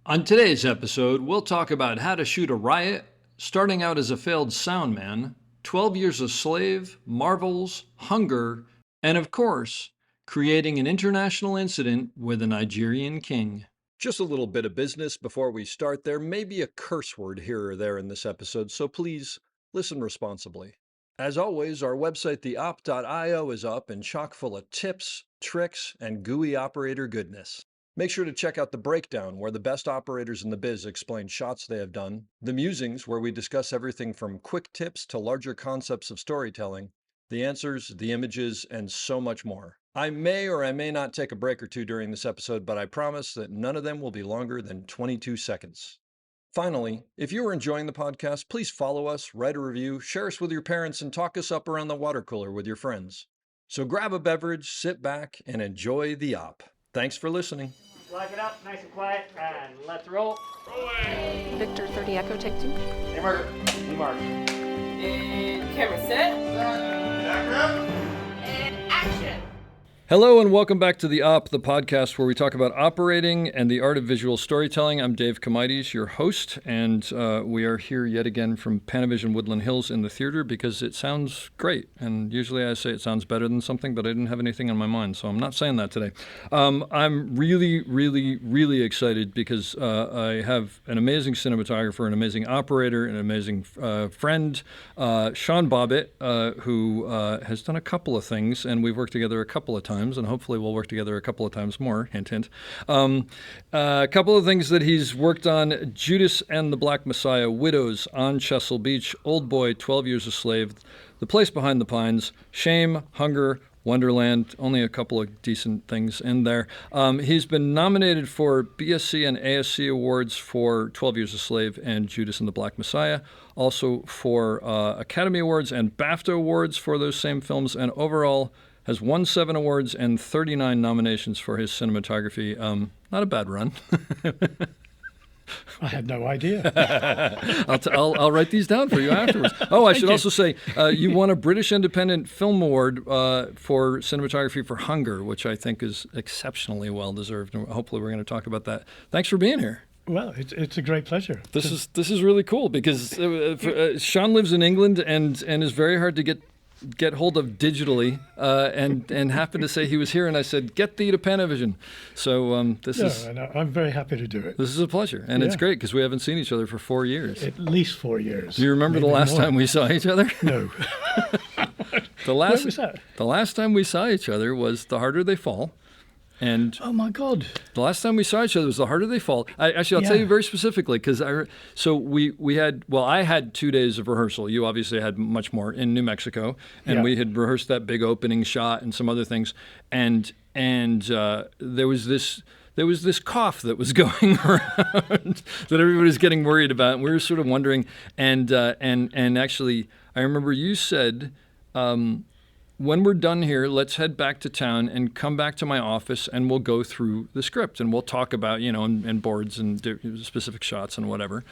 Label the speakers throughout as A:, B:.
A: On today's episode, we'll talk about how to shoot a riot, starting out as a failed sound man, 12 Years a Slave, Marvels, Hunger, and of course, creating an international incident with a Nigerian king. Just a little bit of business before we start. There may be a curse word here or there in this episode, so please listen responsibly. As always, our website, theop.io, is up and chock full of tips, tricks, and gooey operator goodness. Make sure to check out The Breakdown, where the best operators in the biz explain shots they have done, The Musings, where we discuss everything from quick tips to larger concepts of storytelling, the answers, the images, and so much more. I may or I may not take a break or two during this episode, but I promise that none of them will be longer than 22 seconds. Finally, if you are enjoying the podcast, please follow us, write a review, share us with your parents, and talk us up around the water cooler with your friends. So grab a beverage, sit back, and enjoy the op. Thanks for listening.
B: Lock it up, nice and quiet, and let's roll.
C: Rolling. Victor 30 Echo, take 2.
B: Hey, Mark. Hey, Mark.
D: And camera set. And action.
A: Hello and welcome back to The Op, the podcast where we talk about operating and the art of visual storytelling. I'm Dave Comides, your host, and we are here yet again from Panavision Woodland Hills in the theater because it sounds great. And usually I say it sounds better than something, but I didn't have anything on my mind, so I'm not saying that today. I'm really excited because I have an amazing cinematographer, an amazing operator, an amazing friend, Sean Bobbitt, who has done a couple of things, and we've worked together a couple of times, and hopefully we'll work together a couple of times more, hint, hint. A couple of things that he's worked on: Judas and the Black Messiah, Widows, On Chesil Beach, Old Boy, 12 Years a Slave, The Place Behind the Pines, Shame, Hunger, Wonderland, only a couple of decent things in there. He's been nominated for BSC and ASC awards for 12 Years a Slave and Judas and the Black Messiah, also for Academy Awards and BAFTA awards for those same films, and overall has won 7 awards and 39 nominations for his cinematography. Not a bad run.
E: I had no idea.
A: I'll write these down for you afterwards. Oh, I should also say you won a British Independent Film Award for cinematography for Hunger, which I think is exceptionally well deserved. And hopefully, we're going to talk about that. Thanks for being here.
E: Well, it's a great pleasure.
A: This is really cool because Sean lives in England and is very hard to get hold of digitally, and happened to say he was here, and I said, get thee to Panavision. So
E: I'm very happy to do it.
A: This is a pleasure, and it's great because we haven't seen each other for 4 years.
E: At least 4 years.
A: Do you remember the last time we saw each other?
E: No.
A: When was
E: that?
A: The last time we saw each other was The Harder They Fall. And
E: oh my God!
A: The last time we saw each other was The Harder They Fall. I'll tell you very specifically because I had 2 days of rehearsal. You obviously had much more in New Mexico, and we had rehearsed that big opening shot and some other things. And there was this cough that was going around that everybody was getting worried about, and we were sort of wondering. And actually, I remember you said, when we're done here, let's head back to town and come back to my office, and we'll go through the script and we'll talk about, and boards and specific shots and whatever.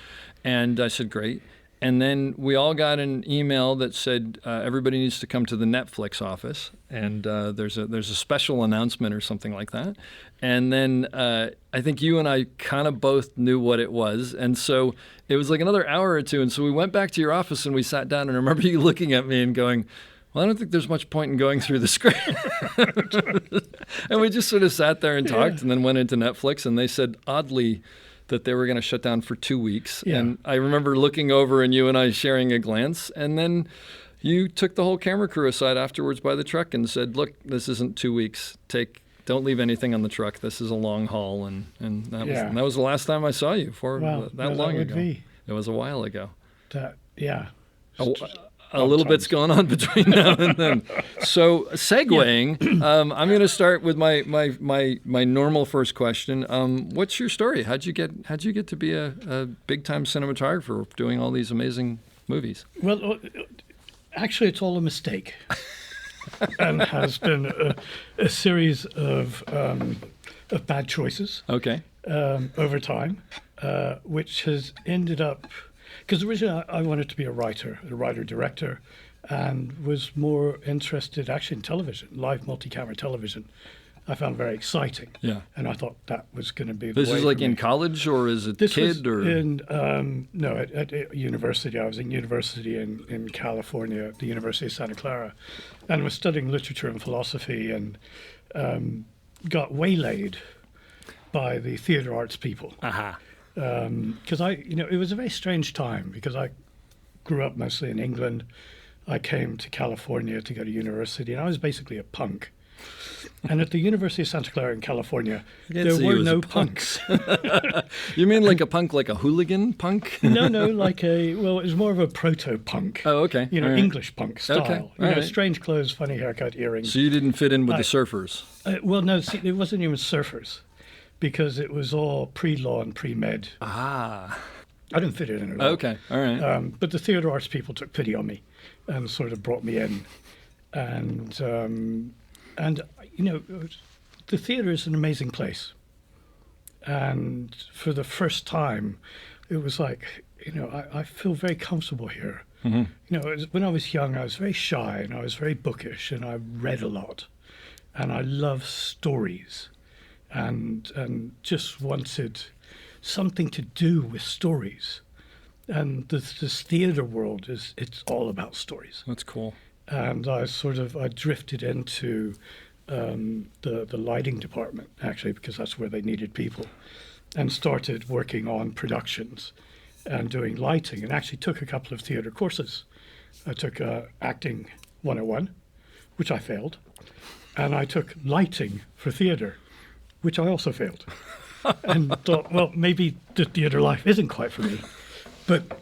A: And I said, great. And then we all got an email that said everybody needs to come to the Netflix office, and there's a special announcement or something like that. And then I think you and I kind of both knew what it was, and so it was like another hour or two. And so we went back to your office and we sat down, and I remember you looking at me and going, well, I don't think there's much point in going through the script. And we just sort of sat there and talked, and then went into Netflix, and they said, oddly, that they were going to shut down for 2 weeks. Yeah. And I remember looking over and you and I sharing a glance, and then you took the whole camera crew aside afterwards by the truck and said, look, this isn't 2 weeks. Don't leave anything on the truck. This is a long haul. And that was the last time I saw you that long ago. It was a while ago. A little bit's going on between now and then. So segueing, I'm going to start with my normal first question. What's your story? How'd you get to be a big time cinematographer doing all these amazing movies?
E: Well, actually, it's all a mistake, and has been a series of bad choices.
A: Okay.
E: Over time, which has ended up. Because originally I wanted to be a writer-director, and was more interested actually in television, live multi-camera television. I found very exciting.
A: Yeah.
E: And I thought that was going to be the
A: This
E: way
A: is like
E: for
A: in
E: me.
A: college, or is it
E: This was
A: kid or?
E: at university. I was in university in California, at the University of Santa Clara, and was studying literature and philosophy, and got waylaid by the theater arts people.
A: Aha.
E: Because it was a very strange time, because I grew up mostly in England. I came to California to go to university, and I was basically a punk. And at the University of Santa Clara in California,
A: can't
E: there
A: see
E: were
A: you as a
E: no
A: punk.
E: punks.
A: You mean like a punk, like a hooligan punk?
E: No, it was more of a proto-punk.
A: Oh, okay. All right.
E: English punk style.
A: Okay,
E: You know,
A: all right.
E: strange clothes, funny haircut, earrings.
A: So you didn't fit in with the surfers.
E: Well, no, see, it wasn't even surfers, because it was all pre-law and pre-med.
A: Ah.
E: I didn't fit in at all.
A: Okay. All right.
E: But the theatre arts people took pity on me and sort of brought me in. And the theatre is an amazing place. And for the first time, it was like, I feel very comfortable here. Mm-hmm. When I was young, I was very shy and I was very bookish and I read a lot. And I love stories and just wanted something to do with stories. And this theatre world it's all about stories.
A: That's cool.
E: And I drifted into the lighting department, actually, because that's where they needed people, and started working on productions and doing lighting, and actually took a couple of theatre courses. I took Acting 101, which I failed, and I took Lighting for Theatre, which I also failed. And thought, well, maybe the theatre life isn't quite for me. But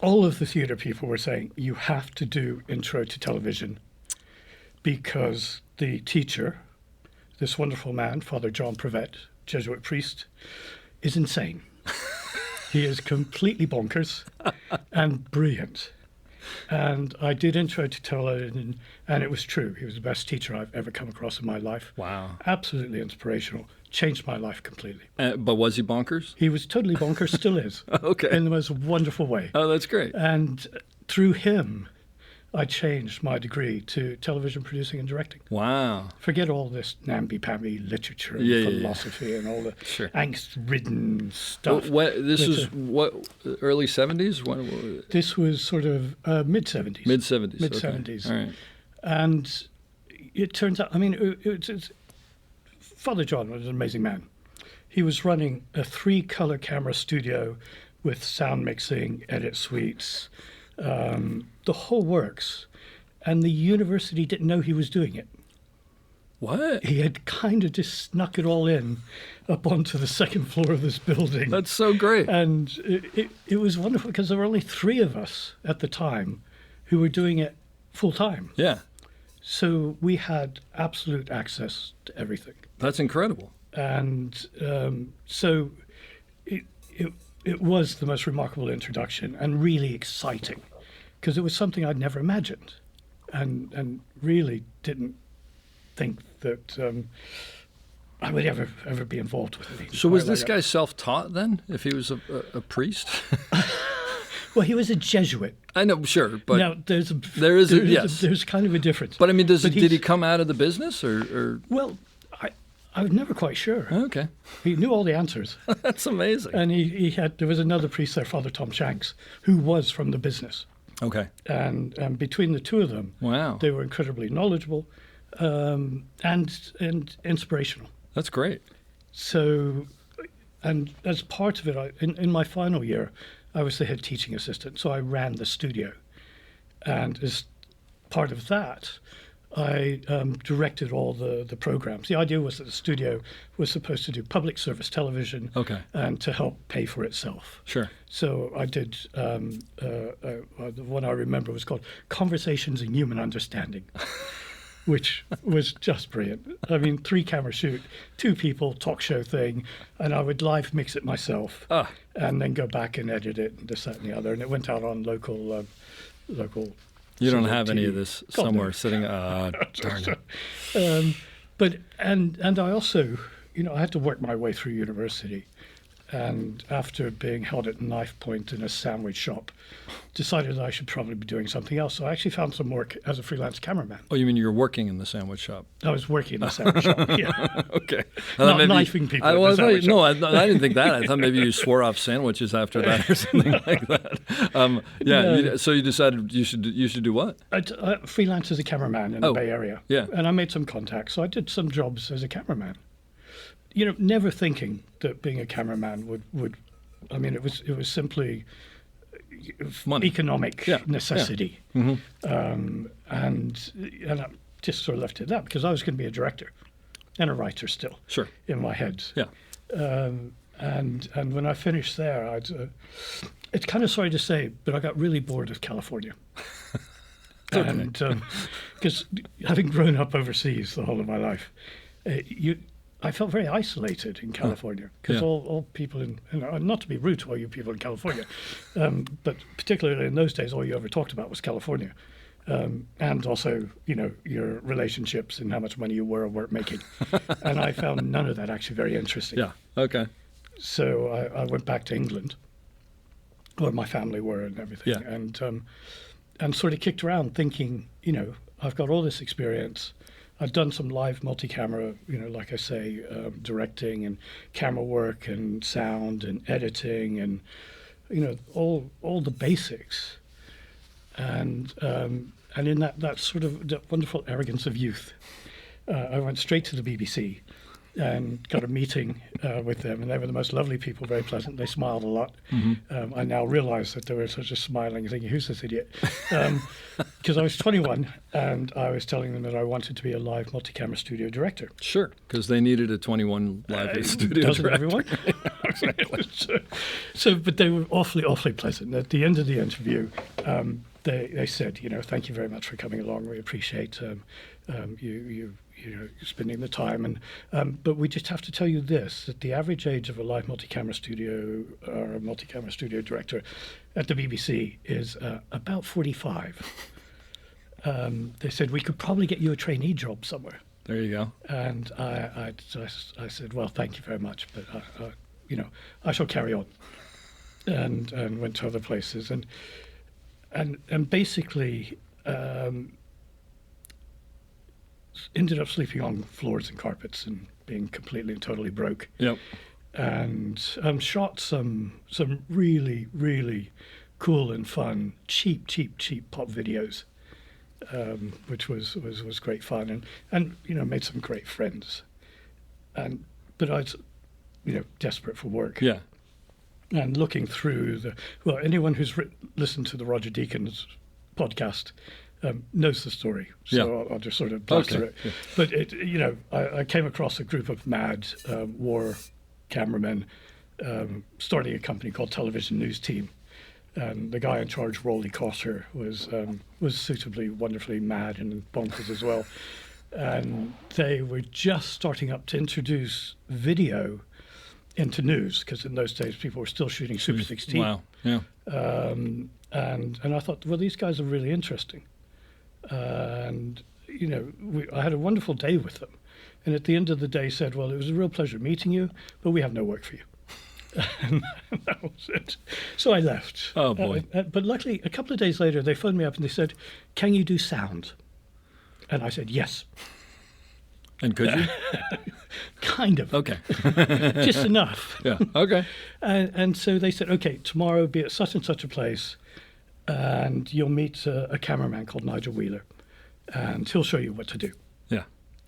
E: all of the theatre people were saying, you have to do Intro to Television, because the teacher, this wonderful man, Father John Prevet, Jesuit priest, is insane. He is completely bonkers and brilliant. And I did Intro to Television, and it was true. He was the best teacher I've ever come across in my life.
A: Wow.
E: Absolutely inspirational. Changed my life completely.
A: But was he bonkers?
E: He was totally bonkers, still is.
A: Okay.
E: In the most wonderful way.
A: Oh, that's great.
E: And through him, I changed my degree to television producing and directing.
A: Wow.
E: Forget all this namby-pamby literature and philosophy and all the angst-ridden stuff.
A: This was early 70s?
E: This was sort of mid-70s.
A: Mid-70s.
E: Mid-70s.
A: Okay. All right.
E: And it turns out, it's Father John was an amazing man. He was running a 3-color camera studio with sound mixing, edit suites, the whole works. And the university didn't know he was doing it.
A: What?
E: He had kind of just snuck it all in up onto the second floor of this building.
A: That's so great.
E: And it was wonderful, because there were only 3 of us at the time who were doing it full time.
A: Yeah.
E: So we had absolute access to everything.
A: That's incredible.
E: And so it was the most remarkable introduction, and really exciting, because it was something I'd never imagined, and really didn't think that I would ever be involved with it.
A: So was this guy self-taught then, if he was a priest?
E: Well, he was a Jesuit.
A: I know, sure, but
E: now there's kind of a difference.
A: But I mean, did he come out of the business or?
E: Well, I was never quite sure.
A: Okay.
E: He knew all the answers.
A: That's amazing.
E: And there was another priest there, Father Tom Shanks, who was from the business.
A: Okay.
E: And between the two of them,
A: wow,
E: they were incredibly knowledgeable and inspirational.
A: That's great.
E: So, and as part of it, in my final year, I was the head teaching assistant, so I ran the studio. And as part of that, I directed all the programs. The idea was that the studio was supposed to do public service television, and to help pay for itself.
A: Sure.
E: So I did, the one I remember was called Conversations in Human Understanding, which was just brilliant. I mean, 3-camera shoot, 2 people, talk show thing, and I would live mix it myself, and then go back and edit it and this, that, and the other. And it went out on local.
A: You don't have any of this somewhere
E: no.
A: sitting. Darn it.
E: But I also, I had to work my way through university, and after being held at knife point in a sandwich shop, decided I should probably be doing something else. So I actually found some work as a freelance cameraman.
A: Oh, you mean you're working in the sandwich shop?
E: I was working in a sandwich shop, yeah.
A: Okay.
E: Not knifing people
A: I,
E: in
A: well,
E: the sandwich
A: no,
E: shop.
A: I didn't think that. I thought maybe you swore off sandwiches after that or something like that.
E: No.
A: So you decided you should do what?
E: I freelance as a cameraman in the Bay Area.
A: Yeah.
E: And I made some contacts. So I did some jobs as a cameraman. You know, never thinking that being a cameraman would I mean, it was simply
A: Money.
E: economic necessity.
A: Yeah.
E: And I just sort of left it at that because I was going to be a director and a writer still
A: Sure.
E: in my head.
A: Yeah.
E: And when I finished there, it's kind of sorry to say, but I got really bored of California.
A: Okay.
E: And because having grown up overseas the whole of my life, I felt very isolated in California because
A: Yeah.
E: all people in, not to be rude to all you people in California, but particularly in those days, all you ever talked about was California. And also, you know, your relationships and how much money you were or weren't making. And I found none of that actually very interesting.
A: Yeah. Okay.
E: So I went back to England, where my family were and everything,
A: Yeah.
E: and sort of kicked around thinking, you know, I've got all this experience. I've done some live multi-camera, you know, like I say, directing and camera work and sound and editing and, you know, all the basics. And in that sort of that wonderful arrogance of youth, I went straight to the BBC and got a meeting with them, and they were the most lovely people, very pleasant. They smiled a lot.
A: Mm-hmm.
E: I now realise that they were sort of smiling, thinking, "Who's this idiot?" Because I was 21, and I was telling them that I wanted to be a live multi-camera studio director.
A: Sure, because they needed a 21 live studio
E: Doesn't
A: director.
E: everyone? But they were awfully pleasant. At the end of the interview, they said, you know, thank you very much for coming along. We appreciate you know, spending the time, and but we just have to tell you this: that the average age of a live multi-camera studio or a multi-camera studio director at the BBC is about 45. They said we could probably get you a trainee job somewhere.
A: There you go.
E: And I said, well, thank you very much, but you know, I shall carry on, and went to other places, and basically ended up sleeping on floors and carpets and being completely and totally broke.
A: Yep.
E: And shot some really cool and fun cheap pop videos, which was great fun, and you know, made some great friends. But I was, you know, desperate for work.
A: Yeah.
E: And looking through anyone who's listened to the Roger Deakins podcast knows the story, so I'll just sort of blast through it.
A: Yeah.
E: But you know, I came across a group of mad war cameramen starting a company called Television News Team, and the guy in charge, Rolly Coster, was suitably wonderfully mad and bonkers as well. And they were just starting up to introduce video into news, because in those days people were still shooting Super 16.
A: Wow. Yeah.
E: And I thought, well, these guys are really interesting. And, you know, I had a wonderful day with them. And at the end of the day said, well, it was a real pleasure meeting you, but we have no work for you. And that was it. So I left.
A: Oh, boy.
E: But luckily, a couple of days later, they phoned me up and they said, can you do sound? And I said, yes.
A: And could you?
E: Kind of.
A: Okay.
E: Just enough.
A: Yeah. Okay.
E: And so they said, okay, tomorrow be at such and such a place, and you'll meet a cameraman called Nigel Wheeler, and he'll show you what to do.
A: Yeah.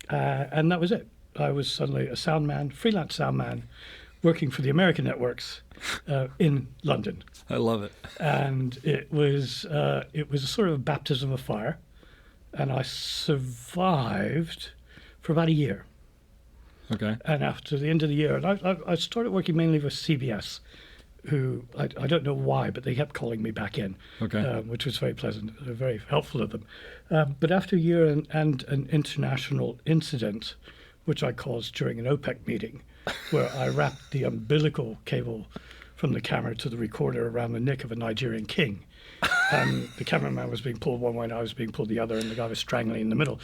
E: And that was it. I was suddenly a sound man, freelance sound man, working for the American networks in London.
A: I love it.
E: And it was a sort of baptism of fire, and I survived for about a year.
A: Okay.
E: And after the end of the year, and I started working mainly with CBS, who I don't know why, but they kept calling me back in,
A: Okay.
E: which was very pleasant, very helpful of them. But after a year and an international incident, which I caused during an OPEC meeting, where I wrapped the umbilical cable from the camera to the recorder around the neck of a Nigerian king. And the cameraman was being pulled one way and I was being pulled the other, and the guy was strangling in the middle.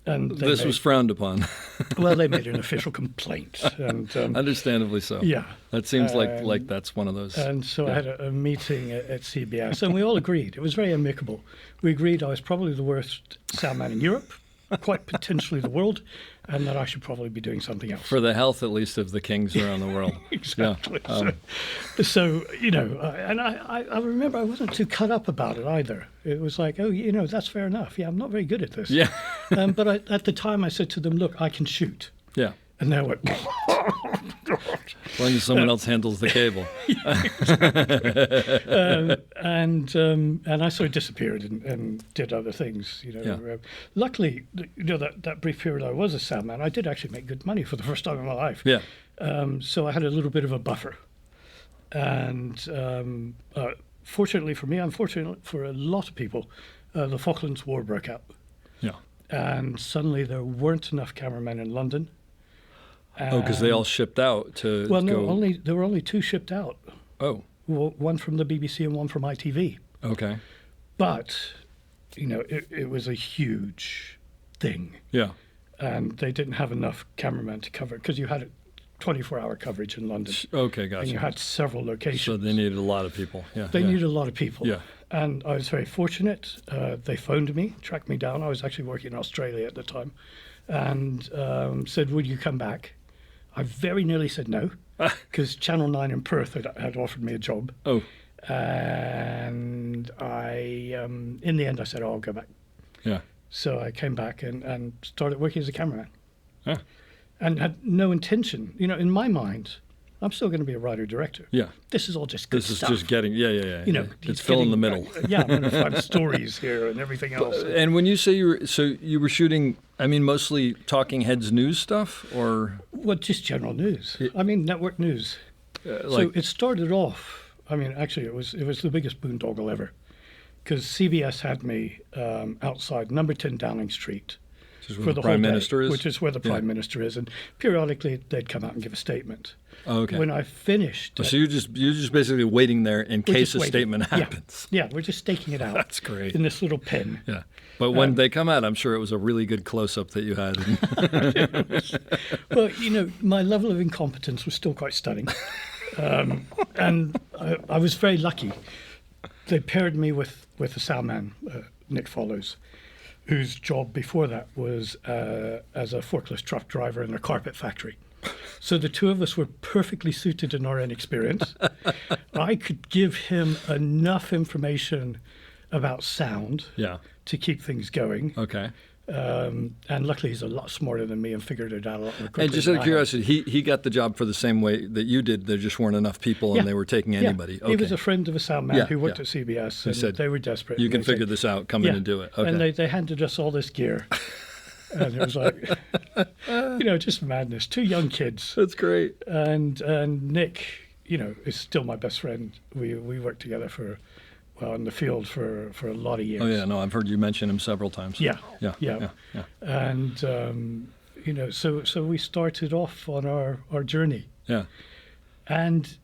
E: And
A: This was frowned upon.
E: well, they made an official complaint, and
A: Understandably so.
E: yeah.
A: That seems like that's one of those.
E: And so I had a meeting at CBS, and we all agreed. It was very amicable. We agreed I was probably the worst soundman in Europe, quite potentially the world, and that I should probably be doing something else.
A: For the health, at least, of the kings around the world.
E: Exactly.
A: Yeah.
E: So and I remember I wasn't too cut up about it either. It was like, oh, that's fair enough. Yeah, I'm not very good at this.
A: Yeah.
E: But at the time I said to them, look, I can shoot.
A: Yeah.
E: And they went,
A: As long as someone else handles the cable.
E: and I sort of disappeared and did other things. Luckily, that brief period I was a soundman, I did actually make good money for the first time in my life.
A: Yeah.
E: So I had a little bit of a buffer. And fortunately for me, unfortunately for a lot of people, the Falklands War broke out.
A: Yeah.
E: And suddenly there weren't enough cameramen in London.
A: Because they all shipped out to
E: Well, no,
A: go.
E: there were only 2 shipped out.
A: Oh,
E: One from the BBC and one from ITV.
A: okay.
E: But, it was a huge thing.
A: Yeah.
E: And they didn't have enough cameramen to cover it because you had 24-hour coverage in London.
A: Okay,
E: And you
A: gotcha.
E: had several locations.
A: So they needed a lot of people. Yeah.
E: They
A: yeah.
E: needed a lot of people.
A: Yeah.
E: And I was very fortunate. They phoned me, tracked me down. I was actually working in Australia at the time. And said, would you come back? I very nearly said no, because Channel 9 in Perth had offered me a job.
A: Oh,
E: And in the end, I said, I'll go back.
A: yeah.
E: So I came back and started working as a cameraman.
A: Yeah.
E: And had no intention. In my mind, I'm still going to be a writer-director.
A: Yeah.
E: This is all just good
A: This is
E: stuff.
A: just getting, yeah.
E: It's
A: It's fill in the
E: getting-
A: middle.
E: Yeah, I'm going to find stories here and everything else.
A: And when you say you were shooting, mostly talking heads news stuff, or
E: Well, just general news. Network news. So
A: like,
E: it started off. Actually, it was the biggest boondoggle ever, because CBS had me outside number 10 Downing Street
A: just where
E: for
A: the
E: the
A: prime
E: whole day,
A: minister is,
E: which is where the
A: Yeah.
E: prime minister is, and periodically they'd come out and give a statement.
A: Oh, okay.
E: When I finished,
A: So you're just basically waiting there in
E: we're
A: case
E: just
A: a
E: waiting.
A: statement
E: Yeah.
A: happens.
E: Yeah, we're just staking it out.
A: That's great.
E: In this little pen.
A: Yeah. But when they come out, I'm sure it was a really good close-up that you had.
E: Well, my level of incompetence was still quite stunning. And I was very lucky. They paired me with a soundman, Nick Follows, whose job before that was as a forklift truck driver in a carpet factory. So the two of us were perfectly suited in our inexperience. I could give him enough information about sound
A: Yeah.
E: to keep things going.
A: Okay.
E: And luckily he's a lot smarter than me and figured it out a lot more quickly.
A: And just
E: than
A: out of
E: I had.
A: curiosity, he got the job for the same way that you did. There just weren't enough people, and
E: Yeah.
A: they were taking anybody.
E: Yeah. He was a friend of a sound man
A: Yeah,
E: who worked
A: yeah.
E: at CBS, and
A: said,
E: they were desperate.
A: You
E: and
A: can
E: they said,
A: figure this out. Come in and do it. Okay.
E: And they handed us all this gear. And it was like, just madness. 2 young kids.
A: That's great.
E: And Nick, is still my best friend. We worked together in the field for a lot of years.
A: Oh yeah, no, I've heard you mention him several times.
E: Yeah.
A: Yeah.
E: And, so we started off on our journey.
A: Yeah.
E: And,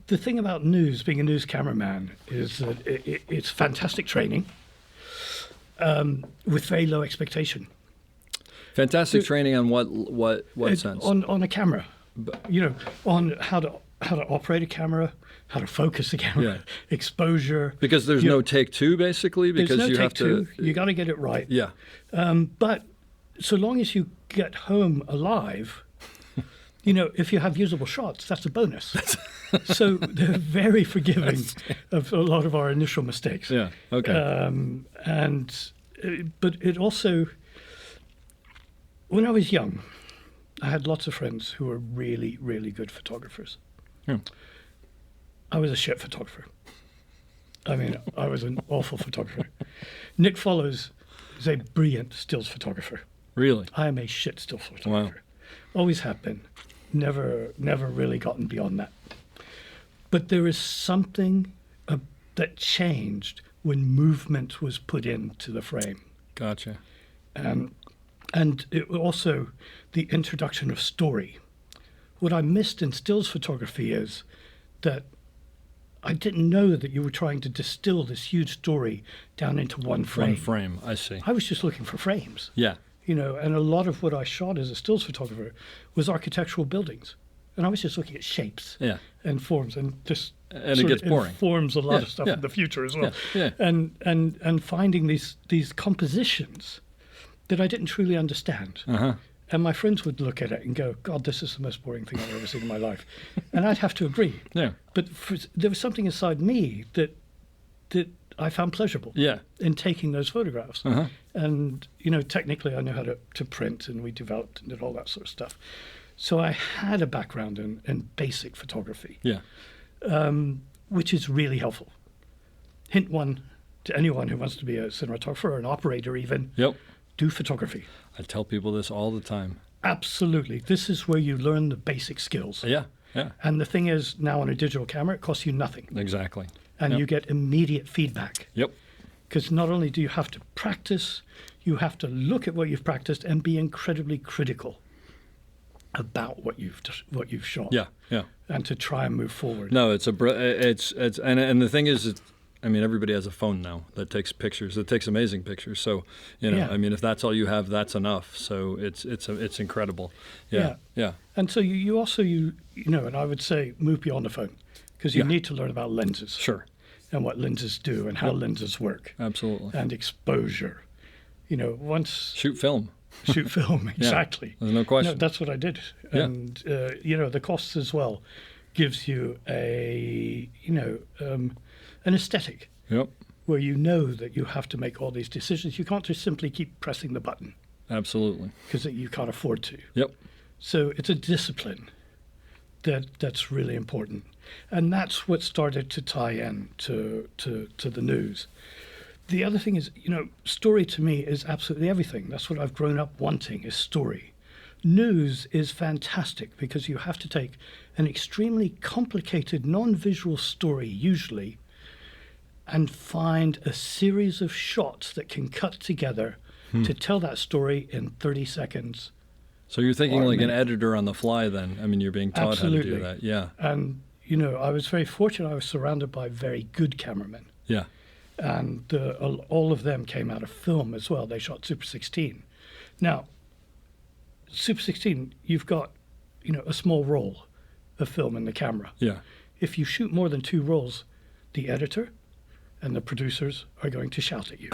E: the thing about news, being a news cameraman, is that it's fantastic training with very low expectation.
A: Fantastic training on what sense?
E: On a camera, on how to operate a camera, how to focus a camera,
A: Yeah.
E: exposure.
A: Because there's no take two, basically.
E: There's
A: Because
E: no
A: you
E: take
A: have to.
E: two. You got to get it right.
A: Yeah.
E: But so long as you get home alive, if you have usable shots, that's a bonus. So they're very forgiving of a lot of our initial mistakes.
A: Yeah. Okay.
E: But it also, when I was young, I had lots of friends who were really, really good photographers.
A: Yeah.
E: I was a shit photographer. I was an awful photographer. Nick Follows is a brilliant stills photographer.
A: Really?
E: I am a shit still photographer. Always have been. Never really gotten beyond that. But there is something that changed when movement was put into the frame.
A: Gotcha.
E: And it also the introduction of story. What I missed in stills photography is that I didn't know that you were trying to distill this huge story down into one frame.
A: One frame, I see.
E: I was just looking for frames.
A: Yeah.
E: You know, and a lot of what I shot as a stills photographer was architectural buildings. And I was just looking at shapes and forms, and just
A: and it gets boring.
E: Informs a lot of stuff in the future as well. And finding these compositions that I didn't truly understand. And my friends would look at it and go, God, this is the most boring thing I've ever seen in my life. And I'd have to agree.
A: Yeah.
E: But there was something inside me that I found pleasurable in taking those photographs. And, you know, technically I knew how to print, and we developed and did all that sort of stuff. So I had a background in basic photography, which is really helpful. Hint one to anyone who wants to be a cinematographer or an operator even, do photography.
A: I tell people this all the time.
E: Absolutely. This is where you learn the basic skills.
A: Yeah.
E: And the thing is, now on a digital camera, it costs you nothing.
A: Exactly.
E: And you get immediate feedback.
A: Yep.
E: Because not only do you have to practice, you have to look at what you've practiced and be incredibly critical about what you've shot.
A: Yeah.
E: And to try and move forward.
A: No, it's and the thing is, I mean, everybody has a phone now that takes pictures. It takes amazing pictures. So, you know, I mean, if that's all you have, that's enough. So it's incredible. Yeah.
E: And so you also, you know, and I would say move beyond the phone, because you need to learn about lenses.
A: Sure.
E: And what lenses do and how lenses work.
A: Absolutely.
E: And exposure. You know, once...
A: Shoot film,
E: exactly.
A: There's no question.
E: No, that's what I did. And, you know, the costs as well gives you an aesthetic.
A: Yep.
E: Where you know that you have to make all these decisions. You can't just simply keep pressing the button.
A: Absolutely.
E: Because you can't afford to.
A: Yep.
E: So it's a discipline that's really important. And that's what started to tie in to the news. The other thing is, you know, story to me is absolutely everything. That's what I've grown up wanting, is story. News is fantastic because you have to take an extremely complicated non-visual story, usually, and find a series of shots that can cut together to tell that story in 30 seconds.
A: So you're thinking like an editor on the fly then? I mean, you're being taught how to do that. Yeah.
E: And, you know, I was very fortunate. I was surrounded by very good cameramen.
A: Yeah.
E: And all of them came out of film as well. They shot Super 16. Now, Super 16, you've got, you know, a small roll of film in the camera.
A: Yeah.
E: If you shoot more than 2 rolls, the editor and the producers are going to shout at you.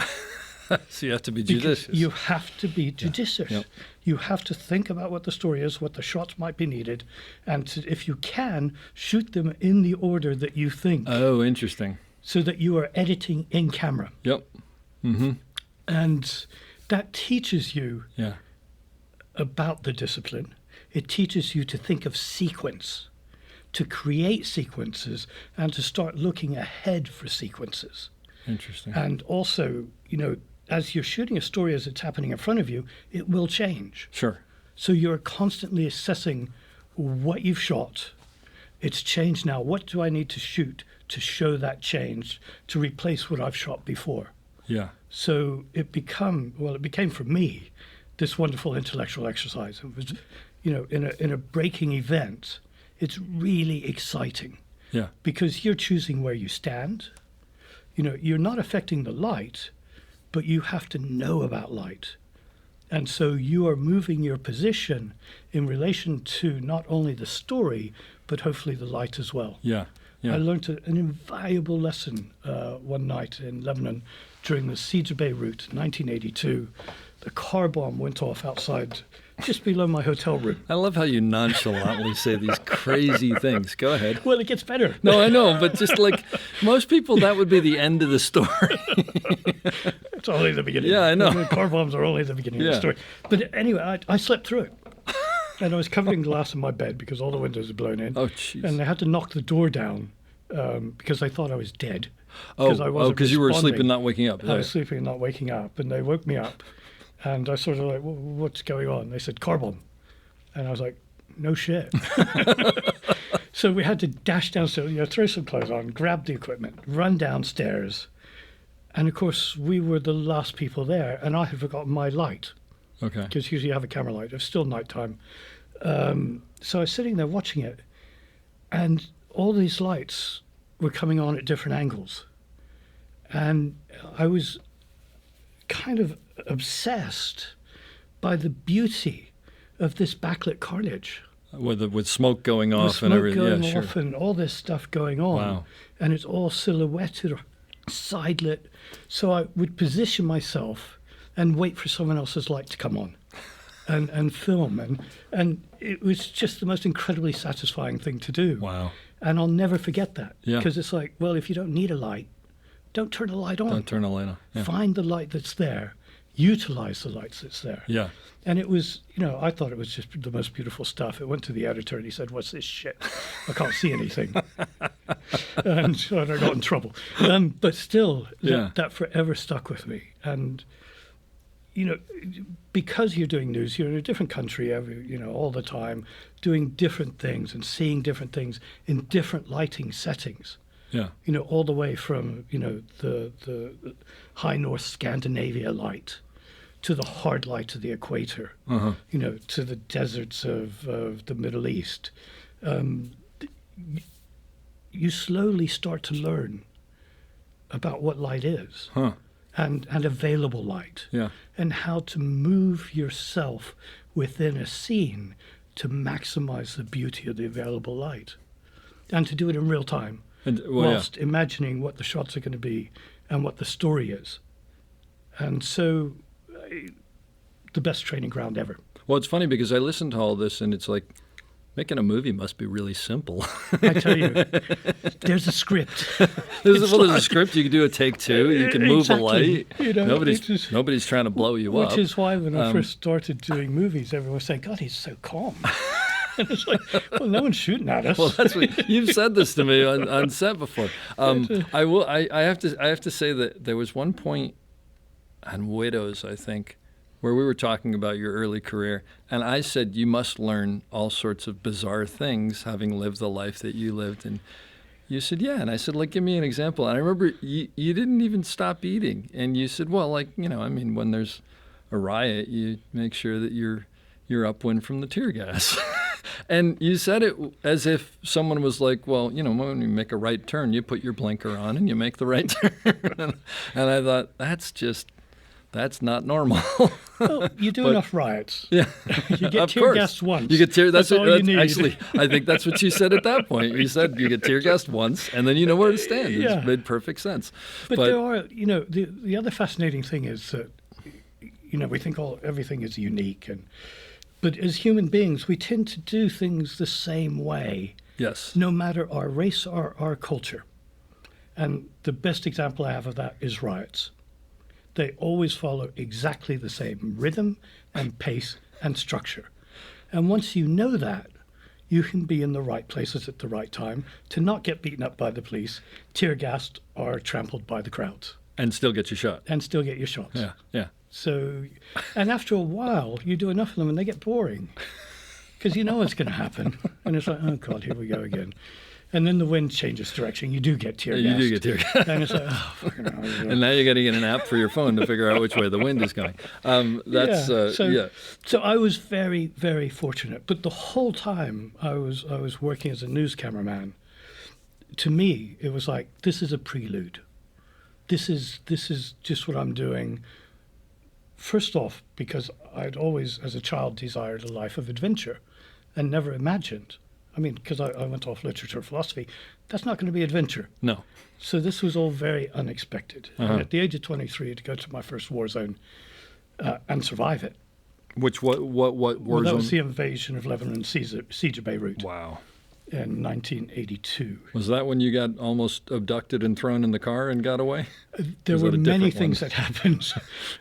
A: So you have to be judicious.
E: You have to be judicious.
A: Yep.
E: You have to think about what the story is, what the shots might be needed, and if you can, shoot them in the order that you think.
A: Oh, interesting.
E: So that you are editing in camera.
A: Yep. Mm-hmm.
E: And that teaches you about the discipline. It teaches you to think of sequence, to create sequences, and to start looking ahead for sequences.
A: Interesting.
E: And also, you know, as you're shooting a story as it's happening in front of you, it will change.
A: Sure.
E: So you're constantly assessing what you've shot. It's changed now. What do I need to shoot to show that change, to replace what I've shot before?
A: Yeah.
E: So it became for me this wonderful intellectual exercise. It was, you know, in a breaking event, it's really exciting.
A: Yeah.
E: Because you're choosing where you stand. You know, you're not affecting the light, but you have to know about light. And so you are moving your position in relation to not only the story, but hopefully the light as well.
A: Yeah. Yeah.
E: I learned an invaluable lesson one night in Lebanon during the Siege of Beirut, 1982. The car bomb went off outside, just below my hotel room.
A: I love how you nonchalantly say these crazy things. Go ahead.
E: Well, it gets better.
A: No, I know, but just like most people, that would be the end of the story.
E: It's only the beginning.
A: Yeah, I know.
E: The car bombs are only the beginning of the story. But anyway, I slept through it. And I was covered in glass in my bed because all the windows were blown in.
A: Oh, jeez.
E: And they had to knock the door down because they thought I was dead.
A: Because you were asleep and not waking up.
E: I was sleeping and not waking up. And they woke me up. And I sort of like, what's going on? They said, car bomb. And I was like, no shit. So we had to dash downstairs, you know, throw some clothes on, grab the equipment, run downstairs. And of course, we were the last people there. And I had forgotten my light.
A: Okay.
E: Because usually I have a camera light. It was still nighttime. So I was sitting there watching it. And all these lights were coming on at different angles. And I was kind of obsessed by the beauty of this backlit carnage.
A: With smoke going off
E: With
A: and
E: smoke
A: everything.
E: going
A: Yeah, sure.
E: off and all this stuff going on.
A: Wow.
E: And it's all silhouetted or side lit. So I would position myself and wait for someone else's light to come on and film. And it was just the most incredibly satisfying thing to do.
A: Wow.
E: And I'll never forget that.
A: Yeah.
E: Because it's like, well, if you don't need a light, don't turn the light on.
A: Don't turn the light on. Yeah.
E: Find the light that's there. Utilize the lights that's there.
A: Yeah.
E: And it was, you know, I thought it was just the most beautiful stuff. It went to the editor and he said, "What's this shit? I can't see anything." And so I got in trouble. But still,
A: Yeah.
E: that forever stuck with me. And, you know, because you're doing news, you're in a different country all the time, doing different things and seeing different things in different lighting settings.
A: Yeah.
E: You know, all the way from, you know, the high north Scandinavia light to the hard light of the equator, you know, to the deserts of the Middle East. You slowly start to learn about what light is and available light,
A: Yeah.
E: and how to move yourself within a scene to maximize the beauty of the available light and to do it in real time,
A: And,
E: whilst imagining what the shots are going to be and what the story is. And so, the best training ground ever.
A: Well, it's funny because I listened to all this and it's like, making a movie must be really simple.
E: I tell you, there's a script.
A: There's a script. You can do a take two. You can move
E: Exactly.
A: a light.
E: You know,
A: nobody's trying to blow you up.
E: Which is why when I first started doing movies, everyone was saying, "God, he's so calm." And it's like, well, no one's shooting at us.
A: Well, that's what you've said this to me on set before. I have to say that there was one point on Widows, I think, where we were talking about your early career, and I said you must learn all sorts of bizarre things having lived the life that you lived, and you said, yeah. And I said, like, give me an example. And I remember you didn't even stop eating, and you said, well, like, you know, I mean, when there's a riot, you make sure that you're upwind from the tear gas. And you said it as if someone was like, well, you know, when you make a right turn, you put your blinker on and you make the right turn. And I thought, that's not normal.
E: Well, you do enough riots.
A: Yeah,
E: You get
A: of
E: tear
A: course.
E: gassed once.
A: You get tear. That's
E: all you need.
A: Actually, I think that's what you said at that point. You said you get tear gassed once, and then you know where to stand.
E: Yeah.
A: It made perfect sense.
E: But there are, you know, the other fascinating thing is that, you know, we think everything is unique, but as human beings, we tend to do things the same way,
A: Yes.
E: no matter our race or our culture. And the best example I have of that is riots. They always follow exactly the same rhythm and pace and structure. And once you know that, you can be in the right places at the right time to not get beaten up by the police, tear gassed, or trampled by the crowds,
A: And still get your shot.
E: and still get your shots.
A: Yeah. Yeah.
E: So, and after a while, you do enough of them and they get boring because you know what's going to happen. And it's like, oh God, here we go again. And then the wind changes direction. You do get tear gassed.
A: You do get tear gassed.
E: And it's like, oh, fucking hell.
A: And now you're getting an app for your phone to figure out which way the wind is going.
E: So I was very, very fortunate. But the whole time I was working as a news cameraman, to me, it was like, this is a prelude. This is just what I'm doing. First off, because I'd always, as a child, desired a life of adventure and never imagined. I mean, because I went off literature philosophy, that's not going to be adventure.
A: No.
E: So this was all very unexpected. And at the age of 23, to go to my first war zone and survive it.
A: What war
E: Well, that
A: zone?
E: was the invasion of Lebanon, siege of Beirut
A: Wow.
E: in 1982.
A: Was that when you got almost abducted and thrown in the car and got away?
E: There
A: Was
E: were
A: that a
E: many
A: different
E: things
A: one?
E: that happened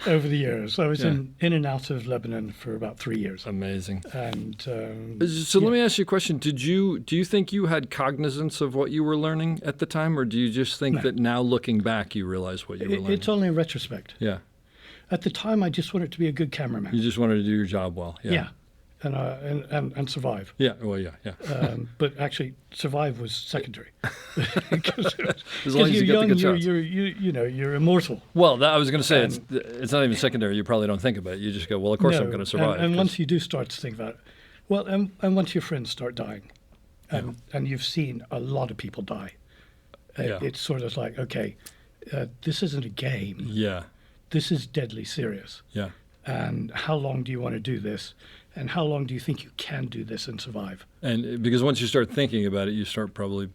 E: over the years. I was
A: Yeah.
E: in and out of Lebanon for about 3 years.
A: Amazing.
E: And
A: So let me ask you a question. Do you think you had cognizance of what you were learning at the time, or do you just think that now looking back you realize what you were learning?
E: it's only in retrospect.
A: Yeah.
E: At the time, I just wanted to be a good cameraman.
A: You just wanted to do your job well. Yeah.
E: Yeah. And survive.
A: Yeah. Well, yeah.
E: But actually, survive was secondary.
A: As long as you get the good shots.
E: You're immortal.
A: Well, I was going to say it's not even secondary. You probably don't think about it. You just go, well, of course I'm going to survive.
E: And
A: 'cause-
E: once you do start to think about it, well, and once your friends start dying, and you've seen a lot of people die,
A: Yeah.
E: It's sort of like, okay, this isn't a game.
A: Yeah.
E: This is deadly serious.
A: Yeah.
E: And how long do you want to do this? And how long do you think you can do this and survive?
A: And because once you start thinking about it, you start probably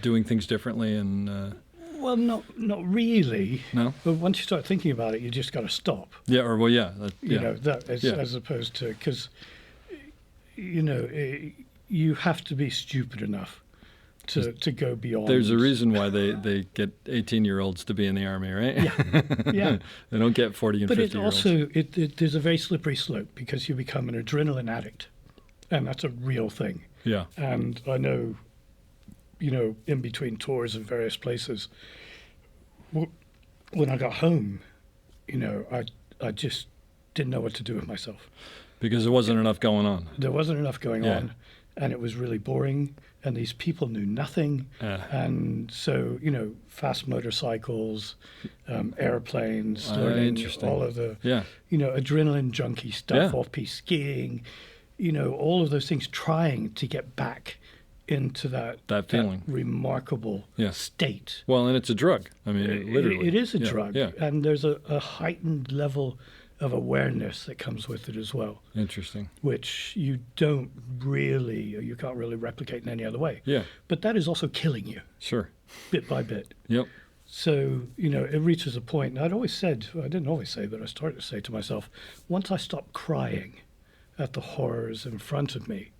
A: doing things differently. And
E: Well, not really.
A: No?
E: But once you start thinking about it, you just got to stop.
A: yeah, or well, yeah,
E: You
A: yeah,
E: know, that as opposed to, because, you know, you have to be stupid enough to go beyond.
A: There's a reason why they get 18-year-olds to be in the Army, right?
E: Yeah.
A: They don't get 40 and
E: But
A: 50
E: it
A: year olds.
E: also, there's a very slippery slope because you become an adrenaline addict. And that's a real thing.
A: Yeah.
E: And I know, you know, in between tours of various places, when I got home, you know, I just didn't know what to do with myself.
A: Because there wasn't enough going on.
E: There wasn't enough going
A: Yeah.
E: on, and it was really boring, and these people knew nothing. And so, you know, fast motorcycles, airplanes, learning
A: interesting.
E: all of the,
A: Yeah.
E: you know, adrenaline junkie stuff,
A: Yeah.
E: off-piste skiing, you know, all of those things, trying to get back into that
A: feeling.
E: remarkable
A: Yeah.
E: state.
A: Well, and it's a drug. I mean, literally.
E: It is a
A: Yeah,
E: drug,
A: Yeah.
E: and there's a heightened level of awareness that comes with it as well,
A: Interesting.
E: which you can't really replicate in any other way.
A: Yeah.
E: But that is also killing you
A: Sure.
E: bit by bit.
A: Yep.
E: So, you know, it reaches a point, and I didn't always say, but I started to say to myself, once I stop crying at the horrors in front of me,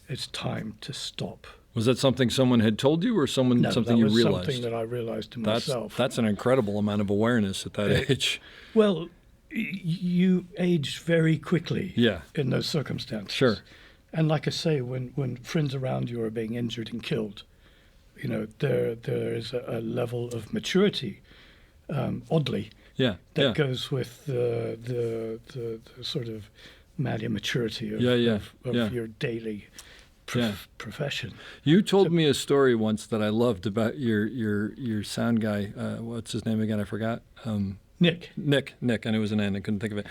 E: it's time to stop.
A: Was that something someone had told you, or something
E: That
A: you
E: was
A: realized?
E: something that I realized to myself.
A: That's an incredible amount of awareness at that age.
E: Well, you age very quickly
A: Yeah.
E: in those circumstances.
A: Sure.
E: And like I say, when friends around you are being injured and killed, you know, there is a level of maturity, oddly,
A: Yeah.
E: that
A: Yeah.
E: goes with the sort of mad immaturity of,
A: Yeah.
E: of
A: Yeah.
E: your daily
A: Yeah.
E: profession.
A: You told me a story once that I loved about your sound guy. What's his name again? I forgot.
E: Nick.
A: Nick. I knew it was an N. I couldn't think of it.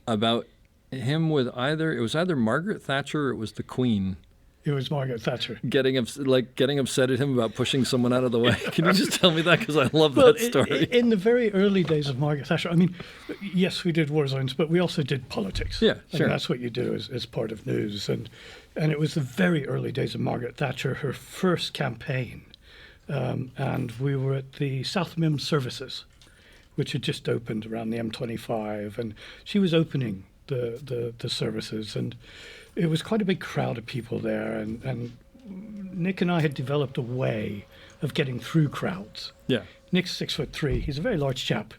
A: About him with it was either Margaret Thatcher or it was the Queen
E: It was Margaret Thatcher.
A: getting upset at him about pushing someone out of the way. Can you just tell me that? Because I love
E: Well,
A: that story.
E: in the very early days of Margaret Thatcher, I mean, yes, we did war zones, but we also did politics.
A: Yeah,
E: I
A: sure.
E: mean, that's what you do as part of news. And it was the very early days of Margaret Thatcher, her first campaign. And we were at the South Mim Services, which had just opened around the M25. And she was opening the services. And it was quite a big crowd of people there. And Nick and I had developed a way of getting through crowds.
A: Yeah.
E: Nick's 6'3". He's a very large chap,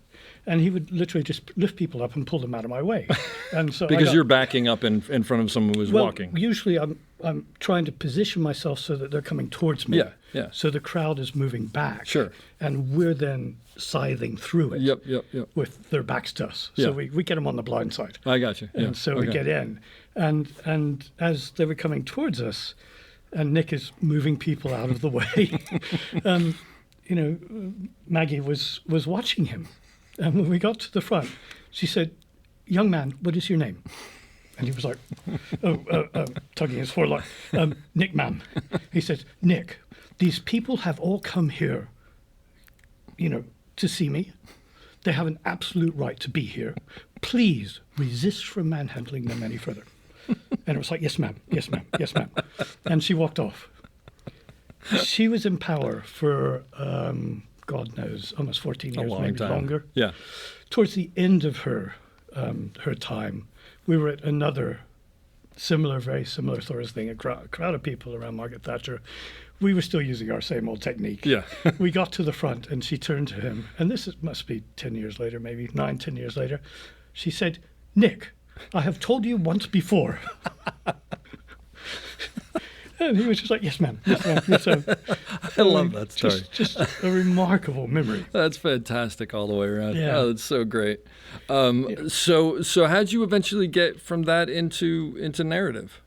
E: and he would literally just lift people up and pull them out of my way. And so
A: Because you're backing up in front of someone who's walking.
E: Usually, I'm trying to position myself so that they're coming towards me.
A: Yeah.
E: So the crowd is moving back.
A: Sure.
E: And we're then scything through it.
A: Yep.
E: With their backs to us.
A: Yeah.
E: So we get them on the blind side.
A: I got you. Yeah.
E: And so we
A: Okay.
E: get in, and as they were coming towards us, and Nick is moving people out of the way. You know, Maggie was watching him, and when we got to the front, she said, "Young man, what is your name?" And he was like, tugging his forelock, "Nick, ma'am." He said, "Nick, these people have all come here, you know, to see me. They have an absolute right to be here. Please resist from manhandling them any further." And it was like, "Yes, ma'am. Yes, ma'am. Yes, ma'am." And she walked off. She was in power for, God knows, almost 14 years, maybe
A: time.
E: longer.
A: Yeah.
E: Towards the end of her time, we were at another very similar sort of thing, a crowd of people around Margaret Thatcher. We were still using our same old technique.
A: Yeah.
E: We got to the front, and she turned to him, and must be 10 years later, maybe 10 years later. She said, "Nick, I have told you once before." And he was just like, "Yes, ma'am. Yes, ma'am. Yes, ma'am."
A: I love that story.
E: Just a remarkable memory.
A: That's fantastic all the way around.
E: Yeah.
A: Oh, that's so great. So how'd you eventually get from that into narrative?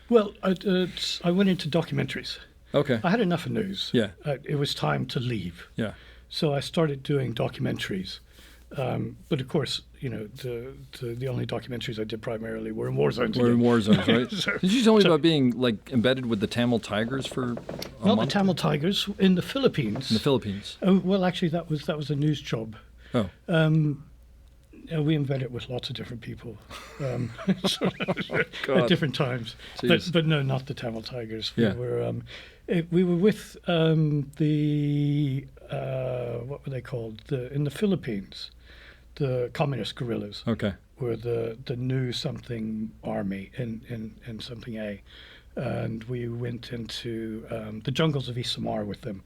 E: Well, I went into documentaries.
A: Okay.
E: I had enough of news.
A: Yeah.
E: It was time to leave.
A: Yeah.
E: So I started doing documentaries But of course, the only documentaries I did primarily were in war zones.
A: We're in war zones, right?
E: So-
A: Did you tell me about being like embedded with the Tamil Tigers for a
E: Not the
A: month?
E: Tamil Tigers in the Philippines.
A: In the Philippines.
E: Oh well, actually, that was a news job.
A: Oh,
E: We embedded with lots of different people
A: God.
E: at different times.
A: Jeez.
E: But no, not the Tamil Tigers.
A: Yeah.
E: We were with the what were they called? In the Philippines, the communist guerrillas
A: okay.
E: were the new something army in something A, and we went into the jungles of East Samar with them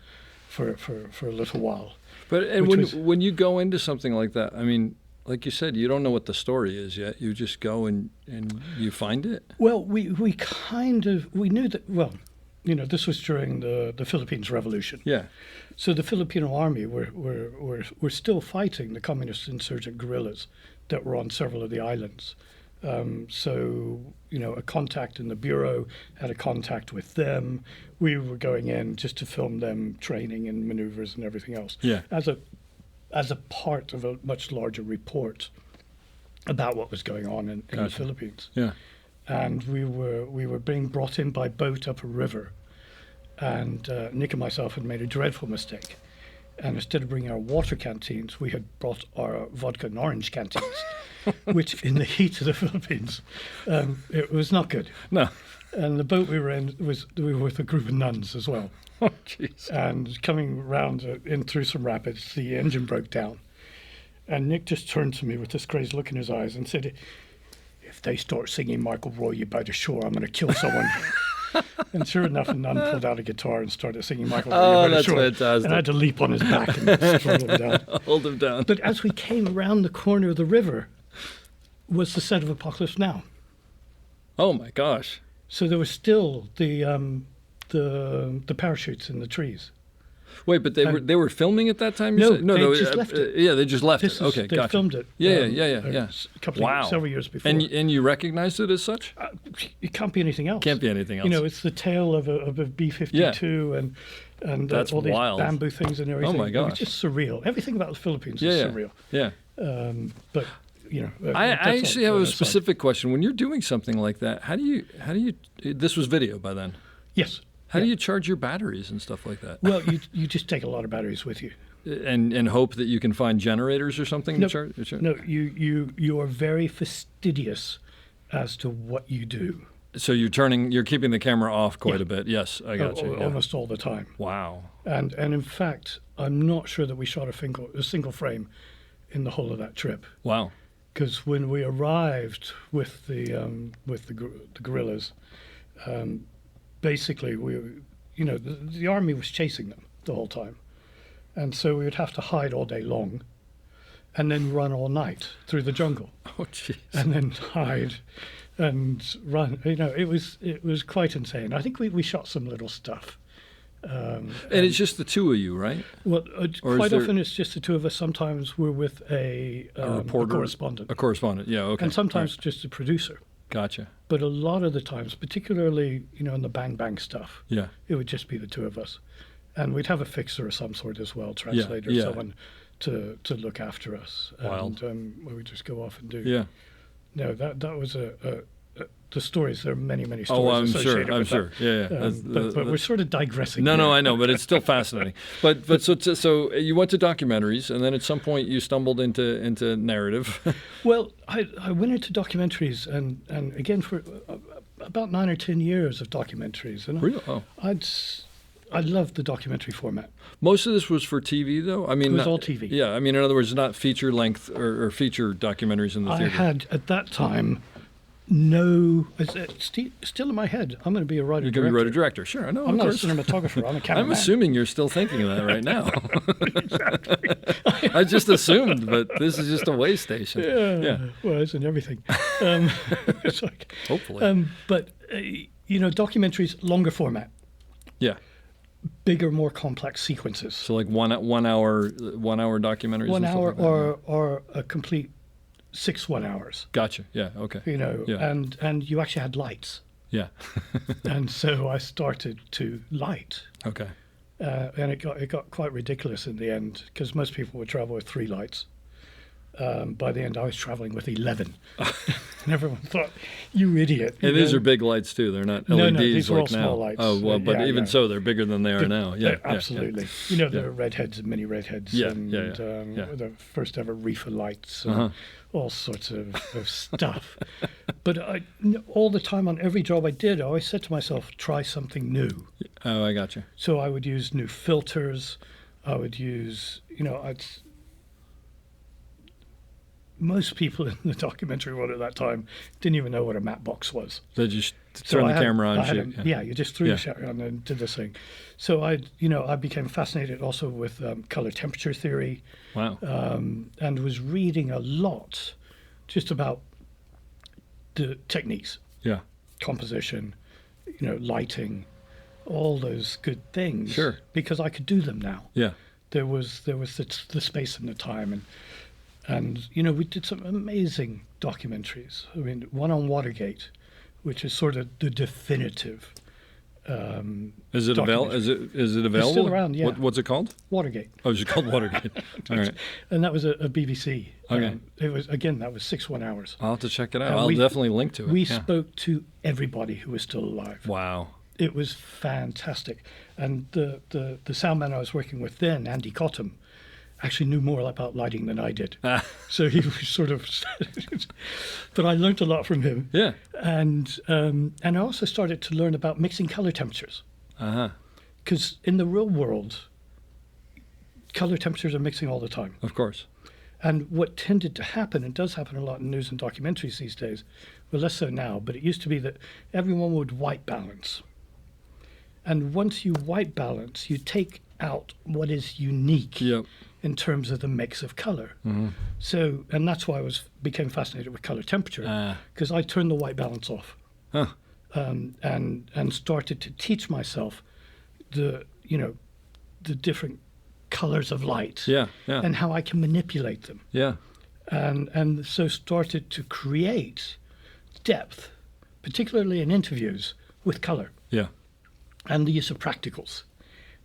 E: for a little while.
A: But and
E: Which
A: when
E: was-
A: you go into something like that, I mean, like you said, you don't know what the story is yet. You just go and you find it.
E: Well, we knew that. Well, this was during the Philippines Revolution.
A: Yeah.
E: So the Filipino army were still fighting the communist insurgent guerrillas that were on several of the islands. So a contact in the bureau had a contact with them. We were going in just to film them training and maneuvers and everything else.
A: Yeah.
E: As a part of a much larger report about what was going on in the
A: Gotcha.
E: Philippines.
A: Yeah.
E: And we were being brought in by boat up a river, and Nick and myself had made a dreadful mistake, and instead of bringing our water canteens, we had brought our vodka and orange canteens, which in the heat of the Philippines, it was not good.
A: No.
E: And the boat we were in we were with a group of nuns as well,
A: Oh, jeez.
E: and coming round in through some rapids, the engine broke down, and Nick just turned to me with this crazy look in his eyes and said, "If they start singing Michael Roy, you by the shore, I'm going to kill someone." And sure enough, a nun pulled out a guitar and started singing Michael Roy,
A: Oh,
E: you by the
A: that's
E: shore.
A: fantastic.
E: And I had to leap on his back and struggle him down.
A: Hold him down.
E: But as we came around the corner of the river was the set of Apocalypse Now.
A: Oh my gosh.
E: So there was still the parachutes in the trees.
A: Wait, but they were filming at that time? You
E: No,
A: said? No,
E: they just left it.
A: Yeah, they just left
E: This
A: it.
E: is,
A: Okay,
E: they
A: gotcha.
E: filmed it.
A: Yeah,
E: um,
A: yeah.
E: a couple
A: Wow.
E: of several years before.
A: And you recognized it as such?
E: It can't be anything else.
A: Can't be anything else.
E: It's the tail of a B-52 and
A: That's
E: all these
A: wild.
E: bamboo things and everything.
A: Oh, my
E: It was
A: gosh.
E: just surreal. Everything about the Philippines
A: yeah,
E: is
A: yeah.
E: surreal.
A: Yeah.
E: But
A: I actually have a
E: aside.
A: specific question. When you're doing something like that, how do you? This was video by then.
E: Yes.
A: How do you charge your batteries and stuff like that?
E: Well, you just take a lot of batteries with you.
A: And hope that you can find generators or something
E: No,
A: to charge?
E: No, you are very fastidious as to what you do.
A: So you're keeping the camera off quite a bit. Yes, I got you. Yeah.
E: Almost all the time.
A: Wow.
E: And in fact, I'm not sure that we shot a single frame in the whole of that trip.
A: Wow.
E: Because when we arrived with the guerrillas, basically the army was chasing them the whole time, and so we would have to hide all day long, and then run all night through the jungle,
A: Oh, jeez.
E: and then hide and run. It was quite insane. I think we shot some little stuff.
A: And it's just the two of you, right?
E: Well,
A: Or is
E: quite
A: there-
E: often it's just the two of us. Sometimes we're with a
A: reporter,
E: correspondent,
A: A correspondent. Yeah. Okay.
E: and sometimes
A: Right.
E: just a producer.
A: Gotcha.
E: But a lot of the times, particularly in the bang bang stuff,
A: Yeah.
E: it would just be the two of us, and we'd have a fixer of some sort as well, translator,
A: yeah.
E: someone to look after us.
A: Wild.
E: And we would just go off and do.
A: Yeah.
E: No, that was the stories. There are many stories.
A: Oh, I'm
E: associated
A: sure. I'm
E: with
A: sure.
E: that.
A: Yeah. Yeah.
E: But we're sort of digressing.
A: No,
E: here.
A: I know, but it's still fascinating. But so you went to documentaries, and then at some point you stumbled into narrative.
E: Well, I went into documentaries, and again for about 9 or 10 years of documentaries, and
A: Really? Oh.
E: I loved the documentary format.
A: Most of this was for TV, though. I mean,
E: It was all TV.
A: Yeah, I mean, in other words, not feature length or feature documentaries in the
E: I
A: theater.
E: had at that time no. It's still in my head. I'm going to be a writer.
A: You're going to be writer director. Sure, I know.
E: I'm
A: of
E: not
A: course.
E: a cinematographer. I'm a cameraman.
A: I'm assuming you're still thinking of that right now. I just assumed, but this is just a way station. Yeah.
E: Well, it's in everything. It's like,
A: Hopefully.
E: but documentaries, longer format,
A: Yeah.
E: bigger, more complex sequences.
A: So like one hour documentaries.
E: 1
A: and stuff
E: hour
A: like that.
E: or a complete 6 1 hours.
A: Gotcha. Yeah. Okay. Yeah.
E: And you actually had lights.
A: Yeah.
E: And so I started to light.
A: Okay.
E: And it got quite ridiculous in the end, because most people would travel with 3 lights, By the end, I was traveling with 11. And everyone thought, you idiot.
A: And these are big lights, too. They're not LEDs
E: no, these are
A: like
E: all
A: now.
E: small lights.
A: Oh, well, but even so, they're bigger than they are now. Yeah,
E: absolutely. There are redheads and mini redheads. And the first ever reefer lights and all sorts of stuff. But all the time on every job I did, I always said to myself, try something new.
A: Oh, I got you.
E: So I would use new filters. I would use, most people in the documentary world at that time didn't even know what a matte box was.
A: They just turn the camera on and shoot.
E: You just threw the camera on and did this thing. So I became fascinated also with color temperature theory.
A: Wow.
E: And was reading a lot just about the techniques.
A: Yeah.
E: Composition, lighting, all those good things.
A: Sure.
E: Because I could do them now.
A: Yeah.
E: There was the space and the time, and we did some amazing documentaries. I mean, one on Watergate, which is sort of the definitive.
A: Is it available? Is it available?
E: It's still around. Yeah.
A: What's it called?
E: Watergate.
A: Oh, it's called Watergate. All right.
E: And that was a BBC.
A: Okay.
E: That was 6 hours.
A: I'll have to check it out. I'll definitely link to it.
E: We spoke to everybody who was still alive.
A: Wow.
E: It was fantastic. And the sound man I was working with then, Andy Cottam, actually knew more about lighting than I did. So he was sort of... But I learned a lot from him.
A: Yeah.
E: And I also started to learn about mixing color temperatures.
A: Uh-huh.
E: Because in the real world, color temperatures are mixing all the time.
A: Of course.
E: And what tended to happen, and does happen a lot in news and documentaries these days, well, less so now, but it used to be that everyone would white balance. And once you white balance, you take out what is unique in terms of the mix of color. Mm-hmm. So, and that's why I became fascinated with color temperature, because I turned the white balance off, and started to teach myself the different colors of light, and how I can manipulate them. Yeah, and so started to create depth, particularly in interviews with color. Yeah. And the use of practicals.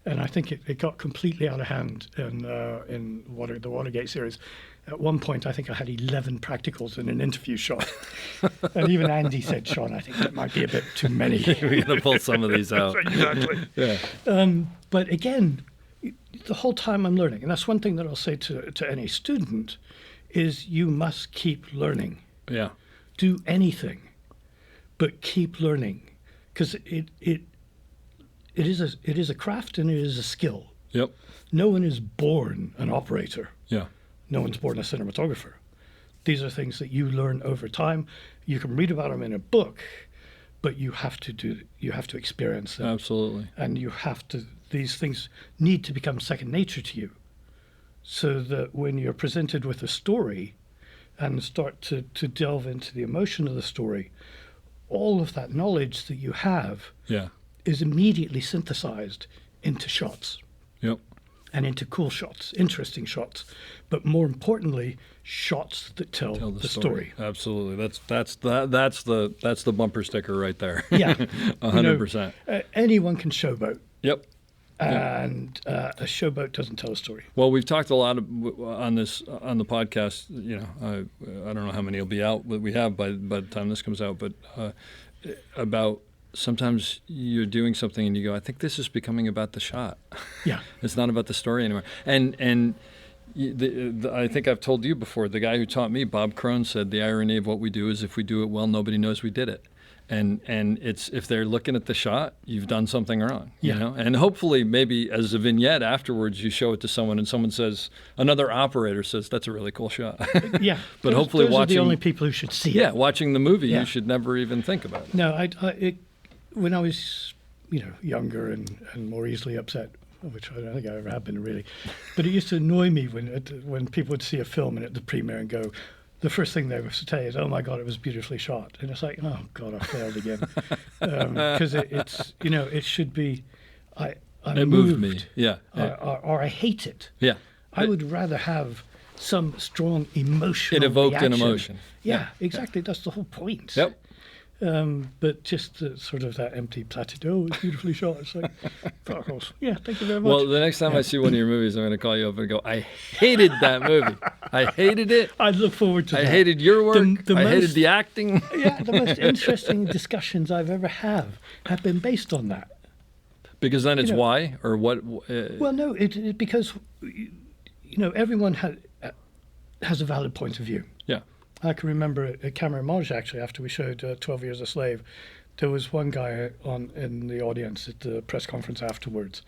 E: And I think it got completely out of hand in the Watergate series. At one point, I think I had 11 practicals in an interview shot. And even Andy said, Sean, I think that might be a bit too many.
A: We're going to pull some of these out.
E: Exactly. But again, the whole time I'm learning, and that's one thing that I'll say to any student, is you must keep learning. Yeah. Do anything, but keep learning. Because it is a craft and it is a skill. Yep. No one is born an operator. Yeah. No one's born a cinematographer. These are things that you learn over time. You can read about them in a book, but you have to experience them. Absolutely. And these things need to become second nature to you, so that when you're presented with a story and start to delve into the emotion of the story, all of that knowledge that you have is immediately synthesized into shots. Yep. And into cool shots, interesting shots, but more importantly, shots that tell the story. Absolutely. That's the bumper sticker right there. Yeah. 100%. Anyone can showboat. Yep. And a showboat doesn't tell a story. Well, we've talked a lot on the podcast. I don't know how many will be out, but we have by the time this comes out. But about sometimes you're doing something and you go, I think this is becoming about the shot. Yeah. It's not about the story anymore. And I think I've told you before, the guy who taught me, Bob Crone, said the irony of what we do is if we do it well, nobody knows we did it. And it's if they're looking at the shot, you've done something wrong. You know? And hopefully maybe as a vignette afterwards, you show it to someone and someone says, another operator says, that's a really cool shot. Yeah. But hopefully those watching... are the only people who should see it. Yeah, watching the movie, you should never even think about it. No, when I was, younger and more easily upset, which I don't think I ever have been really, but it used to annoy me when people would see a film and at the premiere and go, the first thing they would say is, "Oh my God, it was beautifully shot," and it's like, "Oh God, I failed again," because it's it should be, I'm
A: it moved me,
E: or I hate it. Yeah, I would rather have some strong emotional. It evoked reaction. An emotion. Yeah, exactly. That's the whole point. Yep. But just sort of that empty platitude, oh, it's beautifully shot. It's like, of course. Yeah, thank you very much.
A: Well, the next time I see one of your movies, I'm going to call you up and go, I hated that movie. I hated it.
E: I look forward to that.
A: I hated your work. I hated
E: most-
A: the acting.
E: Yeah, the most interesting discussions I've ever have been based on that.
A: Because then it's
E: know,
A: why or what?
E: Well, no, it because everyone has a valid point of view.
A: Yeah.
E: I can remember at Camera Maj, actually, after we showed 12 Years a Slave, there was one guy in the audience at the press conference afterwards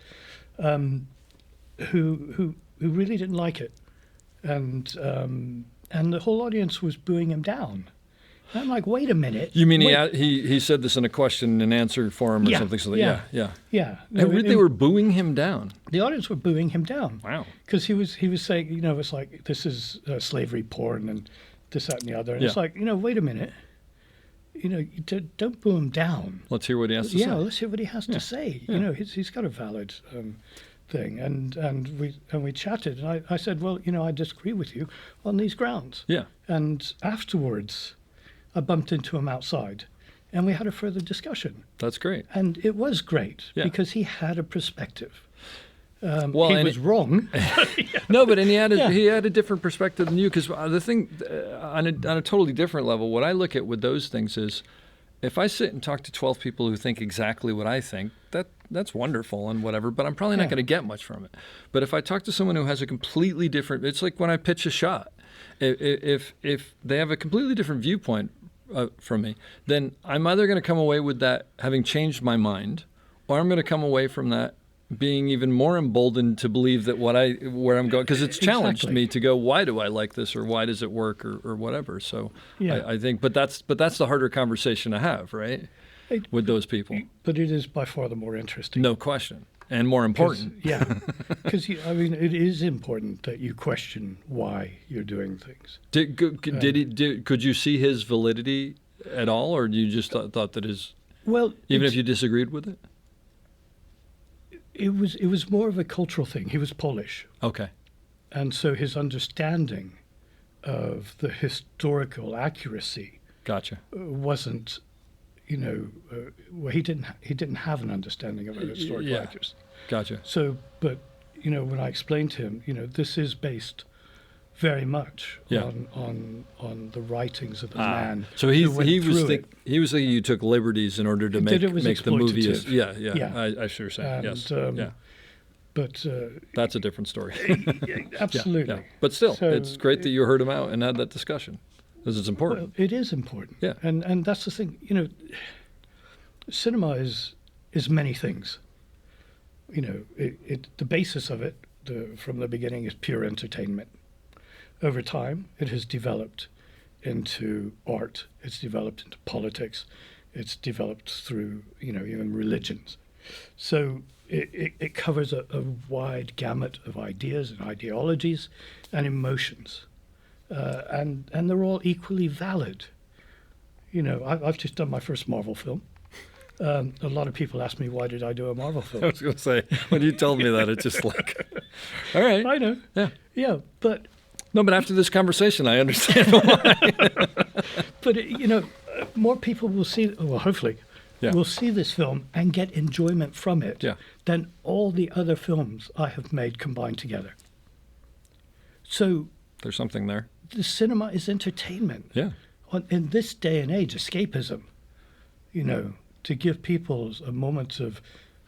E: who really didn't like it, and the whole audience was booing him down. And I'm like, wait a minute.
A: You mean
E: wait.
A: he said this in a question and answer form or
E: Yeah,
A: something? So
E: yeah.
A: yeah.
E: No,
A: They were booing him down.
E: the audience were booing him down.
A: Wow.
E: Because he was saying, it's like, this is slavery porn and this, that, and the other. And it's
A: Yeah.
E: like, wait a minute. You don't boo him down.
A: Let's hear what he has to say.
E: Yeah, let's hear what he has to say.
A: Yeah.
E: He's got a valid thing. And we chatted. And I said, well, I disagree with you on these grounds.
A: Yeah.
E: And afterwards, I bumped into him outside. And we had a further discussion.
A: That's great.
E: And it was great
A: Yeah.
E: because he had a perspective.
A: Well,
E: he
A: and
E: was wrong.
A: No, but he had
E: Yeah.
A: a different perspective than you. Because the thing, on a totally different level, what I look at with those things is, if I sit and talk to 12 people who think exactly what I think, that's wonderful and whatever. But I'm probably not going to get much from it. But if I talk to someone who has a completely different, it's like when I pitch a shot. If they have a completely different viewpoint from me, then I'm either going to come away with that having changed my mind, or I'm going to come away from that being even more emboldened to believe that where I'm going, because it's challenged
E: Exactly.
A: me to go, why do I like this, or why does it work, or whatever. So
E: Yeah.
A: I think, but that's the harder conversation to have, right, with those people.
E: But it is by far the more interesting.
A: No question, and more important.
E: Yeah, because it is important that you question why you're doing things.
A: Could you see his validity at all, or you just thought that
E: Well,
A: even if you disagreed with it?
E: it was more of a cultural thing. He was Polish,
A: Okay.
E: and so his understanding of the historical accuracy
A: Gotcha.
E: wasn't, well, he didn't have an understanding of it historical
A: Yeah.
E: accuracy.
A: Gotcha.
E: So, but when I explained to him, this is based very much
A: Yeah.
E: on the writings of the man.
A: So
E: who went
A: he was
E: through it.
A: thinking you took liberties in order to
E: That it was
A: make the movie.
E: exploitative.
A: Yeah.
E: Yeah.
A: I sure say yes.
E: And,
A: yeah,
E: But
A: that's a different story.
E: absolutely.
A: Yeah. But still,
E: So,
A: it's great that you heard him out and had that discussion, because it's important.
E: Well, it is important.
A: Yeah.
E: And that's the thing. Cinema is many things. The basis of it, from the beginning, is pure entertainment. Over time, it has developed into art. It's developed into politics. It's developed through, even religions. So it covers a wide gamut of ideas and ideologies and emotions. And they're all equally valid. I've just done my first Marvel film. A lot of people ask me, why did I do a Marvel film?
A: I was going to say, when you told me that, it's just like, all right.
E: I know.
A: Yeah.
E: Yeah, but
A: No, but after this conversation, I understand why.
E: more people will see, well, hopefully,
A: Yeah.
E: will see this film and get enjoyment from it
A: Yeah.
E: than all the other films I have made combined together. So
A: There's something there.
E: the cinema is entertainment.
A: Yeah.
E: In this day and age, escapism, to give people a moment of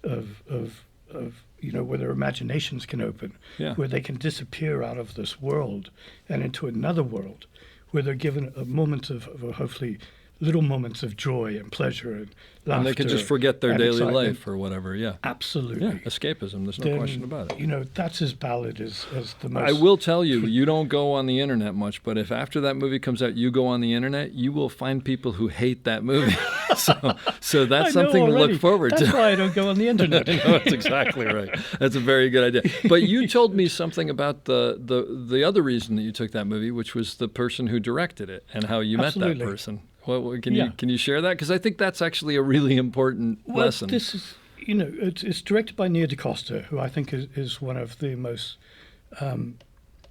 E: where their imaginations can open,
A: Yeah.
E: where they can disappear out of this world and into another world, where they're given a moment of hopefully little moments of joy and pleasure and laughter.
A: And they can just forget their
E: and
A: daily
E: excitement.
A: life or whatever. Yeah.
E: Absolutely.
A: Yeah. Escapism. There's no
E: Then,
A: question about it.
E: That's as valid as the most.
A: I will tell you, you don't go on the internet much, but if after that movie comes out, you go on the internet, you will find people who hate that movie. so that's
E: I know
A: something to
E: already.
A: look forward
E: That's
A: to.
E: why I don't go on the internet.
A: No, that's exactly right. That's a very good idea. But you told me something about the other reason that you took that movie, which was the person who directed it and how you met that
E: Absolutely.
A: person. Well, can
E: Yeah.
A: you share that? Because I think that's actually a really important
E: Well,
A: lesson.
E: this is, it's directed by Nia DaCosta, who I think is one of the most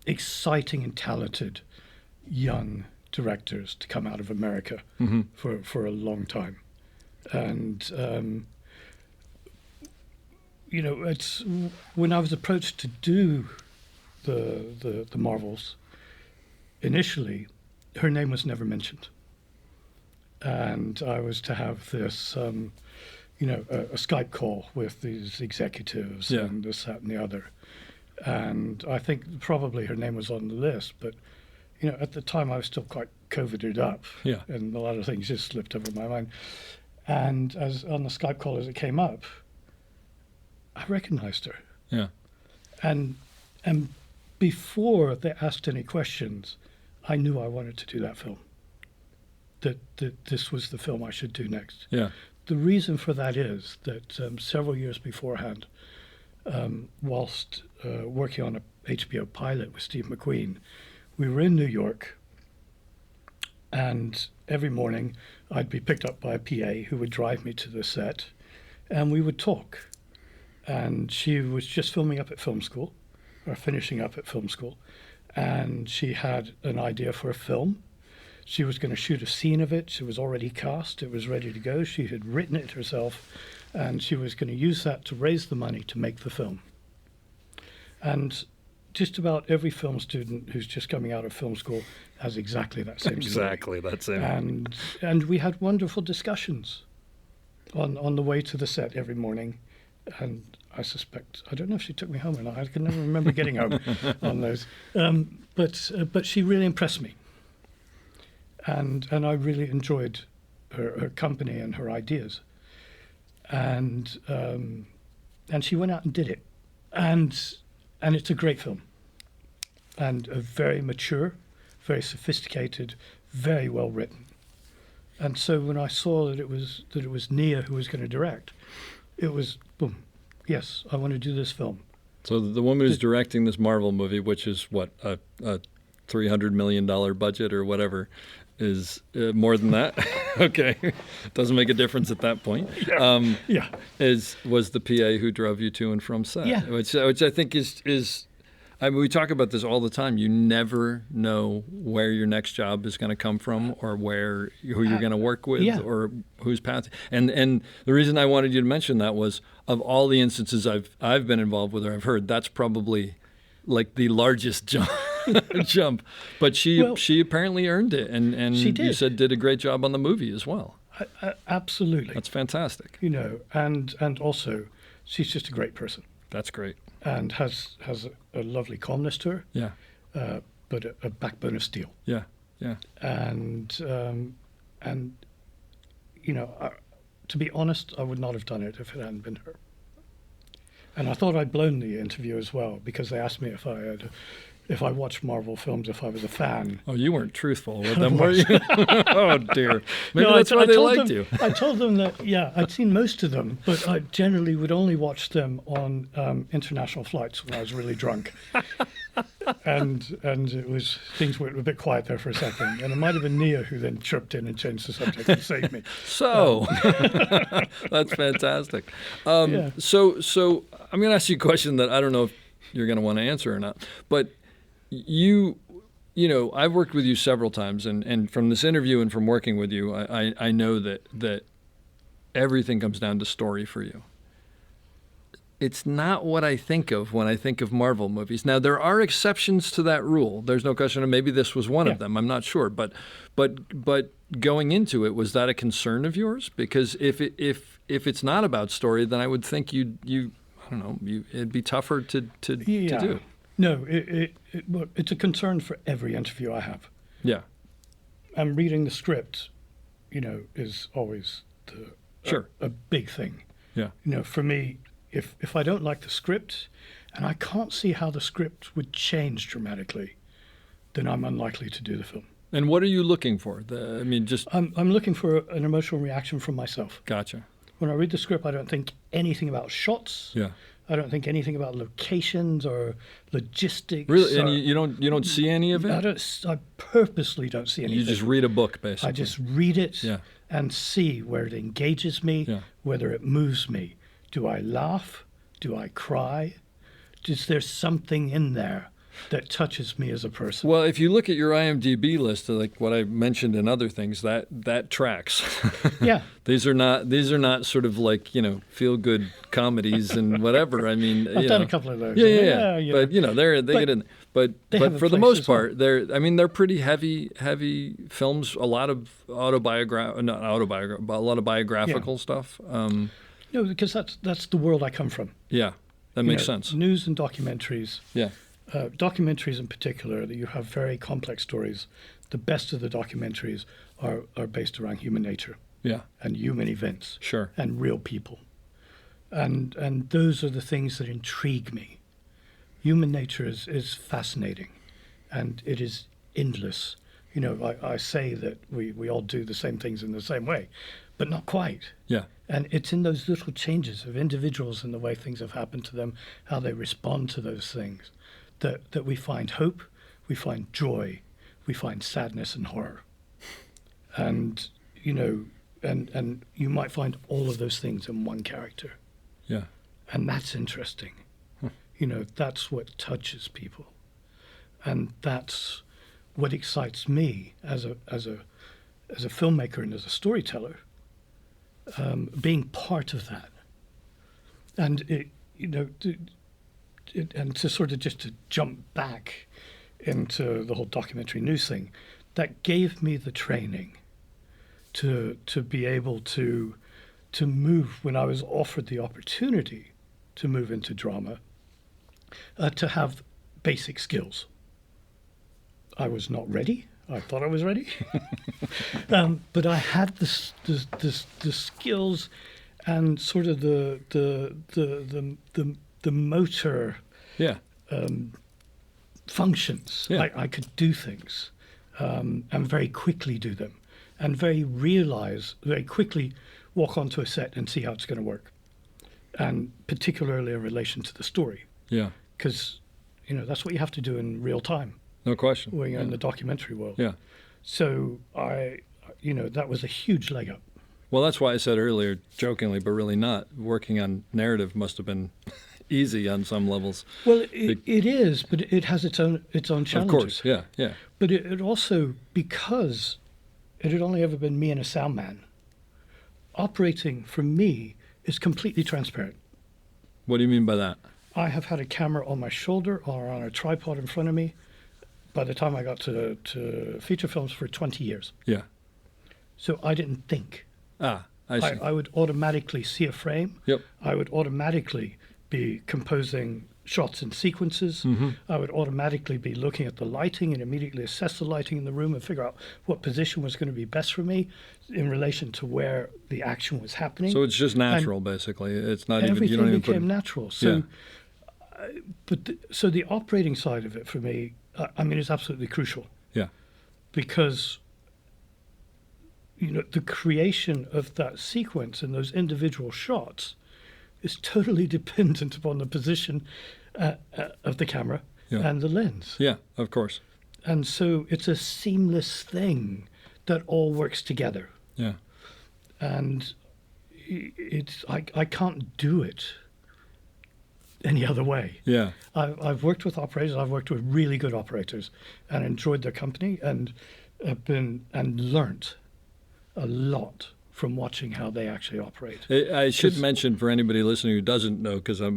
E: exciting and talented young directors to come out of America for a long time. And, it's when I was approached to do the Marvels, initially, her name was never mentioned. And I was to have this, a Skype call with these executives and this, that, and the other. And I think probably her name was on the list, but, at the time I was still quite COVIDed up.
A: Yeah.
E: And a lot of things just slipped over my mind. And as on the Skype call as it came up, I recognized her.
A: Yeah.
E: And before they asked any questions, I knew I wanted to do that film. That this was the film I should do next.
A: Yeah.
E: The reason for that is that several years beforehand, whilst working on a HBO pilot with Steve McQueen, we were in New York, and every morning I'd be picked up by a PA who would drive me to the set, and we would talk. And she was just filming up at film school, or finishing up at film school, and she had an idea for a film. She was going to shoot a scene of it. She was already cast. It was ready to go. She had written it herself, and she was going to use that to raise the money to make the film. And just about every film student who's just coming out of film school has exactly that same story.
A: Exactly, that's it.
E: And we had wonderful discussions on the way to the set every morning. And I don't know if she took me home or not. I can never remember getting home on those. But she really impressed me. And I really enjoyed her company and her ideas. And she went out and did it. And it's a great film. And a very mature, very sophisticated, very well written. And so when I saw that it was Nia who was going to direct, it was boom. Yes, I want to do this film.
A: So the woman who's directing this Marvel movie, which is what, a $300 million budget or whatever, is more than that. Okay, doesn't make a difference at that point. Was the PA who drove you to and from set?
E: Yeah.
A: Which I think is. I mean, we talk about this all the time. You never know where your next job is going to come from, or who you're going to work with, or whose path. And the reason I wanted you to mention that was, of all the instances I've been involved with, or I've heard, that's probably like the largest jump. But she apparently earned it, and
E: she did.
A: You said did a great job on the movie as well.
E: Absolutely.
A: That's fantastic.
E: And also, she's just a great person.
A: That's great.
E: And has a lovely calmness to her.
A: Yeah.
E: But a backbone of steel.
A: Yeah. Yeah.
E: And to be honest, I would not have done it if it hadn't been her. And I thought I'd blown the interview as well, because they asked me if I watched Marvel films, if I was a fan.
A: Oh, you weren't truthful with them, were you? Oh, dear. Maybe
E: No,
A: that's why they liked
E: them,
A: you.
E: I told them that, I'd seen most of them, but I generally would only watch them on international flights when I was really drunk. and things were a bit quiet there for a second. And it might have been Nia who then chirped in and changed the subject and saved me.
A: So, that's fantastic. So I'm going to ask you a question that I don't know if you're going to want to answer or not, but I've worked with you several times, and from this interview and from working with you, I know that everything comes down to story for you. It's not what I think of when I think of Marvel movies. Now, there are exceptions to that rule. There's no question, and maybe this was one of them. I'm not sure, but going into it, was that a concern of yours? Because if it's not about story, then I would think you I don't know, it'd be tougher to do.
E: No, it's a concern for every interview I have.
A: Yeah.
E: And reading the script, is always a big thing.
A: Yeah.
E: For me, if I don't like the script, and I can't see how the script would change dramatically, then I'm unlikely to do the film.
A: And what are you looking for?
E: I'm looking for an emotional reaction from myself.
A: Gotcha.
E: When I read the script, I don't think anything about shots.
A: Yeah.
E: I don't think anything about locations or logistics.
A: Really, and you don't see any of it?
E: I purposely don't see anything.
A: You just read a book, basically.
E: I just read it and see where it engages me, whether it moves me. Do I laugh? Do I cry? Is there something in there that touches me as a person.
A: Well, if you look at your IMDb list, like what I mentioned in other things, that tracks.
E: Yeah.
A: These are not sort of like, feel good comedies and whatever. I mean,
E: I've done a couple of those.
A: Yeah.
E: you
A: But
E: know.
A: they get in. But
E: they have a
A: for the
E: place
A: most
E: as well.
A: part, they're pretty heavy films. A lot of a lot of biographical stuff.
E: No, because that's the world I come from.
A: Yeah, that makes sense.
E: News and documentaries.
A: Yeah.
E: Documentaries in particular, that you have very complex stories. The best of the documentaries are based around human nature.
A: Yeah.
E: And human events.
A: Sure.
E: And real people. And those are the things that intrigue me. Human nature is fascinating, and it is endless. I say that we all do the same things in the same way, but not quite.
A: Yeah.
E: And it's in those little changes of individuals and the way things have happened to them, how they respond to those things, that we find hope, we find joy, we find sadness and horror. And, and you might find all of those things in one character.
A: Yeah.
E: And that's interesting. That's what touches people. And that's what excites me as a filmmaker and as a storyteller, being part of that. And and to sort of just to jump back into the whole documentary news thing, that gave me the training to be able to move when I was offered the opportunity to move into drama, to have basic skills. I was not ready. I thought I was ready, but I had the skills and sort of the motor functions.
A: Yeah.
E: I could do things and very quickly do them, and very quickly walk onto a set and see how it's going to work, and particularly in relation to the story.
A: Yeah.
E: Because that's what you have to do in real time.
A: No question.
E: When you're in the documentary world.
A: Yeah.
E: So that was a huge leg up.
A: Well, that's why I said earlier, jokingly, but really not, working on narrative must have been easy on some levels.
E: Well, it is, but it has its own challenges.
A: Of course, yeah.
E: But it also, because it had only ever been me and a sound man, operating for me is completely transparent.
A: What do you mean by that?
E: I have had a camera on my shoulder or on a tripod in front of me by the time I got to feature films for 20 years.
A: Yeah.
E: So I didn't think.
A: I see.
E: I would automatically see a frame.
A: Yep.
E: I would automatically be composing shots and sequences.
A: Mm-hmm.
E: I would automatically be looking at the lighting and immediately assess the lighting in the room and figure out what position was going to be best for me in relation to where the action was happening.
A: So it's just natural, basically. It's not even, you don't
E: everything
A: even
E: became
A: put...
E: natural. So, so the operating side of it for me, is absolutely crucial.
A: Yeah.
E: Because the creation of that sequence and those individual shots is totally dependent upon the position of the camera and the lens.
A: Yeah, of course.
E: And so it's a seamless thing that all works together.
A: Yeah.
E: And I can't do it any other way.
A: Yeah.
E: I've worked with operators. I've worked with really good operators and enjoyed their company and learnt a lot from watching how they actually operate.
A: I should mention for anybody listening who doesn't know, because I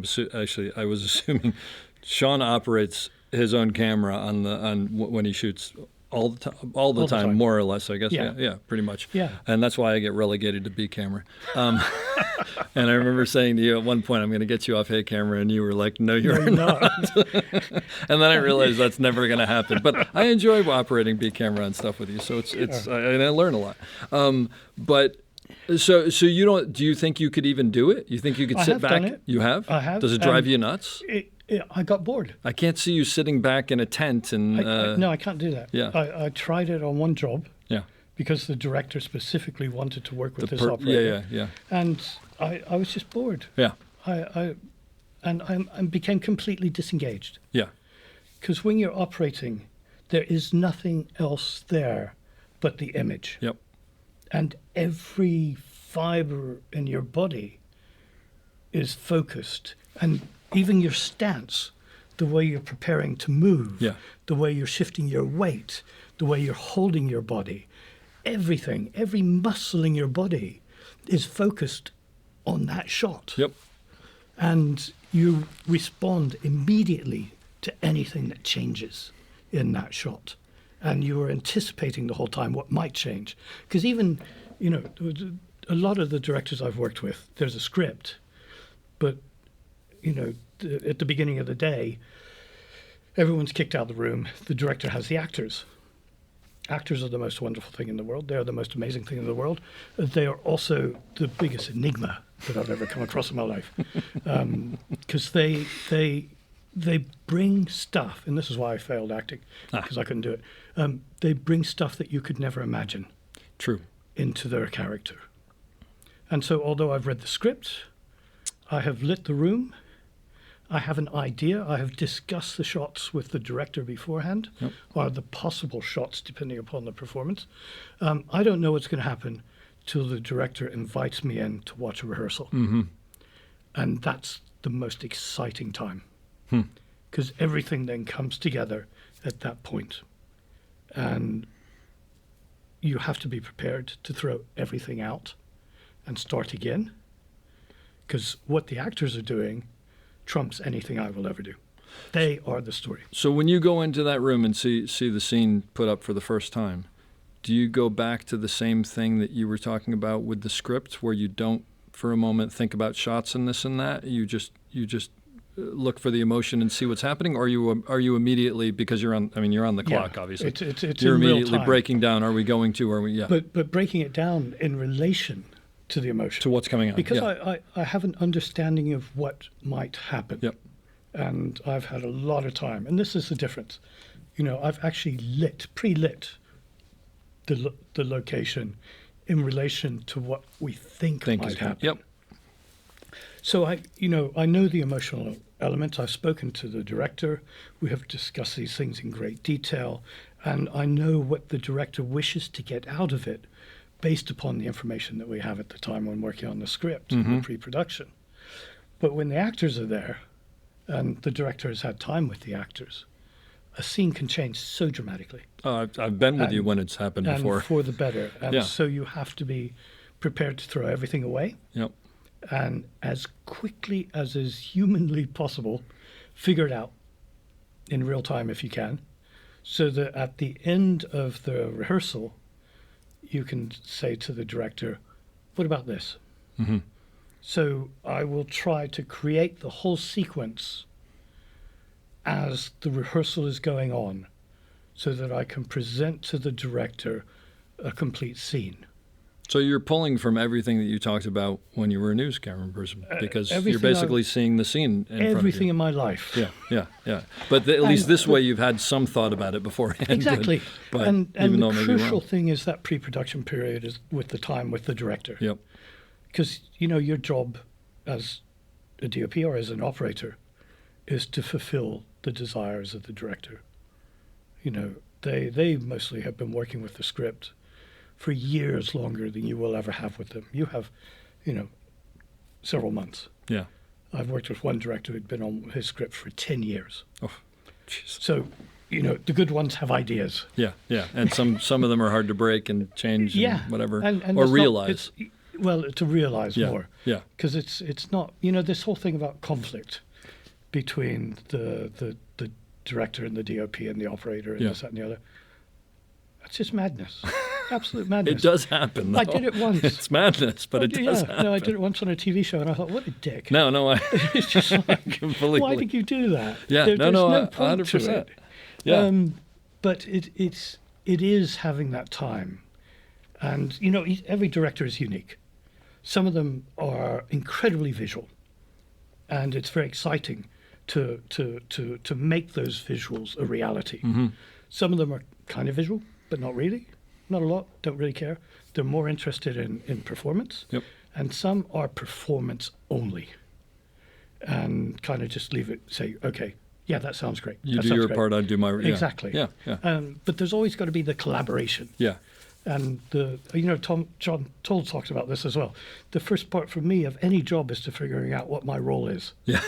A: was assuming Sean operates his own camera on when he shoots all the time, more or less, I guess. Yeah, pretty much.
E: Yeah.
A: And that's why I get relegated to B camera. And I remember saying to you at one point, I'm going to get you off A camera, and you were like, no, you're not. And then I realized that's never going to happen. But I enjoy operating B camera and stuff with you, so and I learn a lot. But so you don't? Do you think you could even do it? You think you could sit back?
E: Done it.
A: You have?
E: I have.
A: Does it drive you nuts?
E: I got bored.
A: I can't see you sitting back in a tent and.
E: No, I can't do that.
A: Yeah.
E: I tried it on one job.
A: Yeah.
E: Because the director specifically wanted to work with this operator.
A: Yeah.
E: And I was just bored.
A: Yeah.
E: I became completely disengaged.
A: Yeah.
E: Because when you're operating, there is nothing else there but the image.
A: Yep.
E: And every fiber in your body is focused. And even your stance, the way you're preparing to move,
A: Yeah.
E: the way you're shifting your weight, the way you're holding your body. Everything, every muscle in your body is focused on that shot.
A: Yep.
E: And you respond immediately to anything that changes in that shot. And you are anticipating the whole time what might change. Because even, a lot of the directors I've worked with, there's a script, but, at the beginning of the day, everyone's kicked out of the room. The director has the actors. Actors are the most wonderful thing in the world. They are the most amazing thing in the world. They are also the biggest enigma that I've ever come across in my life, because they bring stuff, and this is why I failed acting, because I couldn't do it. They bring stuff that you could never imagine.
A: True.
E: Into their character. And so, although I've read the script, I have lit the room. I have an idea. I have discussed the shots with the director beforehand, or the possible shots depending upon the performance. I don't know what's going to happen till the director invites me in to watch a rehearsal.
A: Mm-hmm.
E: And that's the most exciting time, because everything then comes together at that point. And you have to be prepared to throw everything out and start again, because what the actors are doing trumps anything I will ever do. They are the story.
A: So when you go into that room and see the scene put up for the first time, do you go back to the same thing that you were talking about with the script, where you don't for a moment think about shots and this and that? You just look for the emotion and see what's happening, or are you immediately, because you're on the clock, obviously.
E: It's
A: you're
E: in real
A: immediately
E: time.
A: breaking down. Are we going to? Are we? Yeah.
E: But breaking it down in relation to the emotion.
A: To what's coming out.
E: Because
A: yeah.
E: I have an understanding of what might happen.
A: Yep.
E: And I've had a lot of time. And this is the difference. I've actually pre-lit the location in relation to what we think might happen.
A: Yep.
E: So I know the emotional element. I've spoken to the director. We have discussed these things in great detail. And I know what the director wishes to get out of it, based upon the information that we have at the time when working on the script and the pre-production. But when the actors are there, and the director has had time with the actors, a scene can change so dramatically.
A: I've been with you when it's happened before.
E: And for the better. And
A: Yeah.
E: so you have to be prepared to throw everything away.
A: Yep.
E: And as quickly as is humanly possible, figure it out in real time if you can, so that at the end of the rehearsal, you can say to the director, what about this?
A: Mm-hmm.
E: So I will try to create the whole sequence as the rehearsal is going on, so that I can present to the director a complete scene.
A: So you're pulling from everything that you talked about when you were a news camera person, because you're
E: everything
A: basically seeing the scene in front of you.
E: Everything in my life.
A: Yeah. But at least this way you've had some thought about it beforehand.
E: Exactly.
A: But
E: and
A: even
E: the
A: though maybe
E: crucial
A: wrong.
E: thing is that pre-production period is with the time with the director.
A: Yep.
E: Because, your job as a DOP or as an operator is to fulfill the desires of the director. They mostly have been working with the script for years longer than you will ever have with them. You have, several months.
A: Yeah.
E: I've worked with one director who'd been on his script for 10 years.
A: Oh, jeez.
E: So, the good ones have ideas.
A: Yeah. And some of them are hard to break and change and whatever,
E: and
A: or
E: it's
A: realize.
E: To realize more.
A: Yeah.
E: Because it's not, this whole thing about conflict between the director and the DOP and the operator and this, that, and the other. That's just madness. Absolute madness.
A: It does happen, though.
E: I did it once.
A: It's madness, but it does happen.
E: No, I did it once on a TV show, and I thought, what a dick.
A: No,
E: It's just like,
A: completely.
E: why did you do that?
A: Yeah,
E: there's no point
A: 100%.
E: to it.
A: Yeah.
E: But it is having that time. And, every director is unique. Some of them are incredibly visual, and it's very exciting to make those visuals a reality.
A: Mm-hmm.
E: Some of them are kind of visual, but not really. Not a lot, don't really care. They're more interested in performance.
A: Yep.
E: And some are performance only, and kind of just leave it, say, okay, yeah, that sounds great.
A: You
E: That
A: do
E: sounds
A: your
E: great.
A: part, I do my... Yeah.
E: Exactly.
A: Yeah.
E: But there's always got to be the collaboration.
A: Yeah.
E: And John Toll talks about this as well. The first part for me of any job is to figuring out what my role is.
A: Yeah.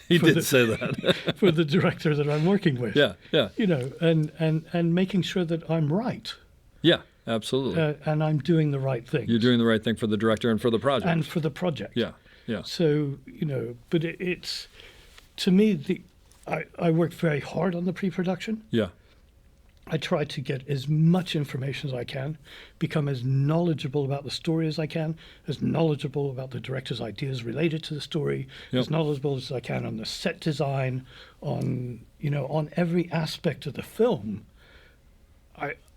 A: He
E: for
A: did
E: the,
A: say that.
E: for the director that I'm working with.
A: Yeah, yeah.
E: You know, and making sure that I'm right.
A: Yeah, absolutely.
E: And I'm doing the right thing.
A: You're doing the right thing for the director and for the project.
E: And for the project.
A: Yeah, yeah.
E: So, you know, but it's, to me, I work very hard on the pre-production.
A: Yeah.
E: I try to get as much information as I can, become as knowledgeable about the story as I can, as knowledgeable about the director's ideas related to the story,
A: Yep.
E: as knowledgeable as I can on the set design, on, you know, on every aspect of the film.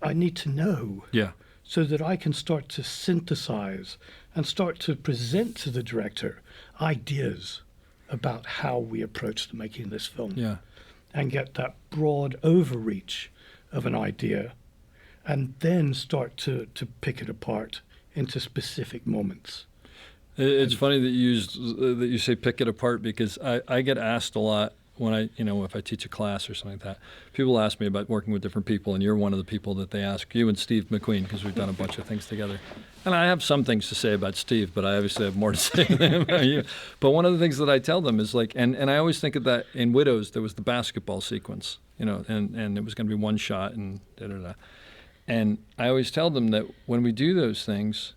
E: I need to know.
A: Yeah.
E: So that I can start to synthesize and start to present to the director ideas about how we approach the making of this film.
A: Yeah.
E: And get that broad overreach of an idea, and then start to pick it apart into specific moments.
A: It's funny that you say pick it apart, because I get asked a lot when if I teach a class or something like that. People ask me about working with different people, and you're one of the people that they ask, you and Steve McQueen, because we've done a bunch of things together. And I have some things to say about Steve, but I obviously have more to say than about you. But one of the things that I tell them is like, and I always think of that in Widows, there was the basketball sequence, and it was going to be one shot and da-da-da. And I always tell them that when we do those things,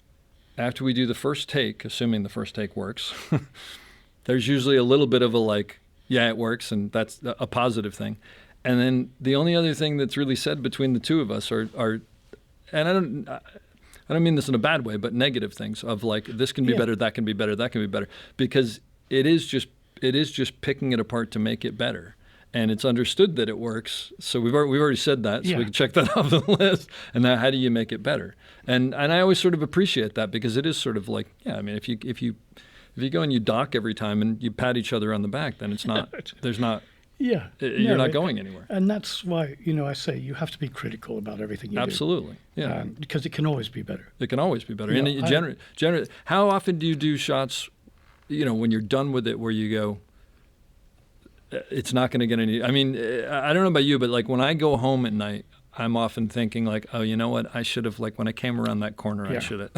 A: after we do the first take, assuming the first take works, there's usually a little bit of a like, yeah, it works, and that's a positive thing. And then the only other thing that's really said between the two of us are and I don't mean this in a bad way, but negative things of like, this can be better, that can be better, that can be better, because it is just picking it apart to make it better. And it's understood that it works, so we've already said that, so we can check that off the list. And now, how do you make it better? And I always sort of appreciate that, because it is sort of like, yeah, I mean, if you go and you dock every time and you pat each other on the back, then it's not, there's not, you're not going anywhere.
E: And that's why, I say you have to be critical about everything you do.
A: Absolutely, yeah.
E: Because it can always be better.
A: It can always be better. And generally, how often do you do shots, when you're done with it, where you go, it's not going to get any, I mean, I don't know about you, but like when I go home at night, I'm often thinking like, oh, you know what? I should have, like when I came around that corner, I should have.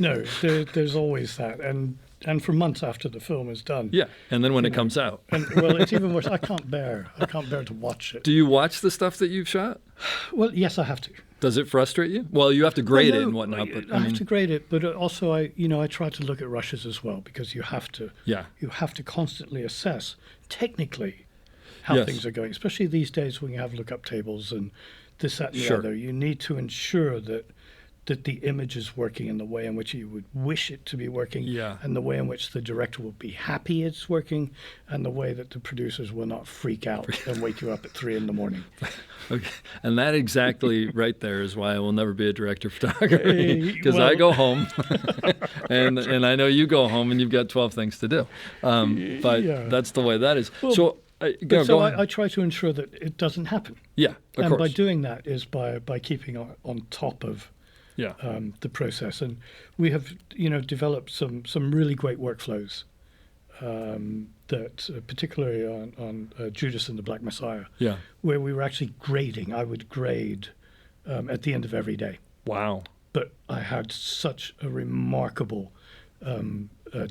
E: No, there's always that. And for months after the film is done.
A: Yeah, and then when it comes out.
E: Well, it's even worse. I can't bear to watch it.
A: Do you watch the stuff that you've shot?
E: Well, yes, I have to.
A: Does it frustrate you? Well, you have to grade it and whatnot. But
E: I have to grade it, but also I try to look at rushes as well, because you have to. Yeah. You have to constantly assess technically how things are going, especially these days when you have lookup tables and this, that, and the other. You need to ensure that the image is working in the way in which you would wish it to be working, and the way in which the director will be happy it's working, and the way that the producers will not freak out and wake you up at 3 a.m.
A: Okay. And that exactly right there is why I will never be a director of photography, because I go home and I know you go home and you've got 12 things to do. But that's the way that is. Well, I try to ensure that it doesn't happen. Yeah, of course. By doing that is by keeping on top of the process. And we have, developed some really great workflows that particularly on Judas and the Black Messiah, where we were actually grading. I would grade at the end of every day. Wow. But I had such a remarkable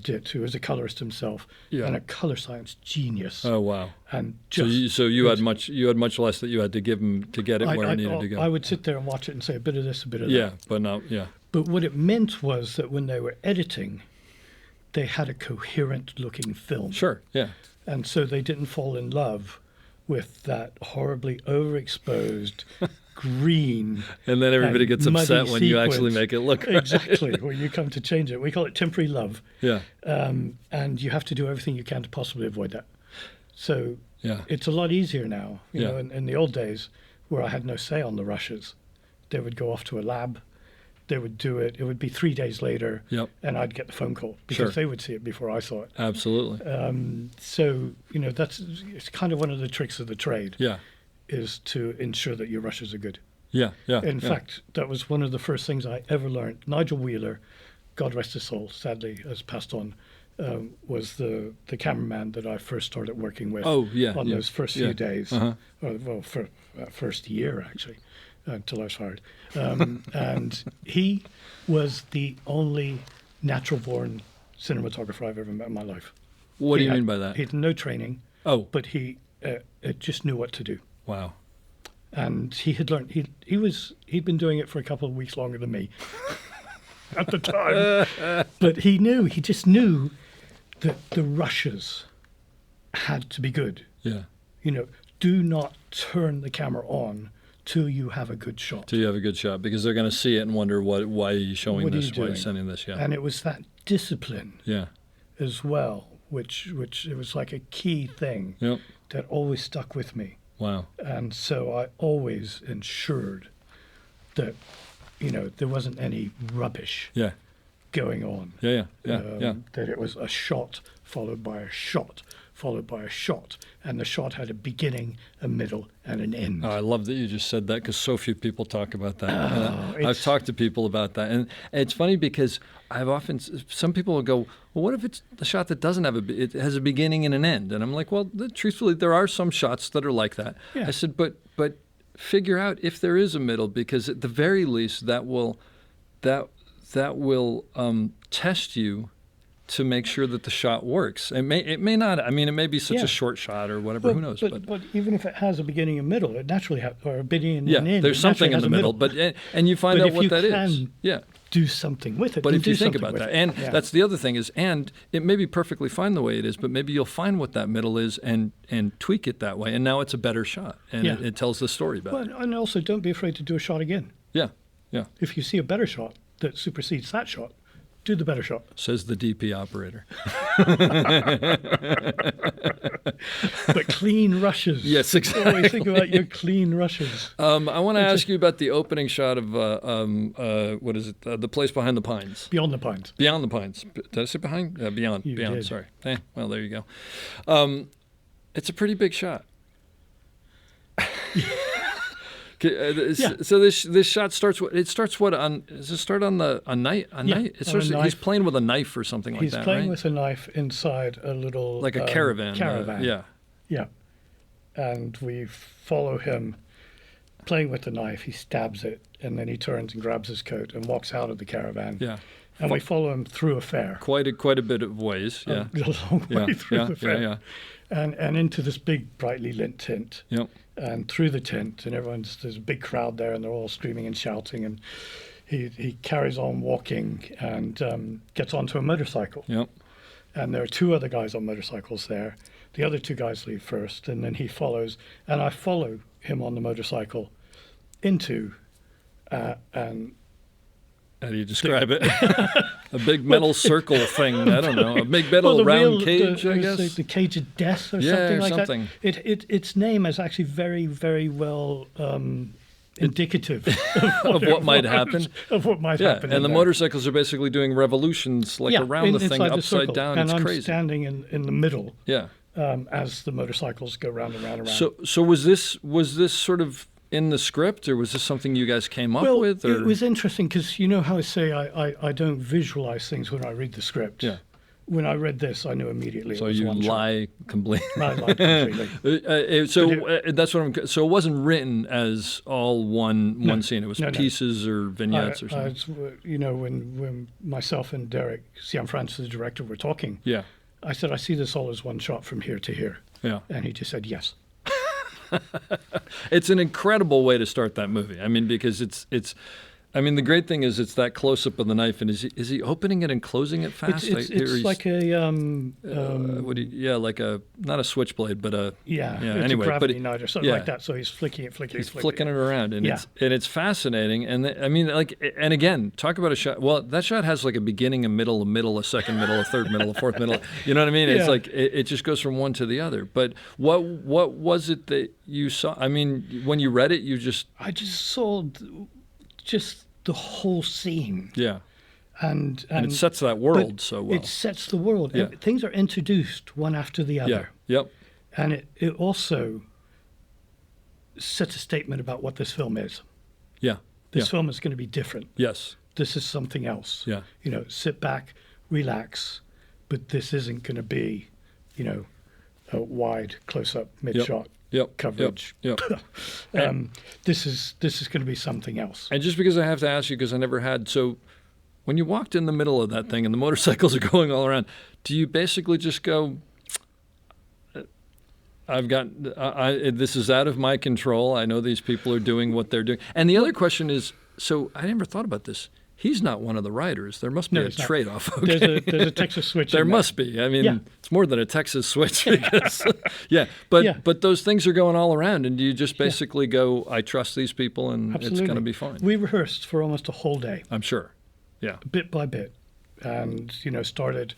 A: Dit, who was a colorist himself and a color science genius. Oh wow! And so you had much less that you had to give him to get it where it needed to go. I would sit there and watch it and say a bit of this, a bit of that. But what it meant was that when they were editing, they had a coherent looking film. Sure. Yeah. And so they didn't fall in love with that horribly overexposed green. And then everybody gets upset when you actually make it look right. Exactly, when you come to change it. We call it temporary love. Yeah. And you have to do everything you can to possibly avoid that. So it's a lot easier now. You know, in the old days where I had no say on the rushes, they would go off to a lab. They would do it. It would be 3 days later, and I'd get the phone call because they would see it before I saw it. Absolutely. So it's kind of one of the tricks of the trade. Yeah. Is to ensure that your rushes are good. In fact, that was one of the first things I ever learned. Nigel Wheeler, God rest his soul, sadly has passed on, was the cameraman that I first started working with. On those first few days, or for first year actually, until I was fired. And he was the only natural-born cinematographer I've ever met in my life. What do you mean by that? He had no training. Oh,
E: but he just knew what to do.
A: wow.
E: And he had learned. He'd been doing it for a couple of weeks longer than me at the time. But he just knew that the rushes had to be good.
A: Yeah.
E: Do not turn the camera on till you have a good shot.
A: Till you have a good shot, because they're going to see it and wonder why are you showing
E: What are
A: this?
E: you
A: Why are you
E: doing?
A: sending this? Yeah.
E: And it was that discipline
A: Yeah.
E: as well, which it was like a key thing
A: Yep.
E: that always stuck with me.
A: Wow.
E: And so I always ensured that, there wasn't any rubbish
A: Yeah.
E: going on.
A: Yeah. Yeah.
E: That it was a shot followed by a shot followed by a shot, and the shot had a beginning, a middle, and an end.
A: Oh, I love that you just said that, because so few people talk about that. I've
E: it's-
A: talked to people about that, and it's funny because some people will go, well, what if it's the shot that doesn't have it has a beginning and an end? And I'm like, well, truthfully, there are some shots that are like that.
E: Yeah.
A: I said, but figure out if there is a middle, because at the very least that will test you to make sure that the shot works. It may not. I mean, it may be such
E: Yeah.
A: a short shot or whatever. Who knows?
E: But even if it has a beginning and middle, it naturally has, or a beginning and
A: Yeah,
E: an end.
A: there's
E: it
A: something
E: naturally
A: in
E: has
A: the
E: a
A: middle, but and you find
E: But
A: out
E: if
A: what
E: you
A: that is.
E: can
A: Yeah.
E: do something with it.
A: But
E: then
A: if you
E: do
A: think
E: something
A: about
E: with
A: that,
E: it.
A: and
E: Yeah.
A: that's the other thing is, and it may be perfectly fine the way it is, but maybe you'll find what that middle is and tweak it that way, and now it's a better shot, and
E: Yeah.
A: it tells the story better.
E: Well, and also don't be afraid to do a shot again.
A: Yeah, yeah,
E: If you see a better shot that supersedes that shot, do the better shot.
A: says the DP operator.
E: But clean rushes.
A: Yes,
E: Always think
A: exactly.
E: about your clean rushes.
A: I want to ask you about the opening shot of what is it? The place behind the pines.
E: Beyond the pines.
A: Beyond the pines. Did I say behind? Beyond.
E: You
A: Beyond.
E: did.
A: Sorry. Well, there you go. It's a pretty big shot.
E: Yeah.
A: So this shot starts. It starts what on? Does it start on a knife?
E: Yeah,
A: It
E: on
A: starts,
E: a
A: he's
E: knife.
A: playing with a knife or something like
E: He's
A: that,
E: playing
A: right?
E: with a knife inside a little
A: Like a caravan.
E: Caravan.
A: Yeah.
E: Yeah. And we follow him playing with the knife. He stabs it, and then he turns and grabs his coat and walks out of the caravan.
A: Yeah.
E: And we follow him through a fair.
A: Quite a bit of ways. Yeah.
E: A long way
A: Yeah.
E: through
A: Yeah.
E: the fair.
A: Yeah.
E: And into this big, brightly lit tent.
A: Yep.
E: And through the tent, and there's a big crowd there, and they're all screaming and shouting. And he carries on walking and gets onto a motorcycle.
A: Yep.
E: And there are two other guys on motorcycles there. The other two guys leave first, and then he follows. And I follow him on the motorcycle into and
A: How do you describe it? A big metal circle thing. I don't know. A big metal
E: the
A: round
E: wheel-
A: cage, I
E: it was
A: guess.
E: the cage of death or
A: Yeah,
E: something
A: or
E: like
A: something.
E: that. Its name is actually very, very well indicative
A: Of what might
E: was,
A: happen.
E: Of what might
A: Yeah,
E: happen.
A: and
E: in
A: the
E: there.
A: motorcycles are basically doing revolutions around the thing,
E: inside the
A: upside
E: circle.
A: down.
E: And
A: It's
E: I'm
A: crazy.
E: standing in the middle
A: Yeah.
E: as the motorcycles go round and round and round.
A: So was this sort of in the script, or was this something you guys came up with? Or?
E: It was interesting because you know how I say I don't visualize things when I read the script.
A: Yeah.
E: When I read this, I knew immediately
A: So
E: it was
A: you
E: one shot.
A: lie completely.
E: I lied completely.
A: That's what I'm. So it wasn't written as all one scene. It was
E: no, no.
A: pieces or vignettes or something.
E: When myself and Derek Cianfrance, the director, were talking,
A: Yeah.
E: I said, I see this all as one shot from here to here.
A: Yeah.
E: And he just said, yes.
A: It's an incredible way to start that movie. I mean, because it's. I mean, the great thing is it's that close up of the knife, and is he opening it and closing it fast?
E: It's like a,
A: like a not a switchblade, but a
E: it's
A: Anyway,
E: a gravity
A: but
E: knife or something
A: yeah.
E: like that. So he's flicking it.
A: He's flicking it around, and
E: Yeah.
A: it's fascinating. And I mean, and again, talk about a shot. Well, that shot has like a beginning, a middle, a second middle, a third middle, a fourth middle. You know what I mean? It's
E: Yeah.
A: like it just goes from one to the other. But what was it that you saw? I mean, when you read it, you just
E: I just saw just the whole scene.
A: yeah.
E: And
A: And it sets that world
E: but
A: so well.
E: It sets the world.
A: Yeah.
E: Things are introduced one after the other.
A: Yeah. Yep.
E: And it also sets a statement about what this film is.
A: Yeah.
E: This
A: Yeah.
E: film is going to be different.
A: Yes.
E: This is something else.
A: Yeah.
E: Sit back, relax, but this isn't going to be, a wide close-up mid-shot
A: Yep.
E: coverage.
A: Yep.
E: This is going to be something else.
A: And just because I have to ask you, because I never had, so when you walked in the middle of that thing and the motorcycles are going all around, do you basically just go, I've got this is out of my control. I know these people are doing what they're doing. And the other question is, so I never thought about this. He's not one of the writers. There must be a trade-off. Okay?
E: There's a Texas switch.
A: There
E: in
A: must be. I mean,
E: Yeah.
A: it's more than a Texas switch because, But those things are going all around, and you just basically go, I trust these people, and
E: Absolutely.
A: it's going to be fine.
E: We rehearsed for almost a whole day,
A: I'm sure. Yeah.
E: bit by bit, and started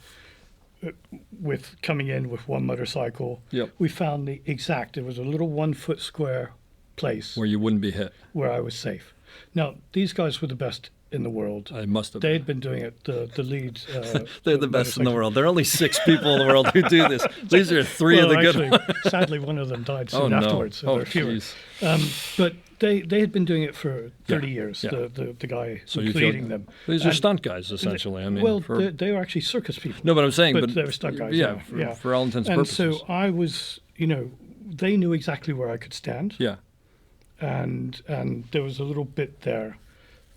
E: with coming in with one motorcycle.
A: Yep.
E: We found it was a little 1 foot square place
A: Where you wouldn't be hit.
E: where I was safe. Now, these guys were the best in the world.
A: I must have.
E: They had been doing it, the lead.
A: They're the best in the world. There are only 6 people in the world who do this. These are 3 of the good
E: actually,
A: ones.
E: sadly, one of them died
A: Oh,
E: soon
A: no.
E: afterwards. So
A: Oh,
E: there are fewer.
A: jeez.
E: But they had been doing it for 30 years,
A: yeah.
E: the guy
A: So you
E: leading
A: feel
E: them.
A: these are
E: And-
A: stunt guys, essentially. I mean,
E: well,
A: for,
E: they were actually circus people.
A: no, but I'm saying,
E: but they were stunt guys.
A: Yeah,
E: yeah.
A: for all intents and
E: And
A: purposes.
E: so I was, they knew exactly where I could stand,
A: Yeah.
E: and there was a little bit there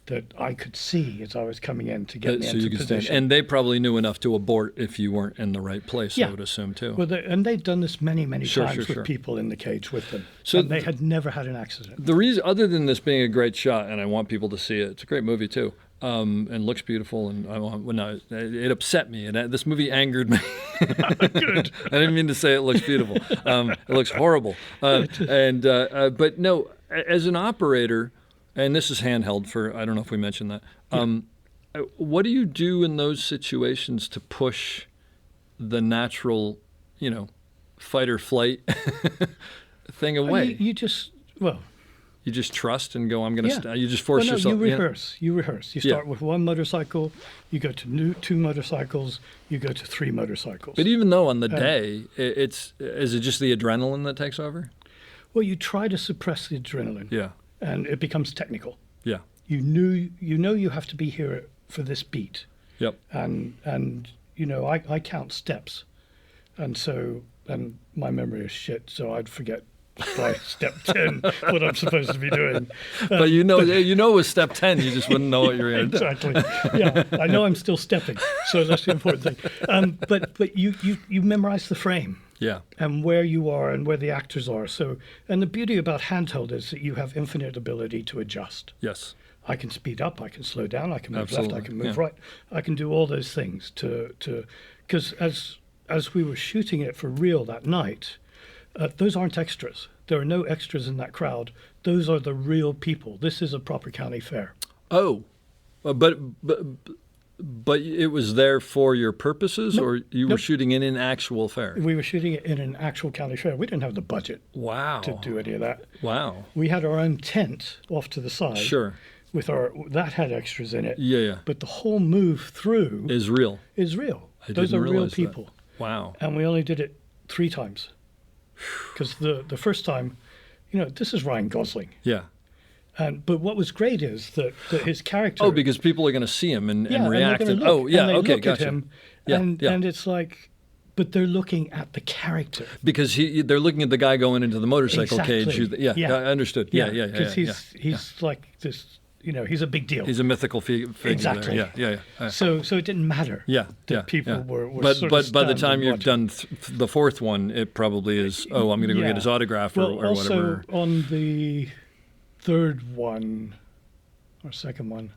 E: that I could see as I was coming in to get me
A: So
E: into
A: you could stand.
E: position.
A: And they probably knew enough to abort if you weren't in the right place,
E: Yeah.
A: I would assume, too.
E: Well, and they'd done this many
A: Sure,
E: times
A: sure,
E: with
A: sure.
E: people in the cage with them.
A: So
E: And they had never had an accident.
A: The reason, other than this being a great shot, and I want people to see it, it's a great movie too, and looks beautiful. And it upset me, and this movie angered me.
E: Good.
A: I didn't mean to say it looks beautiful. It looks horrible. But no, as an operator, and this is handheld for, I don't know if we mentioned that. What do you do in those situations to push the natural, fight or flight thing away?
E: You just,
A: You just trust and go, I'm going to
E: Yeah.
A: you just force yourself.
E: You rehearse. You rehearse. You start with one motorcycle, you go to 2 motorcycles, you go to 3 motorcycles.
A: But even though on the day, is it just the adrenaline that takes over?
E: Well, you try to suppress the adrenaline.
A: Yeah.
E: And it becomes technical.
A: Yeah.
E: You know you have to be here for this beat.
A: Yep.
E: And I count steps. And my memory is shit, so I'd forget by step 10 what I'm supposed to be doing.
A: But you know with step 10, you just wouldn't know what you're going to do.
E: Exactly. Yeah, I know I'm still stepping, so that's the important thing. But you memorize the frame.
A: Yeah.
E: And where you are and where the actors are. So, and the beauty about handheld is that you have infinite ability to adjust.
A: Yes.
E: I can speed up, I can slow down, I can move
A: Absolutely,
E: left, I can move
A: yeah.
E: right. I can do all those things because as we were shooting it for real that night, those aren't extras. There are no extras in that crowd. Those are the real people. This is a proper county fair.
A: Oh, but it was there for your purposes, or you were shooting in an actual fair?
E: We were shooting it in an actual county fair. We didn't have the budget
A: Wow.
E: to do any of that.
A: Wow.
E: We had our own tent off to the side.
A: Sure.
E: That had extras in it.
A: Yeah.
E: But the whole move through
A: Is real.
E: is real.
A: I
E: Those
A: didn't
E: are real
A: realize that.
E: people.
A: Wow.
E: And we only did it 3 times. Because the first time, this is Ryan Gosling.
A: Yeah.
E: But what was great is that his character.
A: Oh, because people are going to see him and
E: yeah,
A: react.
E: And they're gonna look,
A: oh, yeah.
E: and they
A: Okay.
E: look
A: Gotcha.
E: at him,
A: Yeah,
E: and
A: yeah.
E: and it's like, but they're looking at the character.
A: Because they're looking at the guy going into the motorcycle
E: Exactly.
A: cage. Yeah. I understood. Yeah.
E: Because he's like this. He's a big deal.
A: He's a mythical figure.
E: Exactly.
A: There. Yeah.
E: So it didn't matter.
A: that
E: people were.
A: But
E: sort
A: but
E: of
A: by the
E: stunned
A: time
E: and
A: you've
E: watching.
A: done the 4th one, it probably is. Oh, I'm going to go get his autograph or
E: also
A: whatever.
E: on the 3rd one or 2nd one,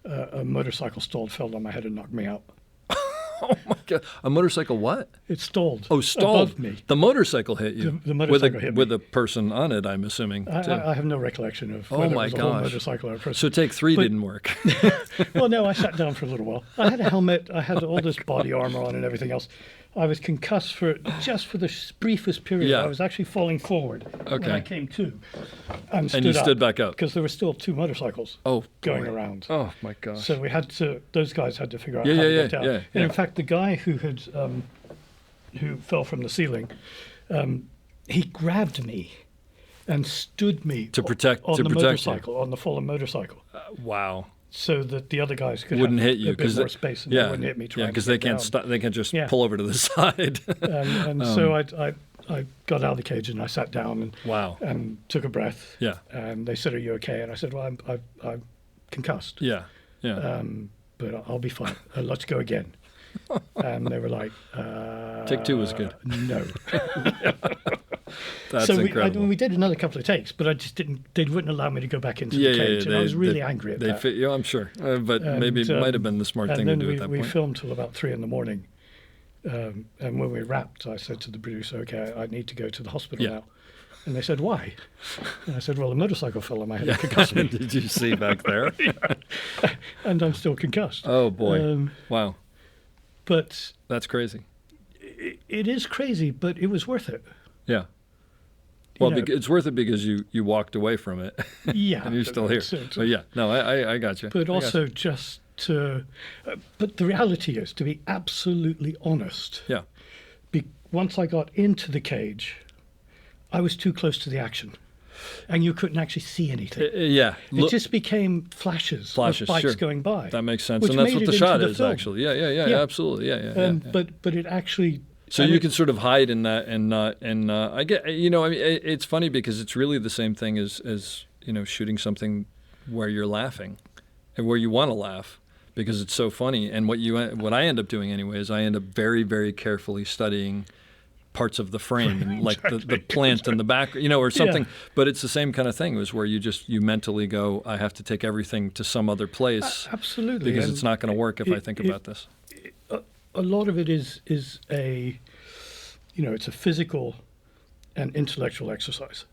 E: a motorcycle stalled, fell on my head, and knocked me out.
A: Oh my God! A motorcycle what?
E: It stalled.
A: Oh, stalled.
E: Above me.
A: The motorcycle hit you.
E: The motorcycle hit me.
A: With a person on it, I'm assuming. Too.
E: I have no recollection of
A: Oh
E: whether
A: my
E: it was a whole
A: gosh.
E: motorcycle or a person.
A: So take 3
E: But-
A: didn't work.
E: Well, no, I sat down for a little while. I had a helmet. I had all this body armor on and everything else. I was concussed for the briefest period.
A: Yeah.
E: I was actually falling forward when I
A: Okay.
E: came to, and
A: you stood back up.
E: because there were still 2 motorcycles going around.
A: Oh my gosh.
E: So those guys had to figure out
A: Yeah,
E: how to
A: yeah,
E: get down.
A: yeah,
E: And
A: yeah.
E: in fact, the guy who fell from the ceiling, he grabbed me and stood me
A: To protect-
E: on
A: to
E: the
A: protect you.
E: motorcycle, on the fallen motorcycle,
A: wow.
E: so that the other guys could
A: Wouldn't
E: have
A: hit you
E: a bit more space and they wouldn't hit me.
A: Yeah,
E: trying
A: because
E: to
A: they
E: get
A: can't
E: down.
A: stop. They can just
E: Yeah.
A: pull over to the side.
E: And so I got out of the cage and I sat down
A: Wow.
E: and took a breath.
A: Yeah.
E: And they said, "Are you okay?" And I said, "Well, I'm concussed.
A: Yeah.
E: But I'll be fine. Let's go again." And they were like,
A: Take 2 was good.
E: No.
A: That's
E: so
A: incredible.
E: we did another couple of takes, but I just didn't. They wouldn't allow me to go back into the cage, and I was really angry at that.
A: Fit, yeah, I'm sure, but maybe it might have been the smart thing to do at that
E: we
A: point.
E: filmed till about 3 a.m. And when we wrapped, I said to the producer, "Okay, I need to go to the hospital now." And they said, "Why?" And I said, "Well, a motorcycle fell on my head and concussed me."
A: Did you see back there?
E: And I'm still concussed.
A: Oh boy! Wow,
E: But
A: that's crazy.
E: it is crazy, but it was worth it.
A: Yeah. Well,
E: You know,
A: it's worth it because you walked away from it.
E: Yeah.
A: And you're still here. But yeah, no, I got you.
E: But also just to, but the reality is, to be absolutely honest,
A: Yeah.
E: Once I got into the cage, I was too close to the action. And you couldn't actually see anything.
A: Yeah.
E: It just became flashes of bikes
A: sure.
E: going by.
A: That makes sense.
E: which
A: And that's
E: made
A: what the
E: it
A: shot
E: into the
A: is,
E: film.
A: actually. Yeah, absolutely. Yeah.
E: But it actually...
A: So you can sort of hide in that and not, and I get, I mean, it's funny because it's really the same thing as shooting something where you're laughing and where you want to laugh because it's so funny. And what I end up doing anyway is I end up very, very carefully studying parts of the frame, and like the plant in the back, or something. Yeah. But it's the same kind of thing, is where you mentally go, I have to take everything to some other place.
E: Absolutely.
A: Because it's not going to work if I think about this.
E: A lot of it is a, it's a physical and intellectual exercise.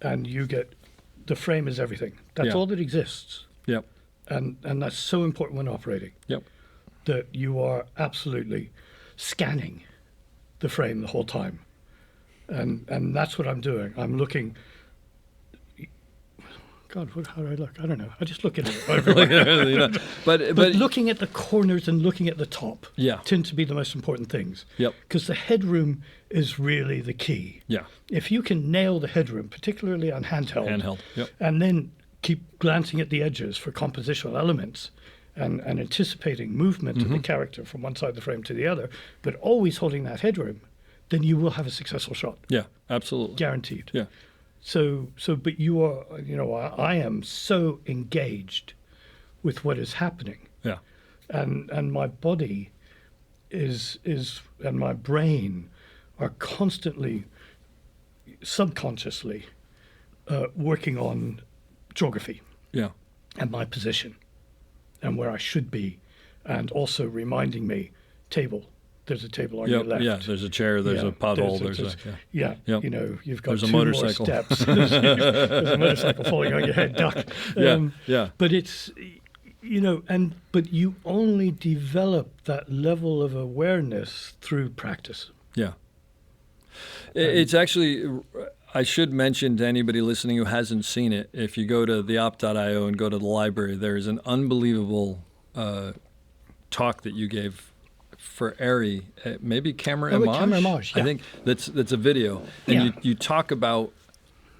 E: And the frame is everything. That's all that exists.
A: Yep.
E: And that's so important when operating.
A: Yep.
E: That you are absolutely scanning the frame the whole time. And that's what I'm doing. I'm looking... God, how do I look? I don't know. I just look at it. But looking at the corners and looking at the top tend to be the most important things.
A: Yep.
E: Because the headroom is really the key.
A: Yeah.
E: If you can nail the headroom, particularly on handheld,
A: yep.
E: and then keep glancing at the edges for compositional elements and anticipating movement of the character from one side of the frame to the other, but always holding that headroom, then you will have a successful shot.
A: Yeah, absolutely.
E: Guaranteed.
A: Yeah.
E: But you are, I am so engaged with what is happening.
A: Yeah.
E: And my body is and my brain are constantly, subconsciously, working on geography.
A: Yeah.
E: And my position and where I should be, and also reminding me, there's a table on your left.
A: Yeah, there's a chair, there's a pothole,
E: Yep. You've got
A: there's a
E: 2
A: motorcycle.
E: more steps. There's a motorcycle falling on your head, duck.
A: Yeah.
E: But it's, but you only develop that level of awareness through practice.
A: Yeah. It's actually, I should mention to anybody listening who hasn't seen it, if you go to theop.io and go to the library, there's an unbelievable talk that you gave for Ari, maybe Camera Image?
E: Camera Image, yeah.
A: I think that's a video. And you talk about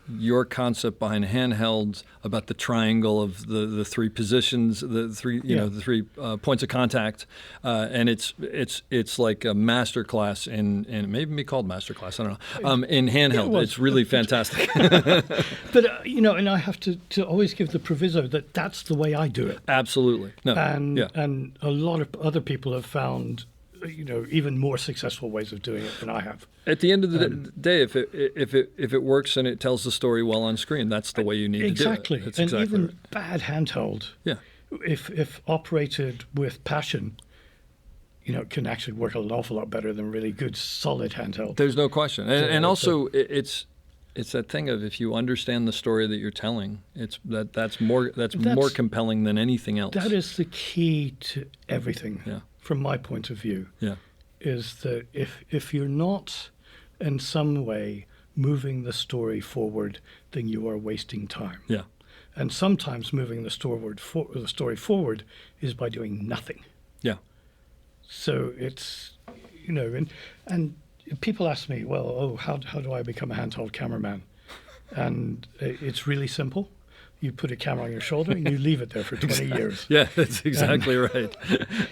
A: your concept behind handhelds, about the triangle of the 3 positions, the 3 the 3 points of contact, and it's like a master class in it may even be called master class, I don't know, in handheld. It's really fantastic.
E: But and I have to always give the proviso that that's the way I do it.
A: Absolutely. No.
E: And a lot of other people have found even more successful ways of doing it than I have.
A: At the end of the day, if it works and it tells the story well on screen, that's the way you need to do it.
E: Exactly. And
A: exactly
E: even
A: right.
E: bad handheld, if operated with passion, can actually work an awful lot better than really good solid handheld.
A: There's no question. And also it's that thing of, if you understand the story that you're telling, that's more compelling than anything else.
E: That is the key to everything.
A: Yeah.
E: From my point of view,
A: yeah,
E: is that if you're not in some way moving the story forward, then you are wasting time.
A: Yeah.
E: And sometimes moving the story forward is by doing nothing.
A: Yeah.
E: So it's, and people ask me, well, how do I become a handheld cameraman? And it's really simple. You put a camera on your shoulder and you leave it there for 20 years.
A: Yeah, that's exactly right.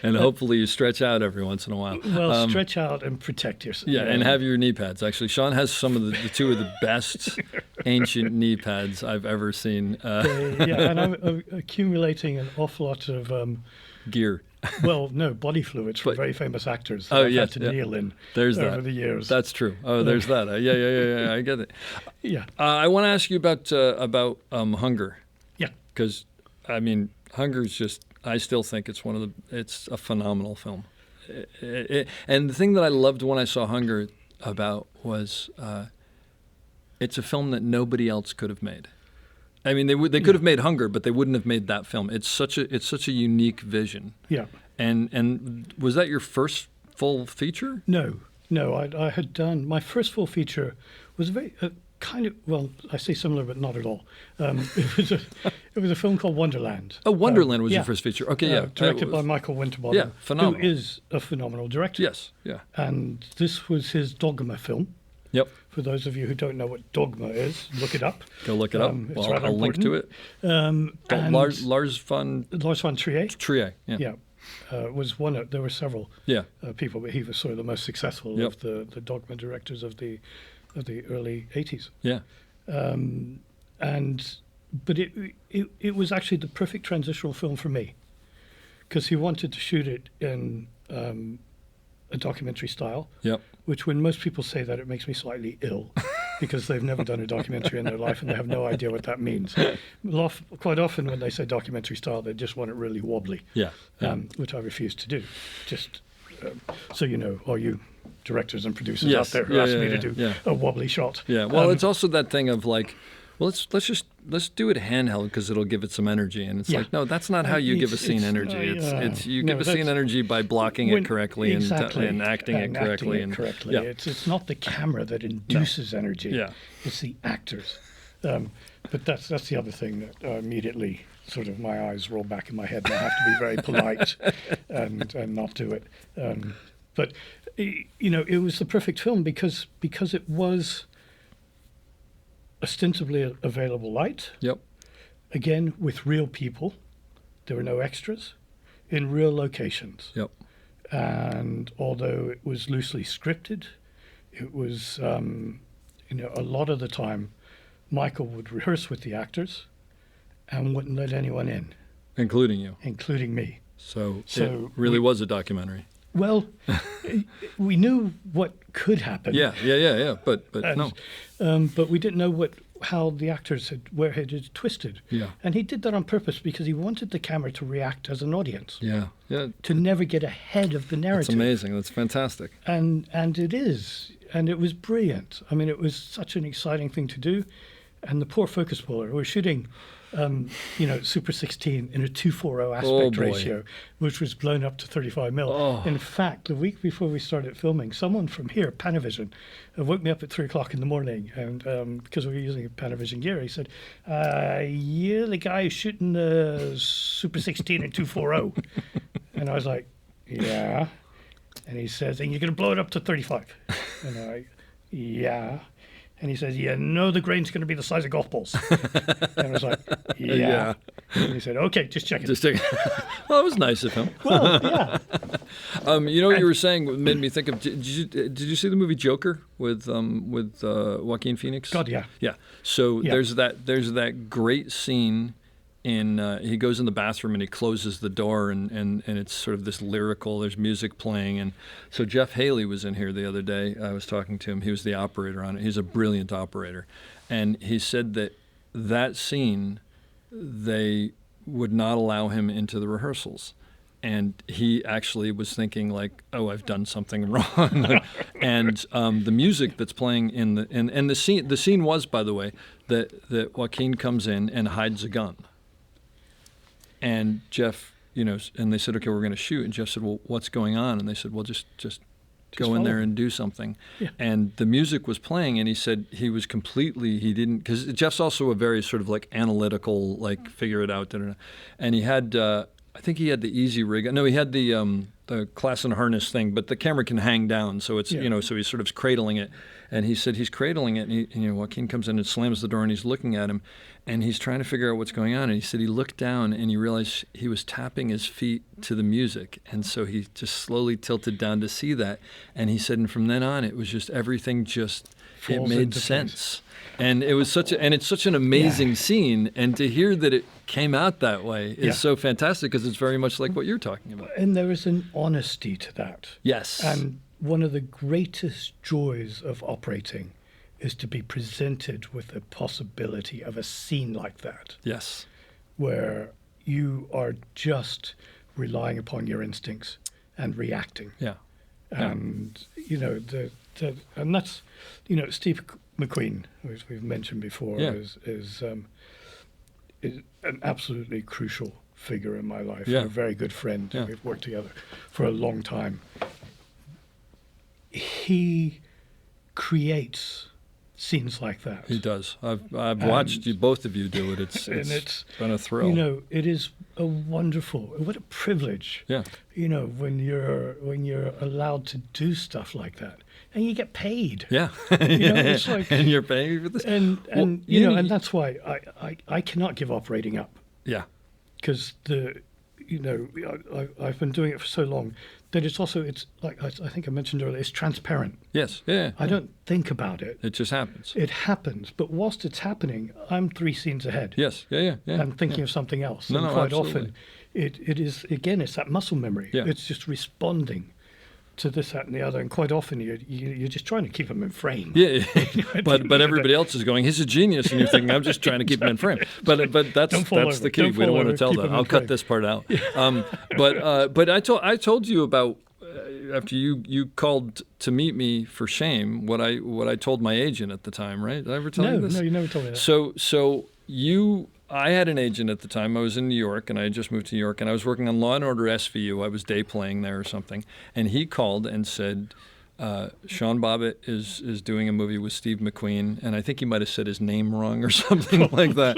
A: And hopefully you stretch out every once in a while.
E: Well, stretch out and protect yourself.
A: Yeah, and have your knee pads. Actually, Sean has some of the 2 of the best ancient knee pads I've ever seen.
E: And I'm accumulating an awful lot of
A: gear.
E: Well, no, body fluids from
A: But-
E: very famous actors that
A: Oh,
E: I've
A: yes,
E: had to
A: yeah.
E: kneel in
A: There's
E: over
A: that.
E: the years.
A: That's true. Oh, there's that. Yeah. I get it.
E: Yeah,
A: I want to ask you about hunger,
E: yeah.
A: because I mean, hunger is just. I still think it's a phenomenal film. And the thing that I loved when I saw Hunger about was it's a film that nobody else could have made. I mean, they could have made Hunger, but they wouldn't have made that film. It's such a unique vision.
E: Yeah.
A: And was that your first full feature?
E: No, I had done my first full feature was very kind of, well, I say similar, but not at all. It was a film called Wonderland.
A: Oh, Wonderland was
E: yeah.
A: your first feature. Okay, yeah,
E: directed by Michael Winterbottom.
A: Yeah, phenomenal.
E: Who is a phenomenal director.
A: Yes, yeah.
E: And this was his Dogma film.
A: Yep.
E: For those of you who don't know what Dogma is, look it up.
A: Go look it up.
E: It's
A: Well,
E: rather
A: I'll link to it.
E: And
A: Lars von
E: Trier.
A: Trier. Yeah.
E: Was one of, there were several
A: Yeah.
E: people, but he was sort of the most successful
A: Yep.
E: of the Dogma directors of the early 80s.
A: Yeah.
E: But it was actually the perfect transitional film for me, because he wanted to shoot it in a documentary style.
A: Yep.
E: Which, when most people say that, it makes me slightly ill, because they've never done a documentary in their life and they have no idea what that means. Quite often when they say documentary style, they just want it really wobbly.
A: Yeah.
E: Which I refuse to do. Just so you know, all you directors and producers
A: Yes.
E: out there who
A: Yeah,
E: ask
A: yeah,
E: me
A: yeah,
E: to do
A: yeah.
E: a wobbly shot.
A: Yeah. Well, it's also that thing of like, well, let's do it handheld because it'll give it some energy, and it's
E: Yeah.
A: like, no, that's not how you give a scene energy. It's you give a scene energy by blocking it correctly
E: exactly,
A: and acting it correctly. Yeah.
E: It's not the camera that induces energy.
A: Yeah.
E: It's the actors. But that's the other thing that immediately sort of my eyes roll back in my head, and I have to be very polite and not do it. But it was the perfect film because it was ostensibly available light.
A: Yep.
E: Again, with real people. There were no extras, in real locations.
A: Yep.
E: And although it was loosely scripted, it was, a lot of the time, Michael would rehearse with the actors and wouldn't let anyone in,
A: Including you.
E: including me.
A: So it really was a documentary.
E: Well, we knew what could happen.
A: Yeah. But no.
E: But we didn't know how the actors had twisted.
A: Yeah.
E: And he did that on purpose because he wanted the camera to react as an audience.
A: Yeah.
E: To never get ahead of the narrative.
A: That's amazing. That's fantastic.
E: And it is. And it was brilliant. I mean, it was such an exciting thing to do. And the poor focus puller, we're shooting, Super 16 in a 2:40 aspect
A: boy.
E: ratio, which was blown up to 35 mil.
A: Oh.
E: In fact, the week before we started filming, someone from here, Panavision, woke me up at 3 o'clock in the morning, and because we were using Panavision gear, he said, "You're the guy who's shooting the Super 16 in 2:40." And I was like, "Yeah." And he says, "And you're going to blow it up to 35." And I, "Yeah." And he says, the grain's going to be the size of golf balls. And I was like, yeah. And he said, okay, just check it.
A: Well, it was nice of him.
E: Well, yeah.
A: What you were saying made me think of. Did you see the movie Joker with Joaquin Phoenix?
E: God, yeah.
A: Yeah. So
E: Yeah.
A: there's that great scene in he goes in the bathroom and he closes the door and it's sort of this lyrical. There's music playing, and so Jeff Haley was in here the other day. I was talking to him. He was the operator on it. He's a brilliant operator, and he said that scene they would not allow him into the rehearsals. And he actually was thinking like, "Oh, I've done something wrong." And the music that's playing in the scene was, by the way, that Joaquin comes in and hides a gun. And Jeff, and they said, "Okay, we're going to shoot." And Jeff said, "Well, what's going on?" And they said, "Well, just go in there and do something."
E: Yeah.
A: And the music was playing, and he said he didn't, because Jeff's also a very sort of like analytical, like figure it out. And he had, I think he had the easy rig. No, he had the class and harness thing, but the camera can hang down, so it's so he's sort of cradling it. And he said he's cradling it, and Joaquin comes in and slams the door, and he's looking at him, and he's trying to figure out what's going on. And he said he looked down and he realized he was tapping his feet to the music, and so he just slowly tilted down to see that. And he said, and from then on, it was just everything just
E: falls
A: made
E: into place.
A: sense. And it was it's such an amazing scene, and to hear that it came out that way is so fantastic, because it's very much like what you're talking about.
E: And there is an honesty to that.
A: Yes.
E: And one of the greatest joys of operating is to be presented with the possibility of a scene like that,
A: Yes.
E: where you are just relying upon your instincts and reacting.
A: Yeah.
E: And and that's Steve McQueen, who we've mentioned before, is an absolutely crucial figure in my life.
A: Yeah.
E: A very good friend.
A: Yeah.
E: We've worked together for a long time. He creates scenes like that.
A: He does. I've watched you, both of you do it. It's been a thrill.
E: It is a wonderful, what a privilege.
A: Yeah.
E: When you're allowed to do stuff like that, and you get paid.
A: Yeah.
E: It's like,
A: and you're paying for this.
E: and
A: Well,
E: and that's why I cannot give operating up,
A: Yeah.
E: because I've been doing it for so long that it's like I think I mentioned earlier, it's transparent.
A: Yes. Yeah.
E: I don't think about it.
A: It just happens.
E: It happens, but whilst it's happening, I'm 3 scenes ahead.
A: Yes. Yeah.
E: I'm thinking of something else.
A: No,
E: and
A: no,
E: quite
A: absolutely.
E: often, it is, again, it's that muscle memory.
A: Yeah.
E: It's just responding to this, that, and the other. And quite often, you're just trying to keep them in frame.
A: Yeah. but everybody else is going, he's a genius, and you're thinking, I'm just trying to keep him in frame. But that's
E: Don't fall over.
A: the key.
E: Don't
A: We don't
E: fall
A: want to
E: over.
A: tell
E: Keep
A: that.
E: him in
A: I'll cut
E: frame.
A: this part out. But I told you about. After you called to meet me for Shame, what I told my agent at the time, right? Did I ever tell you this?
E: No, you never told me that.
A: So I had an agent at the time. I was in New York, and I had just moved to New York, and I was working on Law & Order SVU. I was day playing there or something. And he called and said, Sean Bobbitt is doing a movie with Steve McQueen, and I think he might have said his name wrong or something like that.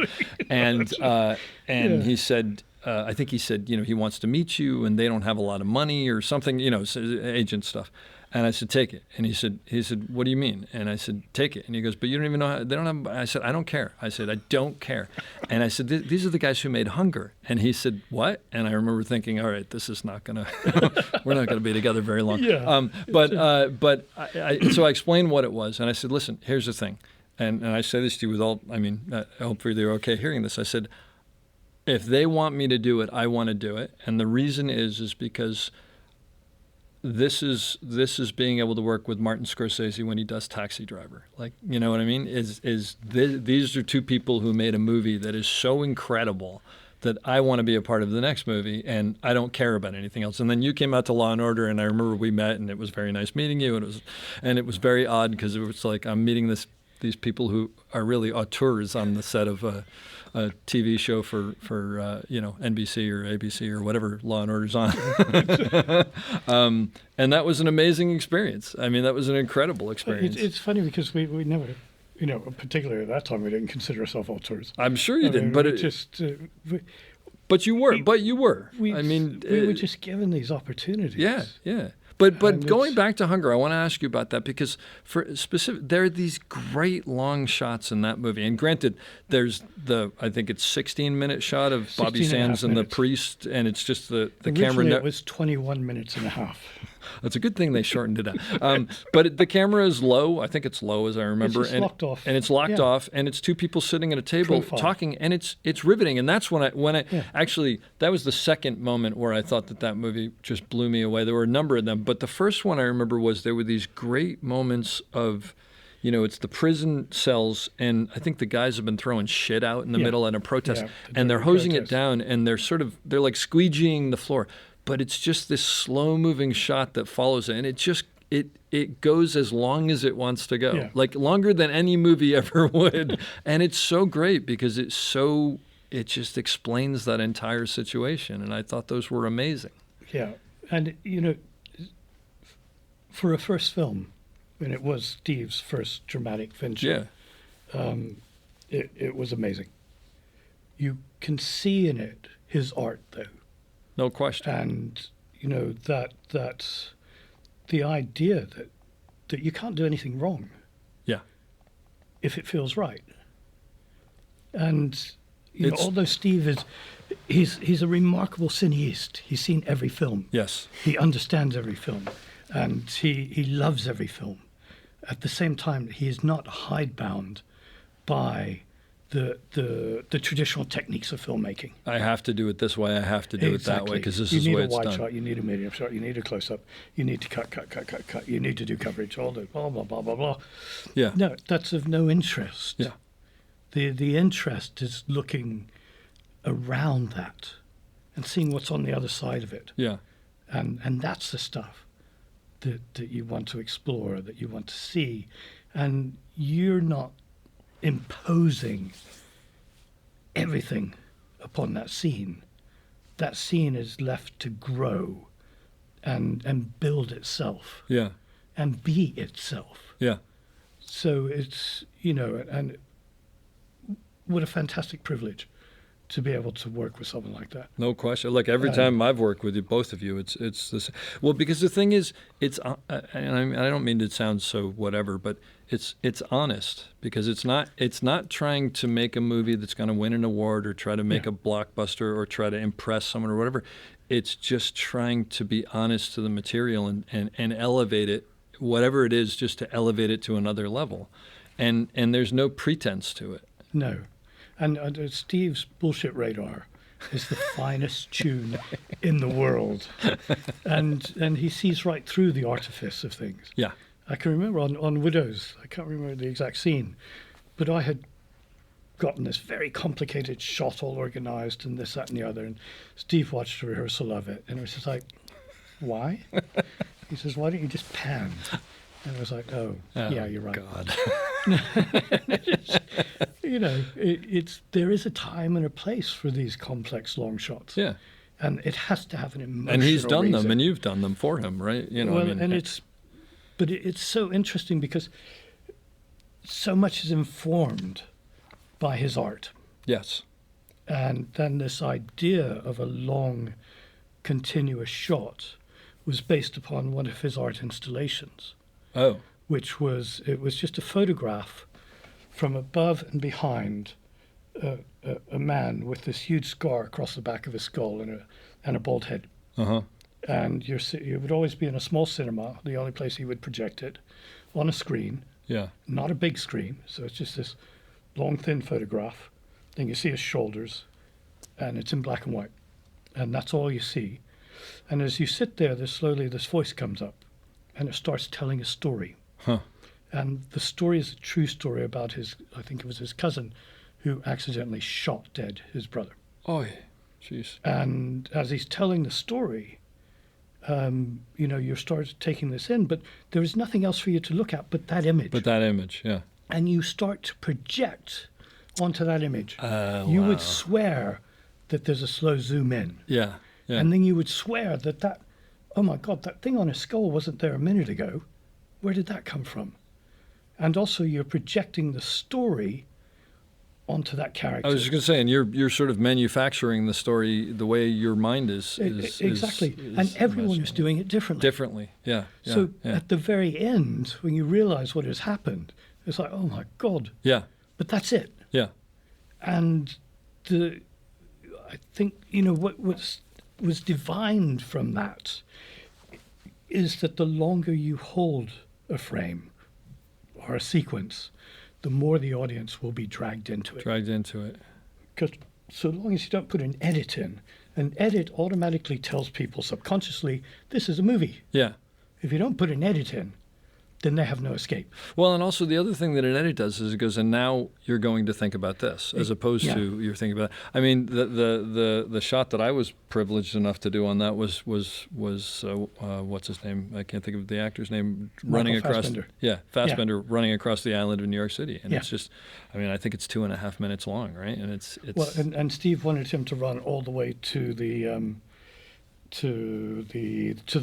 A: And he said, I think he said, he wants to meet you, and they don't have a lot of money or something, agent stuff. And I said, take it. And he said, what do you mean? And I said, take it. And he goes, but you don't even know how, they don't have, I said, I don't care. I said, I don't care. And I said, these are the guys who made Hunger. And he said, what? And I remember thinking, all right, this is not going to, we're not going to be together very long.
E: Yeah.
A: So I explained what it was. And I said, listen, here's the thing. And I say this to you with all, hopefully they're okay hearing this. I said, if they want me to do it, I want to do it. And the reason is because this is being able to work with Martin Scorsese when he does Taxi Driver. Like, you know what I mean? These are two people who made a movie that is so incredible that I want to be a part of the next movie, and I don't care about anything else. And then you came out to Law & Order, and I remember we met, and it was very nice meeting you, and it was very odd because it was like I'm meeting these people who are really auteurs on the set of a TV show for NBC or ABC or whatever Law and Order's on. And that was an amazing experience. I mean, that was an incredible experience.
E: It's funny because we never, particularly at that time, we didn't consider ourselves auteurs.
A: I'm sure you didn't,
E: but
A: but you were.
E: We were just given these opportunities.
A: Yeah. But going back to Hunger, I want to ask you about that because there are these great long shots in that movie. And granted, there's I think it's 16-minute shot of Bobby Sands and the priest, and it's just the camera.
E: It was 21 minutes and a half.
A: It's a good thing they shortened it out. But the camera is low. I think it's low, as I remember.
E: It's locked off.
A: And it's locked off, and it's two people sitting at a table talking, and it's riveting. And that's when I actually, that was the second moment where I thought that movie just blew me away. There were a number of them, but the first one I remember was there were these great moments of, it's the prison cells, and I think the guys have been throwing shit out in the middle at a protest, and they're hosing it down, and they're like squeegeeing the floor. But it's just this slow-moving shot that follows it, and it goes as long as it wants to go, like longer than any movie ever would. And it's so great because it just explains that entire situation, and I thought those were amazing.
E: Yeah, and for a first film, and it was Steve's first dramatic venture, it was amazing. You can see in it his art, though.
A: No question.
E: And that the idea that you can't do anything wrong. Yeah. If it feels right. And although Steve he's a remarkable cineast. He's seen every film.
A: Yes.
E: He understands every film, and he loves every film. at the same time, he is not hidebound by the traditional techniques of filmmaking.
A: I have to do it this way. I have to do it that way because this
E: you
A: is the way
E: need
A: it's
E: a wide
A: done.
E: shot. You need a medium shot. You need a close up. You need to cut. You need to do coverage. All the blah blah blah blah blah.
A: Yeah.
E: No, that's of no interest.
A: Yeah.
E: The interest is looking around that and seeing what's on the other side of it.
A: Yeah.
E: And that's the stuff that you want to explore, that you want to see. And you're not imposing everything upon that scene. That scene is left to grow and build itself
A: Yeah.
E: and be itself.
A: Yeah.
E: So it's, and what a fantastic privilege to be able to work with someone like that.
A: No question. Like every time I've worked with you, both of you, it's this. Well, because the thing is, it's and I don't mean to sound so whatever, but it's honest because it's not trying to make a movie that's going to win an award or try to make a blockbuster or try to impress someone or whatever. It's just trying to be honest to the material and elevate it, whatever it is, just to elevate it to another level, and there's no pretense to it.
E: No. And Steve's Bullshit Radar is the finest tune in the world. And he sees right through the artifice of things.
A: Yeah.
E: I can remember on Widows, I can't remember the exact scene, but I had gotten this very complicated shot all organized and this, that, and the other. And Steve watched a rehearsal of it. And it was just like, why? He says, why don't you just pan? And I was like, oh yeah, you're right.
A: God.
E: There is a time and a place for these complex long shots.
A: Yeah.
E: And it has to have an emotional
A: And he's done them,
E: reason.
A: and you've done them for him, right?
E: But it's so interesting because so much is informed by his art.
A: Yes.
E: And then this idea of a long, continuous shot was based upon one of his art installations.
A: Oh.
E: It was just a photograph from above and behind a man with this huge scar across the back of his skull and a bald head.
A: Uh-huh.
E: And it would always be in a small cinema, the only place he would project it, on a screen.
A: Yeah.
E: Not a big screen, so it's just this long, thin photograph. Then you see his shoulders, and it's in black and white. And that's all you see. And as you sit there, slowly this voice comes up, and it starts telling a story.
A: Huh.
E: And the story is a true story about I think it was his cousin, who accidentally shot dead his brother.
A: Oh, jeez.
E: And as he's telling the story, you start taking this in, but there is nothing else for you to look at but that image.
A: Yeah.
E: And you start to project onto that image. You would swear that there's a slow zoom in.
A: Yeah. Yeah.
E: And then you would swear that, oh my God, that thing on his skull wasn't there a minute ago. Where did that come from? And also you're projecting the story onto that character.
A: I was just going to say, and you're sort of manufacturing the story the way your mind is
E: exactly. And everyone is doing it differently.
A: Differently, yeah.
E: So at the very end, when you realize what has happened, it's like, oh my God.
A: Yeah.
E: But that's it.
A: Yeah.
E: And I think, what was divined from that is that the longer you hold a frame or a sequence, the more the audience will be dragged into it. Because so long as you don't put an edit in, an edit automatically tells people subconsciously, this is a movie.
A: Yeah.
E: If you don't put an edit in, then they have no escape.
A: Well, and also the other thing that an edit does is it goes, and now you're going to think about this, as opposed to you're thinking about. I mean, the shot that I was privileged enough to do on that was what's his name? I can't think of the actor's name. Running across.
E: Fassbender.
A: Yeah, Fassbender running across the island of New York City, and
E: Yeah.
A: it's just. I mean, I think it's 2.5 minutes long, right? And it's.
E: Well, and Steve wanted him to run all the way to the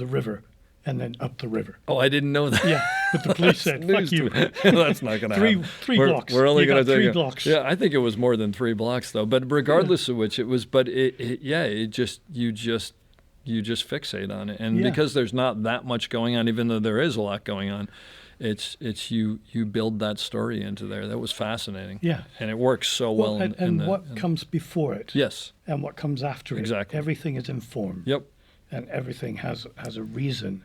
E: river. And then up the river.
A: Oh, I didn't know that.
E: Yeah, but the police said, "Fuck you."
A: That's not going to happen.
E: Three blocks.
A: We're only going to take
E: 3 blocks.
A: Yeah, I think it was more than 3 blocks though. But regardless of which, it was. But you just fixate on it, and because there's not that much going on, even though there is a lot going on, it's you build that story into there. That was fascinating.
E: Yeah,
A: and it works so well.
E: And what comes before it?
A: Yes.
E: And what comes after it?
A: Exactly.
E: Everything is informed.
A: Yep.
E: And everything has a reason,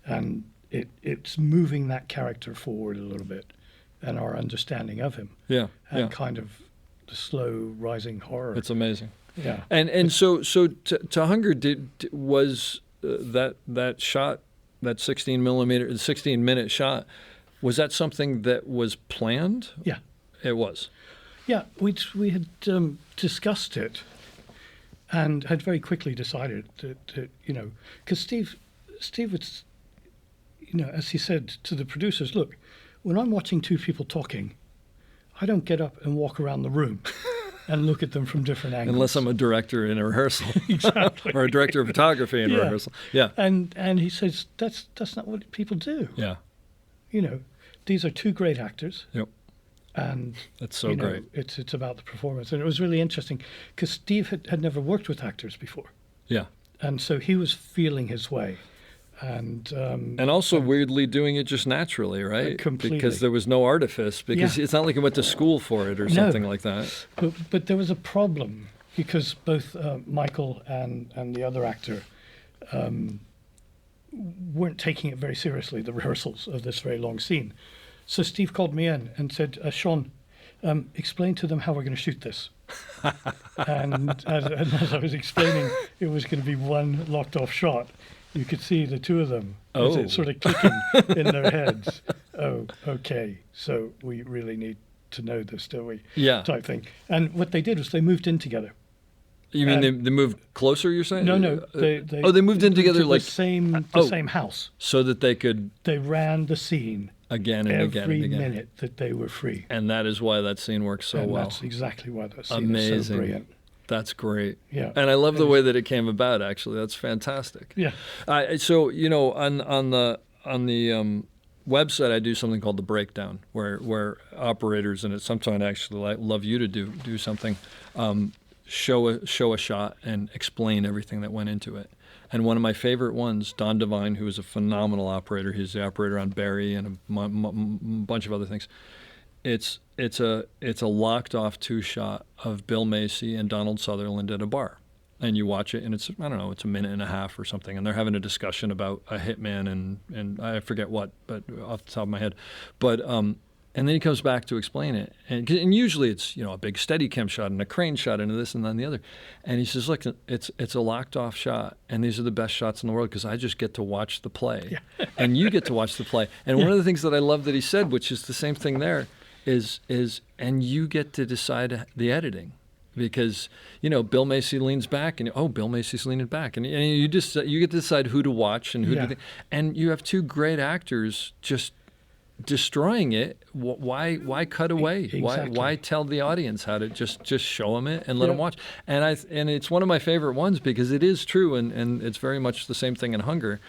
E: and it's moving that character forward a little bit, and our understanding of him,
A: Yeah.
E: and
A: Yeah.
E: kind of the slow rising horror.
A: It's amazing.
E: Yeah.
A: And so to Hunger was that shot, that 16-minute shot, was that something that was planned?
E: Yeah.
A: It was.
E: Yeah, we had discussed it, and had very quickly decided that because Steve was, as he said to the producers, look, when I'm watching two people talking, I don't get up and walk around the room and look at them from different angles.
A: Unless I'm a director in a rehearsal.
E: Exactly.
A: Or a director of photography in a
E: Yeah.
A: rehearsal. Yeah.
E: And he says that's not what people do.
A: Yeah.
E: These are two great actors.
A: Yep.
E: And
A: That's so great.
E: It's about the performance, and it was really interesting because Steve had never worked with actors before,
A: Yeah.
E: and so he was feeling his way, and
A: also weirdly doing it just naturally, right?
E: Completely.
A: Because there was no artifice. Because
E: Yeah.
A: it's not like he went to school for it or
E: No.
A: something like that.
E: but there was a problem because both Michael and the other actor weren't taking it very seriously, the rehearsals of this very long scene. So Steve called me in and said, Sean, explain to them how we're going to shoot this. and as I was explaining, it was going to be one locked off shot. You could see the two of them as
A: Oh.
E: it sort of clicking in their heads. Oh, okay, so we really need to know this, don't we?
A: Yeah.
E: Type thing. And what they did was they moved in together.
A: You mean they moved closer, you're saying?
E: No, they
A: they moved in together
E: to
A: like
E: the same house.
A: so that they could
E: They ran the scene
A: again and again
E: every
A: and again.
E: minute that they were free.
A: And that is why that scene works so
E: And
A: well.
E: that's exactly why that scene
A: Amazing.
E: is so brilliant.
A: That's great.
E: Yeah.
A: And I love the
E: It
A: way
E: is.
A: that it came about. Actually, that's fantastic.
E: Yeah.
A: So on the website, I do something called the breakdown, where operators, and it's sometimes actually I love you to do something, show a shot and explain everything that went into it. And one of my favorite ones, Don Devine, who is a phenomenal operator, he's the operator on Barry and a bunch of other things. It's a locked off 2-shot of Bill Macy and Donald Sutherland at a bar. And you watch it, and it's, I don't know, it's a minute and a half or something, and they're having a discussion about a hitman and I forget what, but off the top of my head. But and then he comes back to explain it, and usually it's a big Steadicam shot and a crane shot and this and then the other, and he says, look, it's a locked off shot, and these are the best shots in the world because I just get to watch the play, and you get to watch the play. And one of the things that I love that he said, which is the same thing there, is and you get to decide the editing. Because Bill Macy leans back, and Bill Macy's leaning back, and you get to decide who to watch and who to think. And you have two great actors just destroying it. Why cut away?
E: Exactly.
A: Why tell the audience how to just show them it and let them watch? And it's one of my favorite ones because it is true, and it's very much the same thing in Hunger.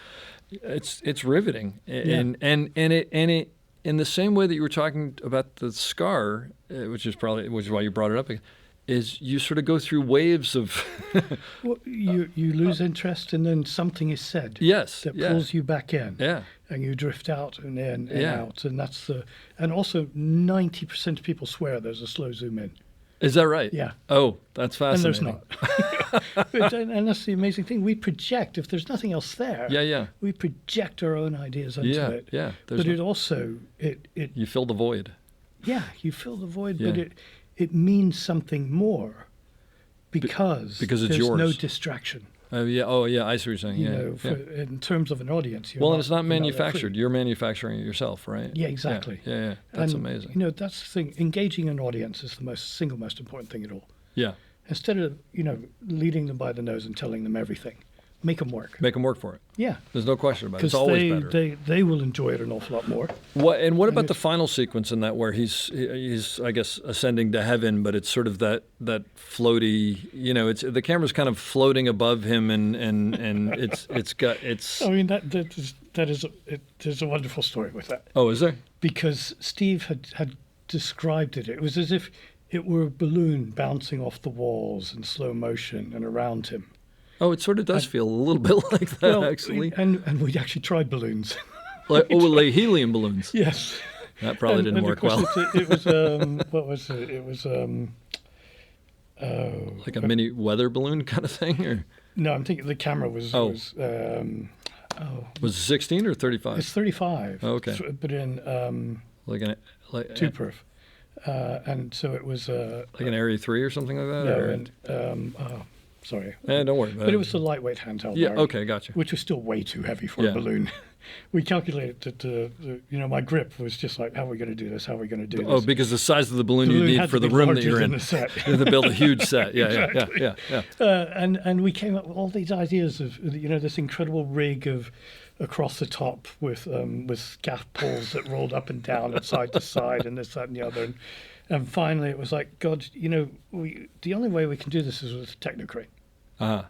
A: It's riveting, and it in the same way that you were talking about the scar, which is why you brought it up. Is you sort of go through waves of
E: Well, you lose interest, and then something is said that
A: yeah.
E: pulls you back in.
A: Yeah.
E: And you drift out and in and
A: Yeah.
E: out, and and also 90% of people swear there's a slow zoom in.
A: Is that right?
E: Yeah.
A: Oh, that's
E: And
A: fascinating.
E: there's not. And that's the amazing thing. We project, if there's nothing else there,
A: Yeah.
E: we project our own ideas onto
A: Yeah,
E: it.
A: yeah.
E: But it also,
A: You fill the void.
E: you fill the void,
A: Yeah.
E: but it means something more because
A: it's
E: there's
A: yours.
E: no distraction.
A: Yeah. Oh, yeah. I see what you're saying.
E: In terms of an audience.
A: Well, and it's not
E: you're that free.
A: manufactured. You're manufacturing it yourself, right?
E: Yeah, exactly.
A: Yeah. That's
E: And,
A: amazing.
E: that's the thing. Engaging an audience is the single most important thing at all.
A: Yeah.
E: Instead of, leading them by the nose and telling them everything, make them work.
A: Make them work for it.
E: Yeah.
A: There's no question about it. It's
E: Because
A: always better.
E: they will enjoy it an awful lot more.
A: What about the final sequence in that where he's I guess ascending to heaven, but it's sort of that floaty, it's the camera's kind of floating above him and it's
E: I mean there's a wonderful story with that.
A: Oh, is there?
E: Because Steve had described it. It was as if it were a balloon bouncing off the walls in slow motion and around him.
A: Oh, it sort of does feel a little bit like that, actually.
E: And we actually tried balloons.
A: Like helium balloons.
E: Yes.
A: That probably didn't
E: and
A: work
E: of course
A: well.
E: It was what was it? It was
A: Like a mini weather balloon kind of thing, or
E: no. I'm thinking the camera was.
A: Oh. Was it 16 or 35?
E: It's 35.
A: Oh, okay.
E: But in
A: like
E: two perf. And so it was
A: like an Area 3 or something like that?
E: no,
A: or?
E: and sorry.
A: Don't worry about it.
E: But it was the lightweight handheld.
A: Yeah,
E: Larry,
A: okay, gotcha.
E: Which was still way too heavy for a balloon. We calculated that my grip was just like, how are we going to do this? How are we going to do this?
A: Oh, because the size of the balloon
E: The
A: you
E: balloon
A: need
E: had
A: for
E: to
A: the
E: be
A: room that
E: larger
A: you're in.
E: than the set.
A: You have to build a huge set. Yeah,
E: Exactly.
A: yeah.
E: And we came up with all these ideas of this incredible rig of across the top with gaff poles that rolled up and down and side to side and this, that, and the other. And finally, it was like, God, the only way we can do this is with a technocrane.
A: Uh-huh.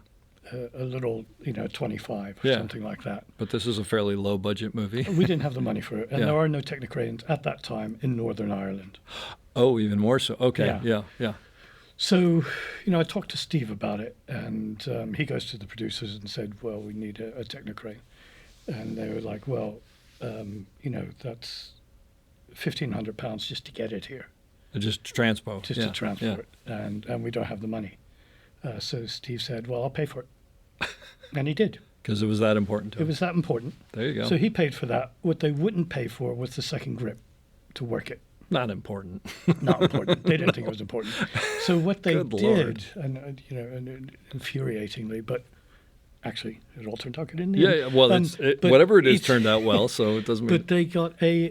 E: A little, 25 or
A: Yeah.
E: something like that.
A: But this is a fairly low budget movie.
E: We didn't have the money for it, and
A: Yeah.
E: there are no technocranes at that time in Northern Ireland.
A: Oh, even more so. Okay, yeah.
E: So, I talked to Steve about it, and he goes to the producers and said, well, we need a technocrane. And they were like, well, that's £1,500 just to get it here,
A: Just to transport.
E: just to transport it, and we don't have the money. So Steve said, well, I'll pay for it. And he did.
A: Because it was that important to
E: It
A: him.
E: was that important.
A: There you go.
E: So he paid for that. What they wouldn't pay for was the second grip to work it.
A: Not important.
E: Not important. They didn't think it was important. So what they
A: Good
E: did,
A: Lord.
E: and infuriatingly, but actually it all turned out good in the
A: Yeah,
E: end.
A: well,
E: But
A: whatever it is
E: each-
A: turned out well, so it doesn't mean...
E: But they got a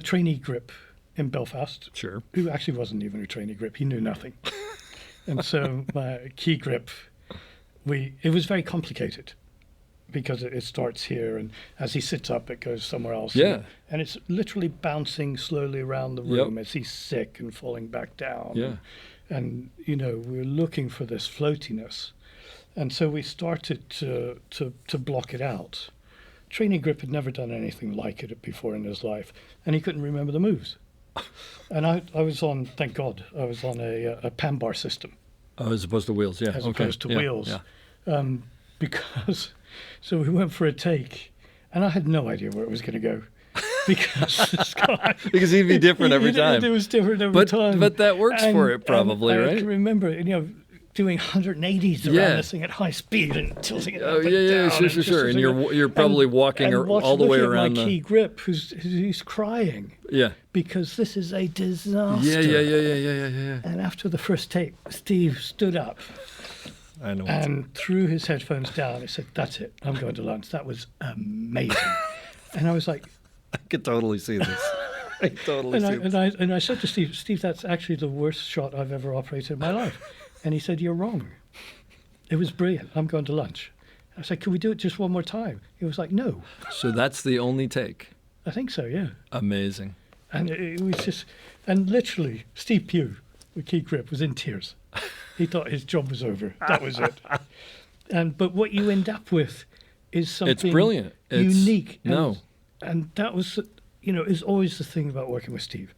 E: trainee grip in Belfast,
A: Sure.
E: who actually wasn't even a trainee grip. He knew nothing. And so my key grip, it was very complicated because it starts here, and as he sits up, it goes somewhere else.
A: Yeah.
E: And it's literally bouncing slowly around the room
A: Yep.
E: as he's sick and falling back down.
A: Yeah.
E: And we're looking for this floatiness. And so we started to block it out. Trainee grip had never done anything like it before in his life, and he couldn't remember the moves. And I was on, thank God, I was on a pan bar system
A: Oh, as opposed to wheels, yeah.
E: as
A: okay.
E: opposed to
A: Yeah,
E: wheels.
A: Yeah.
E: Because, so we went for a take, and I had no idea where it was going to go. Because this guy,
A: Because he'd be different every time.
E: It was different every time.
A: But that works for it probably,
E: and
A: right?
E: I can remember, doing 180s around
A: Yeah.
E: this thing at high speed and tilting it
A: Oh,
E: up and
A: yeah,
E: down.
A: sure. And you're probably walking all the way around
E: my key grip, who's crying
A: Yeah.
E: because this is a disaster.
A: Yeah.
E: And after the first take, Steve stood up
A: I know.
E: and threw his headphones down. He said, "That's it. I'm going to lunch." That was amazing. And I was like,
A: I could totally see this. I totally
E: and
A: see this.
E: I said to Steve, that's actually the worst shot I've ever operated in my life. And he said, "You're wrong. It was brilliant. I'm going to lunch." I said, "Can we do it just one more time?" He was like, "No."
A: So that's the only take.
E: I think so, yeah.
A: Amazing.
E: And it was just, and literally, Steve Pugh, the key grip, was in tears. He thought his job was over. That was it. But what you end up with is something
A: brilliant. It's-
E: unique.
A: no.
E: And that was, is always the thing about working with Steve,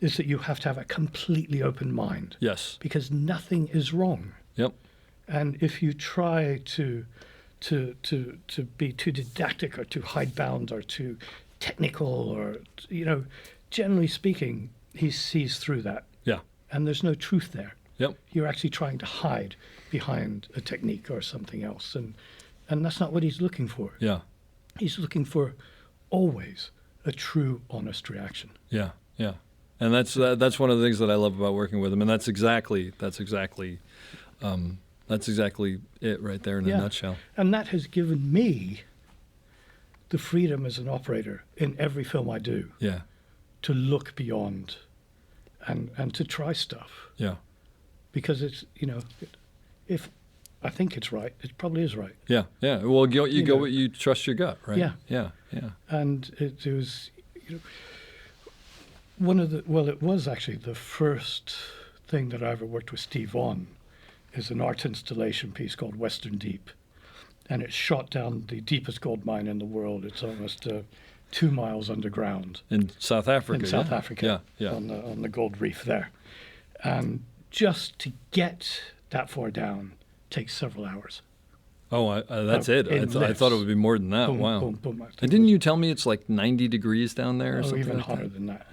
E: is that you have to have a completely open mind.
A: Yes.
E: Because nothing is wrong.
A: Yep.
E: And if you try to be too didactic or too hidebound or too technical or, generally speaking, he sees through that.
A: Yeah.
E: And there's no truth there.
A: Yep.
E: You're actually trying to hide behind a technique or something else. And that's not what he's looking for.
A: Yeah.
E: He's looking for always a true, honest reaction.
A: Yeah. And that's one of the things that I love about working with him, and that's exactly it right there in a nutshell.
E: And that has given me the freedom as an operator in every film I do
A: Yeah.
E: to look beyond and to try stuff.
A: Yeah.
E: Because it's, if I think it's right, it probably is right.
A: Yeah. Well, you trust your gut, right?
E: Yeah.
A: Yeah.
E: And it was, it was actually the first thing that I ever worked with Steve on, is an art installation piece called Western Deep. And it's shot down the deepest gold mine in the world. It's almost 2 miles underground.
A: In South Africa.
E: In South Africa.
A: Yeah.
E: On the gold reef there. And just to get that far down takes several hours.
A: Oh, that's it. I thought it would be more than that.
E: Boom,
A: Wow.
E: boom, boom.
A: And didn't you tell me it's like 90 degrees down there or something
E: even
A: like
E: hotter
A: that?
E: than that.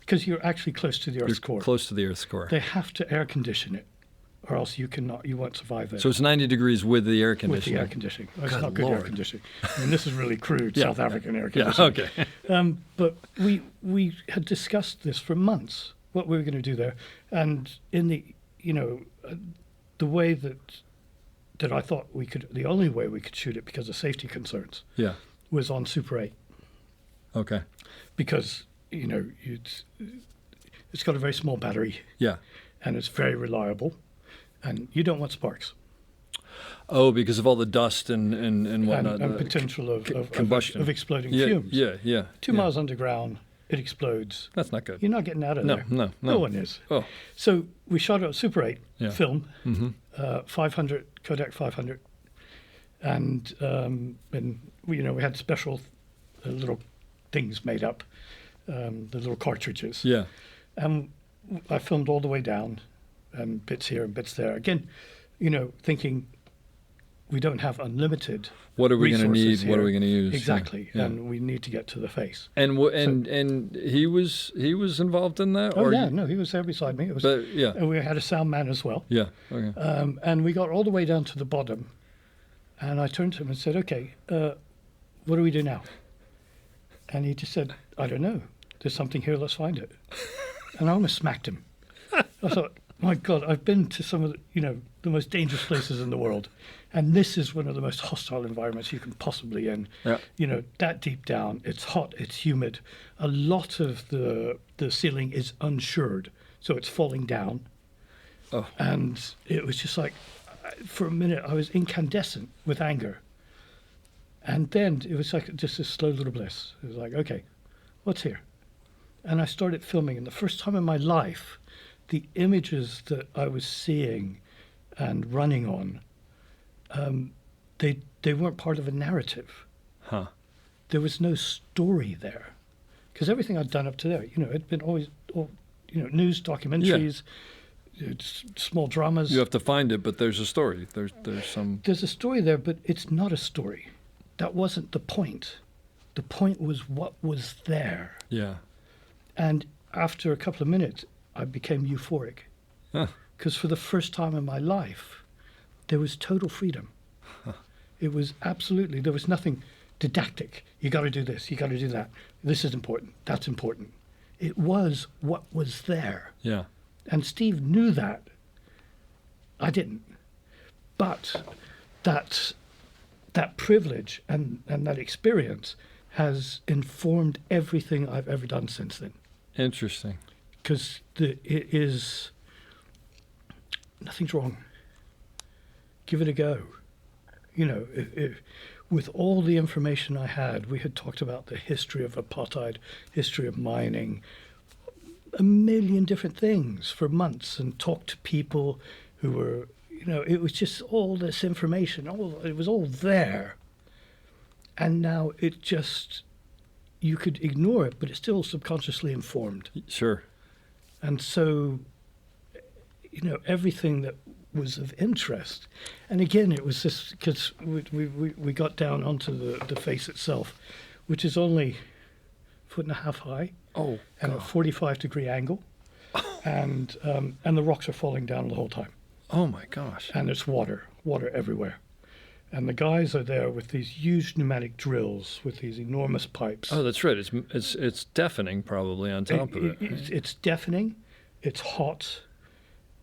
E: Because you're actually close to the Earth's core.
A: Close to the Earth's core.
E: They have to air condition it or else you won't survive there.
A: So it's 90 degrees with the air
E: with
A: conditioning.
E: the air conditioning. It's
A: Good
E: not good air
A: Lord.
E: conditioning. I mean, this is really crude
A: Yeah.
E: South African air
A: Yeah,
E: conditioning.
A: okay.
E: But we had discussed this for months, what we were going to do there, and in the way that I thought the only way we could shoot it because of safety concerns
A: Yeah.
E: was on Super 8,
A: Okay.
E: because it's got a very small battery
A: Yeah.
E: and it's very reliable, and you don't want sparks
A: Oh, because of all the dust and whatnot.
E: and potential of
A: combustion.
E: of exploding
A: Yeah,
E: fumes.
A: yeah.
E: 2 miles underground, it explodes.
A: That's not good.
E: You're not getting out of
A: No,
E: there.
A: no.
E: No one is.
A: Oh.
E: So we shot it on Super 8
A: Yeah.
E: film,
A: Mm-hmm.
E: 500 Kodak 500, and we had special little things made up, the little cartridges.
A: Yeah.
E: And I filmed all the way down, and bits here and bits there. Again, thinking we don't have unlimited.
A: What are we going to need?
E: resources
A: What are
E: here.
A: we going to use? Yeah.
E: Exactly,
A: Yeah.
E: and we need to get to the face.
A: And and he was involved in that?
E: Oh
A: or
E: yeah,
A: you-
E: no, he was there beside me. It was,
A: But yeah.
E: and we had a sound man as well.
A: Yeah. Okay.
E: And we got all the way down to the bottom, and I turned to him and said, "Okay, what do we do now?" And he just said, "I don't know. There's something here. Let's find it." And I almost smacked him. I thought, "My God, I've been to some of the most dangerous places in the world, and this is one of the most hostile environments you can possibly in.
A: Yeah.
E: That deep down, it's hot, it's humid. A lot of the ceiling is unsured, so it's falling down."
A: Oh.
E: And it was just like, for a minute, I was incandescent with anger. And then it was like just a slow little bliss. It was like, okay, what's here? And I started filming. And the first time in my life, the images that I was seeing and running on, they weren't part of a narrative.
A: Huh.
E: There was no story there. Because everything I'd done up to there, it'd been always, news, documentaries, small dramas.
A: You have to find it, but there's a story. There's some.
E: There's a story there, but it's not a story. That wasn't the point. The point was what was there.
A: Yeah.
E: And after a couple of minutes, I became euphoric.
A: Huh.
E: Because for the first time in my life, there was total freedom. It was absolutely, there was nothing didactic. You got to do this, you got to do that. This is important, that's important. It was what was there.
A: Yeah.
E: And Steve knew that. I didn't. But that privilege and that experience has informed everything I've ever done since then.
A: Interesting.
E: Because it is, nothing's wrong. Give it a go. With all the information I had, we had talked about the history of apartheid, history of mining, a million different things for months, and talked to people who were, it was just all this information, it was all there. And now you could ignore it, but it's still subconsciously informed.
A: Sure.
E: And so, everything that was of interest. And again, it was just because we got down onto the face itself, which is only 1.5 feet high.
A: Oh.
E: And
A: God.
E: a 45-degree angle. And the rocks are falling down the whole time.
A: Oh my gosh.
E: And there's water everywhere. And the guys are there with these huge pneumatic drills with these enormous pipes.
A: Oh, that's right. It's deafening probably on top of it.
E: It's deafening. It's hot.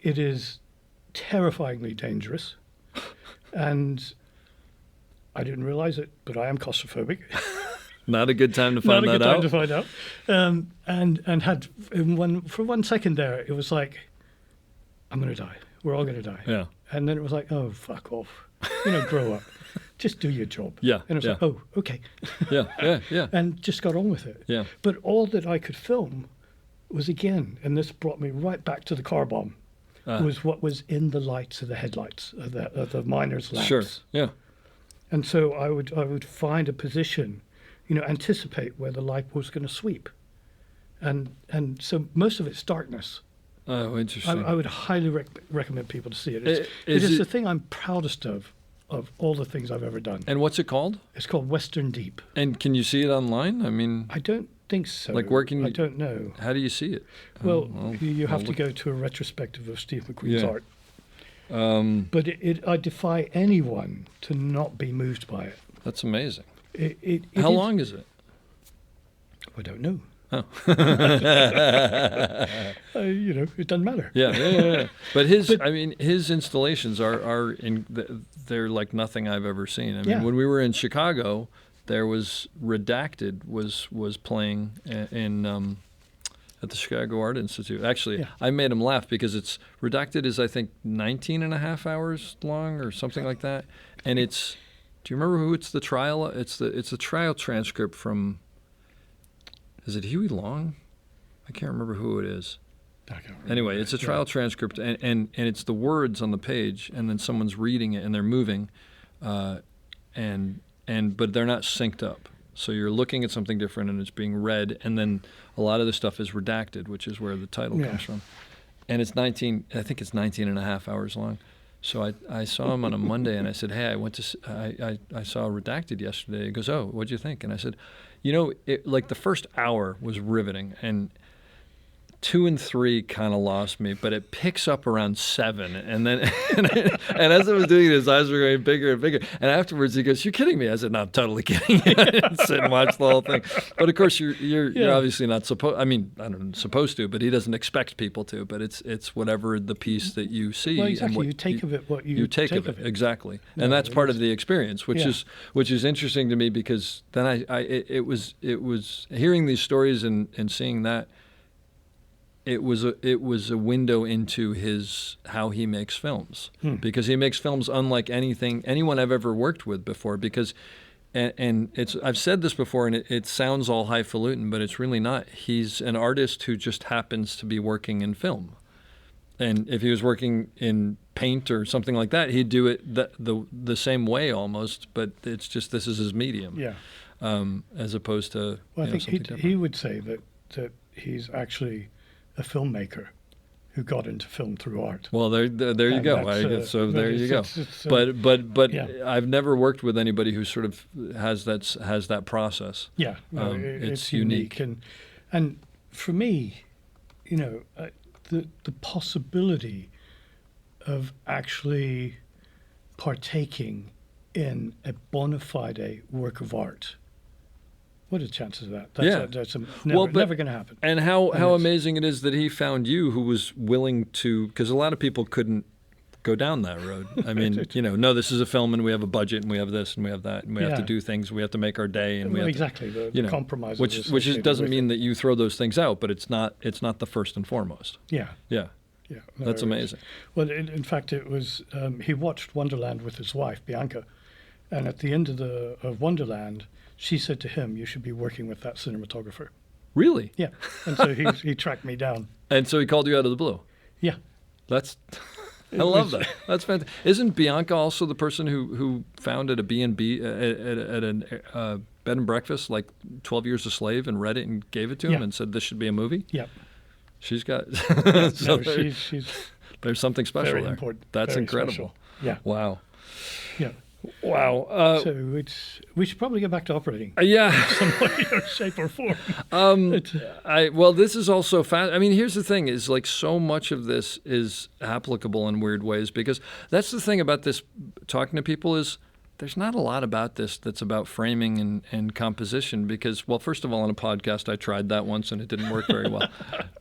E: It is terrifyingly dangerous. And I didn't realize it, but I am claustrophobic.
A: Not a good time to find
E: Not a
A: that
E: good time
A: out.
E: to find out. And had for 1 second there, it was like, I'm going to die. We're all going to die.
A: Yeah.
E: And then it was like, oh, fuck off. Grow up. Just do your job.
A: Yeah,
E: And it was
A: yeah.
E: like, oh, okay.
A: Yeah.
E: And just got on with it.
A: Yeah.
E: But all that I could film was, again, and this brought me right back to the car bomb, was what was in the lights of the headlights of the miners' lamps.
A: Sure. Yeah.
E: And so I would find a position, anticipate where the light was going to sweep. And so most of it's darkness.
A: Oh, interesting.
E: I would highly recommend people to see it. It
A: Is
E: is
A: it-
E: the thing I'm proudest of all the things I've ever done.
A: And what's it called?
E: It's called Western Deep.
A: And can you see it online? I mean,
E: I don't think so.
A: Like, where can
E: I
A: you-
E: don't know.
A: how do you see it?
E: Well,
A: I'll
E: you have to
A: look.
E: go to a retrospective of Steve McQueen's
A: Yeah.
E: art. But I defy anyone to not be moved by it.
A: That's amazing.
E: How
A: How long is it?
E: I don't know.
A: Oh.
E: It doesn't matter.
A: Yeah. But his installations they're like nothing I've ever seen. I mean, when we were in Chicago, there was Redacted was playing in at the Chicago Art Institute. Actually, I made him laugh because Redacted is, I think, 19 and a half hours long or something like that. And do you remember who it's the trial? It's the trial transcript from, is it Huey Long? I can't remember who it is.
E: I can't remember.
A: Anyway, it's a trial transcript, and it's the words on the page, and then someone's reading it, and they're moving, but they're not synced up. So you're looking at something different, and it's being read, and then a lot of the stuff is redacted, which is where the title comes from. And it's 19 and a half hours long. So I saw him on a Monday, and I said, hey, I saw Redacted yesterday. He goes, oh, what'd you think? And I said, like the first hour was riveting, and 2 and 3 kind of lost me, but it picks up around 7, and then and as I was doing it, his eyes were going bigger and bigger. And afterwards, he goes, "You're kidding me?" I said, "No, I'm totally kidding you." I didn't sit and watch the whole thing. But of course, you're obviously not supposed. I mean, I don't know, supposed to, but he doesn't expect people to. But it's whatever the piece that you see.
E: Well, exactly.
A: And what
E: you take of it what you
A: take of it. Exactly,
E: No,
A: and that's part of the experience, which is interesting to me because then it was hearing these stories and seeing that. It was a window into how he makes films, because he makes films unlike anyone I've ever worked with before. Because, and I've said this before, and it sounds all highfalutin, but it's really not. He's an artist who just happens to be working in film, and if he was working in paint or something like that, he'd do it the same way almost. But it's just this is his medium, as opposed to.
E: Well, I think he would say that he's actually a filmmaker who got into film through art.
A: Well, there you go. So there you go. But I've never worked with anybody who sort of has that process.
E: Yeah,
A: it's unique.
E: And for me, the possibility of actually partaking in a bona fide work of art. What are the chances of that? That's never going to happen.
A: And how amazing it is that he found you, who was willing to, because a lot of people couldn't go down that road. I mean, no, this is a film, and we have a budget, and we have this, and we have that, and we have to do things. We have to make our day, and we have
E: exactly the compromise.
A: Which doesn't mean that you throw those things out, but it's not the first and foremost.
E: Yeah.
A: No, that's amazing.
E: Well, in fact, it was he watched Wonderland with his wife Bianca, and at the end of Wonderland, she said to him, "You should be working with that cinematographer."
A: Really?
E: Yeah. And so he tracked me down.
A: And so he called you out of the blue.
E: Yeah.
A: I love that. That's fantastic. Isn't Bianca also the person who founded a B&B at a bed and breakfast, like 12 Years a Slave, and read it and gave it to him and said this should be a movie?
E: Yeah.
A: She's got.
E: She's
A: there's something special
E: very
A: there.
E: Important.
A: That's
E: very
A: incredible.
E: Special. Yeah.
A: Wow.
E: Yeah.
A: Wow.
E: So we should probably get back to operating.
A: Yeah.
E: In some way or shape or form.
A: This is also fast. I mean, here's the thing: is like so much of this is applicable in weird ways, because that's the thing about this. Talking to people is there's not a lot about this that's about framing and composition, because, well, first of all, on a podcast, I tried that once and it didn't work very well.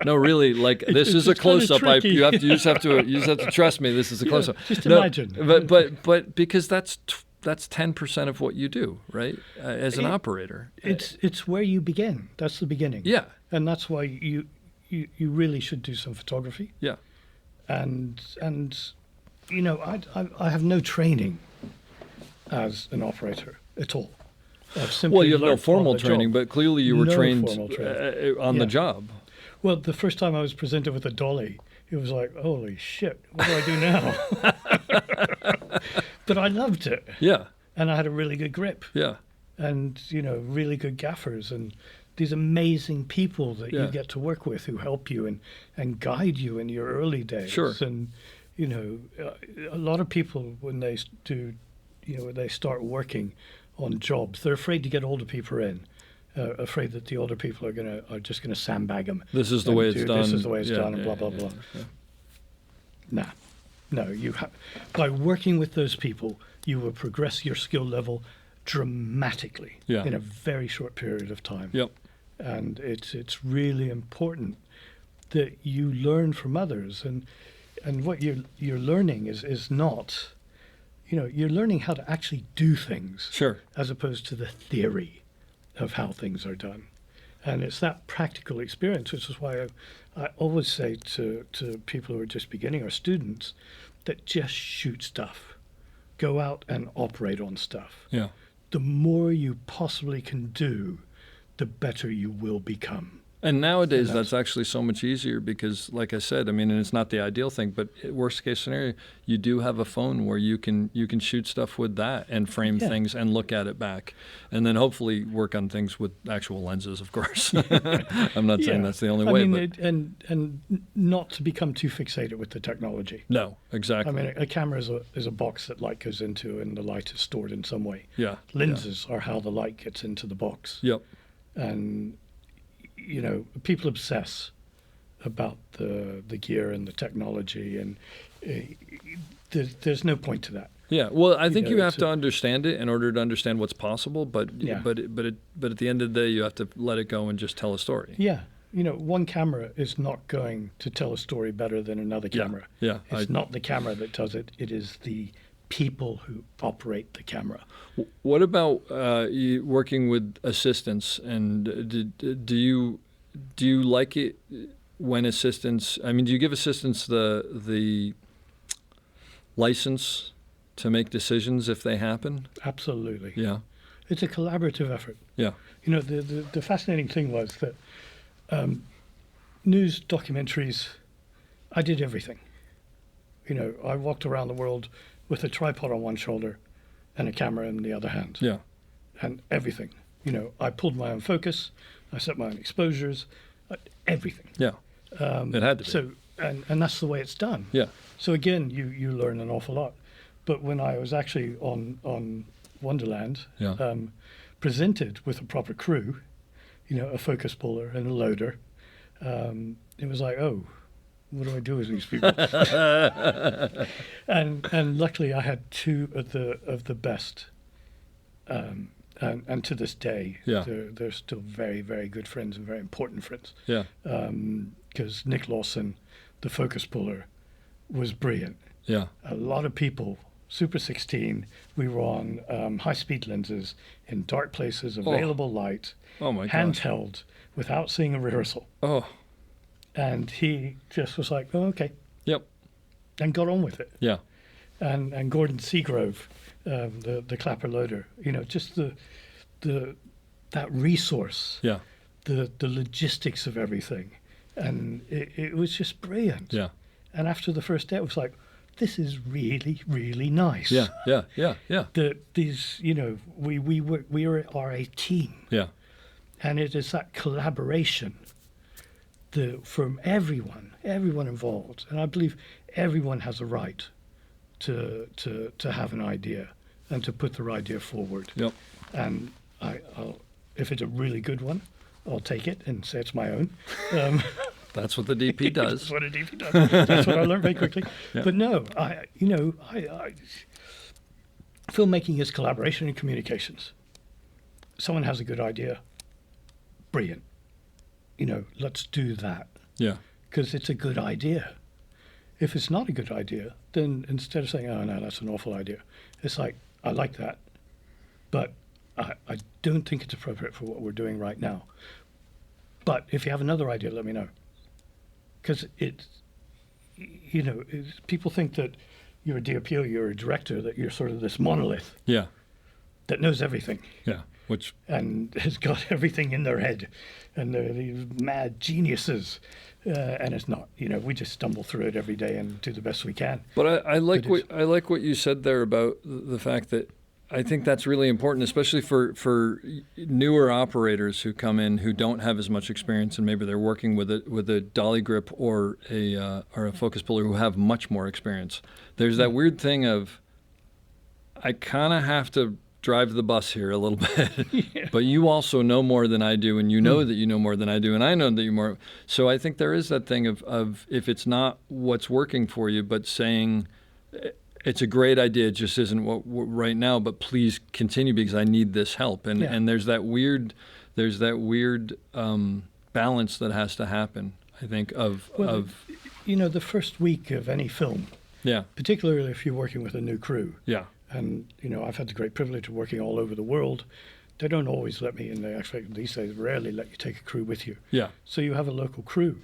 A: No, really, like this is a close-up. You just have to trust me. This is a close-up.
E: Just imagine.
A: But because that's 10% of what you do, right? As an operator,
E: it's where you begin. That's the beginning.
A: Yeah,
E: and that's why you really should do some photography.
A: Yeah,
E: and I have no training as an operator at all.
A: Well, you have no formal training, but clearly you were trained on the job.
E: Well, the first time I was presented with a dolly, it was like, holy shit, what do I do now? But I loved it.
A: Yeah.
E: And I had a really good grip.
A: Yeah.
E: And, really good gaffers and these amazing people that you get to work with who help you and guide you in your early days.
A: Sure.
E: And, a lot of people, when they do, when they start working on jobs, they're afraid to get older people in. Afraid that the older people are just gonna sandbag them.
A: This is the way it's done.
E: This is the way it's done, and blah blah blah.
A: Yeah.
E: Nah, No, by working with those people, you will progress your skill level dramatically in a very short period of time.
A: Yep.
E: And it's really important that you learn from others, and what you're learning is not, you're learning how to actually do things,
A: Sure.
E: as opposed to the theory of how things are done. And it's that practical experience, which is why I always say to people who are just beginning or students that just shoot stuff. Go out and operate on stuff.
A: Yeah.
E: The more you possibly can do, the better you will become.
A: And nowadays, that's actually so much easier because, like I said, I mean, and it's not the ideal thing, but worst case scenario, you do have a phone where you can shoot stuff with that and frame things and look at it back, and then hopefully work on things with actual lenses, of course. I'm not saying that's the only way, but
E: and not to become too fixated with the technology.
A: No, exactly.
E: I mean, a camera is a box that light goes into, and the light is stored in some way.
A: Yeah.
E: Lenses are how the light gets into the box.
A: Yep.
E: And people obsess about the gear and the technology, and there's no point to that.
A: Yeah, well, I think you have to understand it in order to understand what's possible, but at the end of the day, you have to let it go and just tell a story.
E: Yeah, one camera is not going to tell a story better than another camera.
A: Yeah,
E: it's not the camera that does it; it is the people who operate the camera.
A: What about you working with assistants? And do you like it when assistants? I mean, do you give assistants the license to make decisions if they happen?
E: Absolutely.
A: Yeah.
E: It's a collaborative effort.
A: Yeah.
E: The fascinating thing was that news documentaries, I did everything. I walked around the world with a tripod on one shoulder and a camera in the other hand.
A: Yeah.
E: And everything. I pulled my own focus, I set my own exposures, everything.
A: Yeah. It had to be.
E: So, and that's the way it's done.
A: Yeah.
E: So again, you learn an awful lot. But when I was actually on Wonderland, presented with a proper crew, a focus puller and a loader, it was like, oh, what do I do with these people? and luckily I had two of the best, and to this day, they're still very, very good friends and very important friends.
A: Yeah.
E: Because Nick Lawson, the focus puller, was brilliant.
A: Yeah.
E: A lot of people, Super 16, we were on high-speed lenses in dark places, available light, handheld, without seeing a rehearsal.
A: Oh.
E: And he just was like, oh, okay.
A: Yep.
E: And got on with it.
A: Yeah.
E: And Gordon Seagrove, the clapper loader, just that resource.
A: Yeah.
E: The logistics of everything. And it was just brilliant.
A: Yeah.
E: And after the first day, it was like, this is really, really nice.
A: Yeah.
E: These, we are a team.
A: Yeah.
E: And it is that collaboration from everyone involved. And I believe everyone has a right to have an idea and to put their idea forward.
A: Yep.
E: And I'll, if it's a really good one, I'll take it and say it's my own.
A: That's what the DP does.
E: That's what a DP does. That's what I learned very quickly.
A: Yeah.
E: But no, I filmmaking is collaboration and communications. Someone has a good idea. Brilliant. Let's do that.
A: Yeah.
E: Because it's a good idea. If it's not a good idea, then instead of saying, oh, no, that's an awful idea, it's like, I like that, but I don't think it's appropriate for what we're doing right now. But if you have another idea, let me know. Because people think that you're a DOP or you're a director, that you're sort of this monolith.
A: Yeah.
E: That knows everything.
A: Yeah.
E: And has got everything in their head, and they're these mad geniuses, and it's not. We just stumble through it every day and do the best we can.
A: But I like what you said there about the fact that I think that's really important, especially for newer operators who come in who don't have as much experience, and maybe they're working with a dolly grip or a focus puller who have much more experience. There's that weird thing of I kind of have to drive the bus here a little bit, but you also know more than I do, and you know that you know more than I do, and I know that you more. So I think there is that thing of if it's not what's working for you, but saying, it's a great idea. It just isn't what right now, but please continue because I need this help. And
E: Yeah.
A: and there's that weird balance that has to happen. I think of
E: The first week of any film,
A: yeah,
E: particularly if you're working with a new crew,
A: yeah,
E: and I've had the great privilege of working all over the world. They don't always let me, and they actually these days rarely let you take a crew with you.
A: yeah,
E: So you have a local crew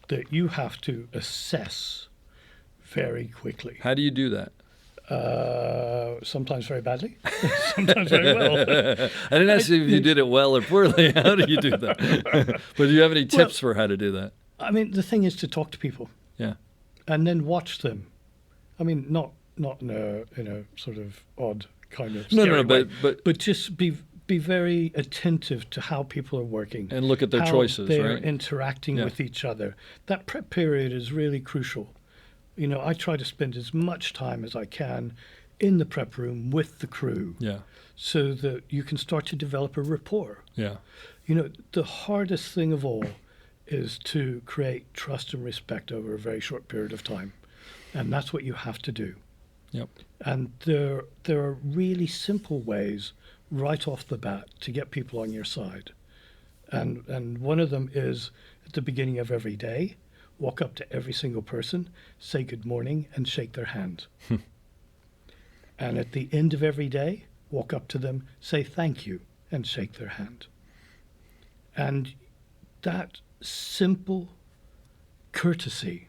E: that you have to assess very quickly.
A: How do you do that?
E: Sometimes very badly, sometimes very well.
A: I didn't ask you if you did it well or poorly. How do you do that? But do you have any tips for how to do that?
E: I mean, the thing is to talk to people
A: Yeah,
E: and then watch them. I mean, not in a sort of odd kind of scary way, but just be very attentive to how people are working
A: and look at their
E: how
A: choices,
E: they're
A: right?
E: interacting
A: Yeah.
E: with each other. That prep period is really crucial. I try to spend as much time as I can in the prep room with the crew
A: Yeah,
E: so that you can start to develop a rapport.
A: yeah,
E: The hardest thing of all is to create trust and respect over a very short period of time. And that's what you have to do.
A: yep,
E: And there are really simple ways right off the bat to get people on your side. And one of them is at the beginning of every day, walk up to every single person, say good morning, and shake their hand. And at the end of every day, walk up to them, say thank you, and shake their hand. And that simple courtesy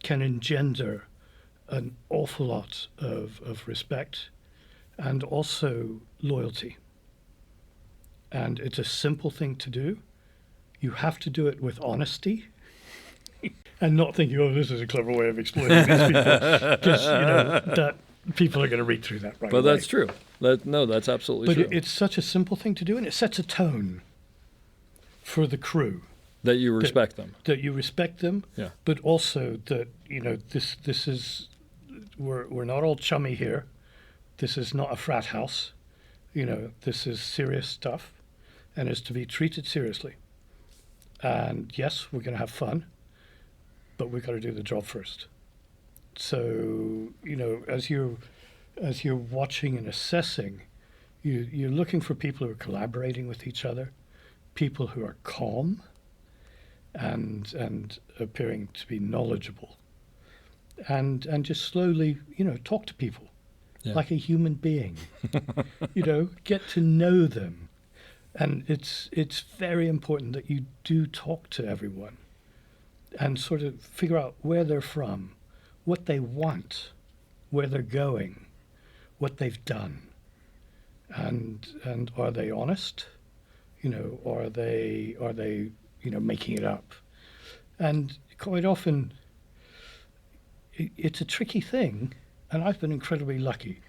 E: can engender an awful lot of respect and also loyalty. And it's a simple thing to do. You have to do it with honesty and not thinking, oh, this is a clever way of exploiting these people. Because, that people are going to read through that right
A: but
E: away.
A: that's true. That's absolutely
E: But
A: true.
E: it's such a simple thing to do, and it sets a tone for the crew.
A: That you respect them.
E: That you respect them,
A: Yeah.
E: but also that this is we're not all chummy here. This is not a frat house. This is serious stuff, and is to be treated seriously. And yes, we're going to have fun, but we've got to do the job first. So as you're watching and assessing, you're looking for people who are collaborating with each other, people who are calm and appearing to be knowledgeable, and just slowly talk to people like a human being. Get to know them, and it's very important that you do talk to everyone and sort of figure out where they're from, what they want, where they're going, what they've done, and are they honest? Or are they making it up? And quite often, it's a tricky thing, and I've been incredibly lucky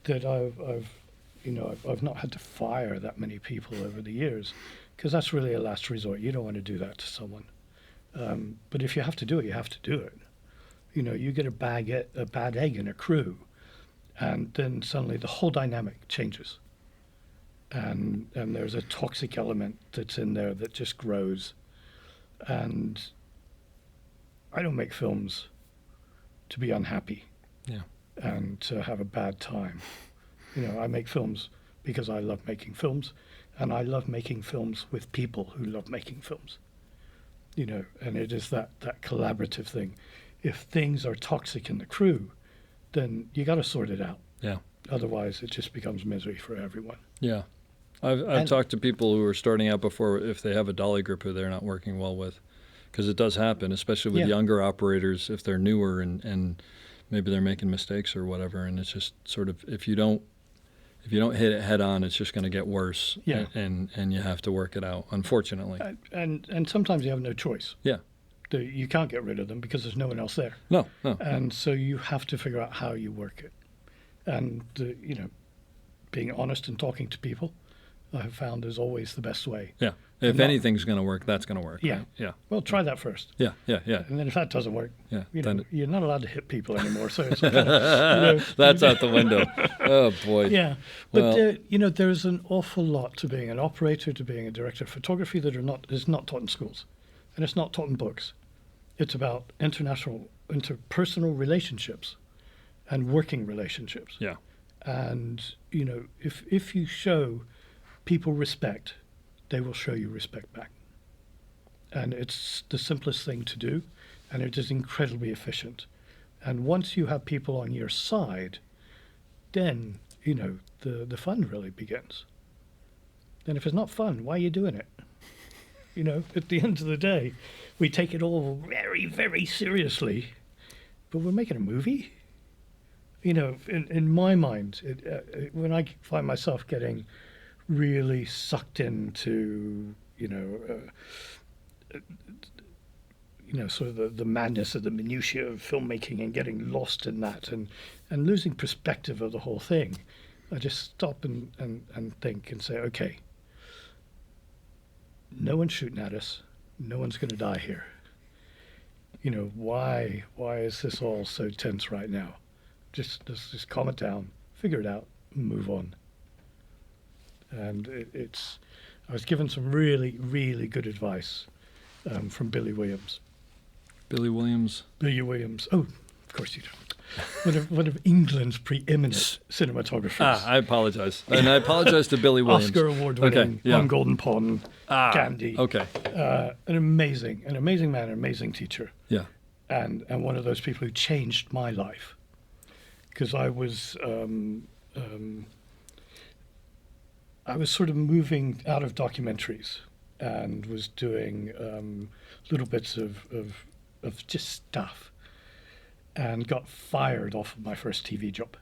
E: that I've not had to fire that many people over the years, because that's really a last resort. You don't want to do that to someone. But if you have to do it, you have to do it. You get a bad egg in a crew, and then suddenly the whole dynamic changes. And there's a toxic element that's in there that just grows. And I don't make films to be unhappy and to have a bad time. I make films because I love making films, and I love making films with people who love making films. And it is that collaborative thing. If things are toxic in the crew, then you got to sort it out.
A: Yeah.
E: Otherwise, it just becomes misery for everyone.
A: Yeah. I've talked to people who are starting out before if they have a dolly grip who they're not working well with, because it does happen, especially with younger operators if they're newer and maybe they're making mistakes or whatever, and it's just sort of if you don't hit it head on, it's just going to get worse.
E: Yeah.
A: And you have to work it out, unfortunately.
E: And sometimes you have no choice.
A: Yeah.
E: You can't get rid of them because there's no one else there.
A: No.
E: And so you have to figure out how you work it. And being honest and talking to people, I have found is always the best way.
A: Yeah. If anything's going to work, that's going to work.
E: Yeah.
A: Right? Yeah.
E: Well, try that first.
A: Yeah.
E: And then if that doesn't work,
A: then
E: you're not allowed to hit people anymore. So it's kind of,
A: that's out the window. Oh boy.
E: Yeah. But there's an awful lot to being an operator, to being a director of photography that is not taught in schools, and it's not taught in books. It's about interpersonal relationships and working relationships.
A: Yeah.
E: And, you know, if you show people respect, they will show you respect back. And it's the simplest thing to do, and it is incredibly efficient. And once you have people on your side, then, you know, the fun really begins. And if it's not fun, why are you doing it? You know, at the end of the day, we take it all very, very seriously, but we're making a movie. You know, in my mind, when I find myself getting really sucked into, sort of the madness of the minutiae of filmmaking and getting lost in that and losing perspective of the whole thing, I just stop and think and say, okay, no one's shooting at us. No one's going to die here. You know, why is this all so tense right now? Let's just calm it down, figure it out, and move on. And I was given some really, really good advice from Billy Williams.
A: Billy Williams.
E: Billy Williams. Oh, of course you don't. One of England's preeminent cinematographers.
A: I apologize. And I apologize to Billy Williams.
E: Oscar award-winning, On Golden Pond, Gandhi.
A: Okay.
E: An amazing man, an amazing teacher.
A: Yeah.
E: And one of those people who changed my life. Because I was sort of moving out of documentaries and was doing little bits of just stuff, and got fired off of my first TV job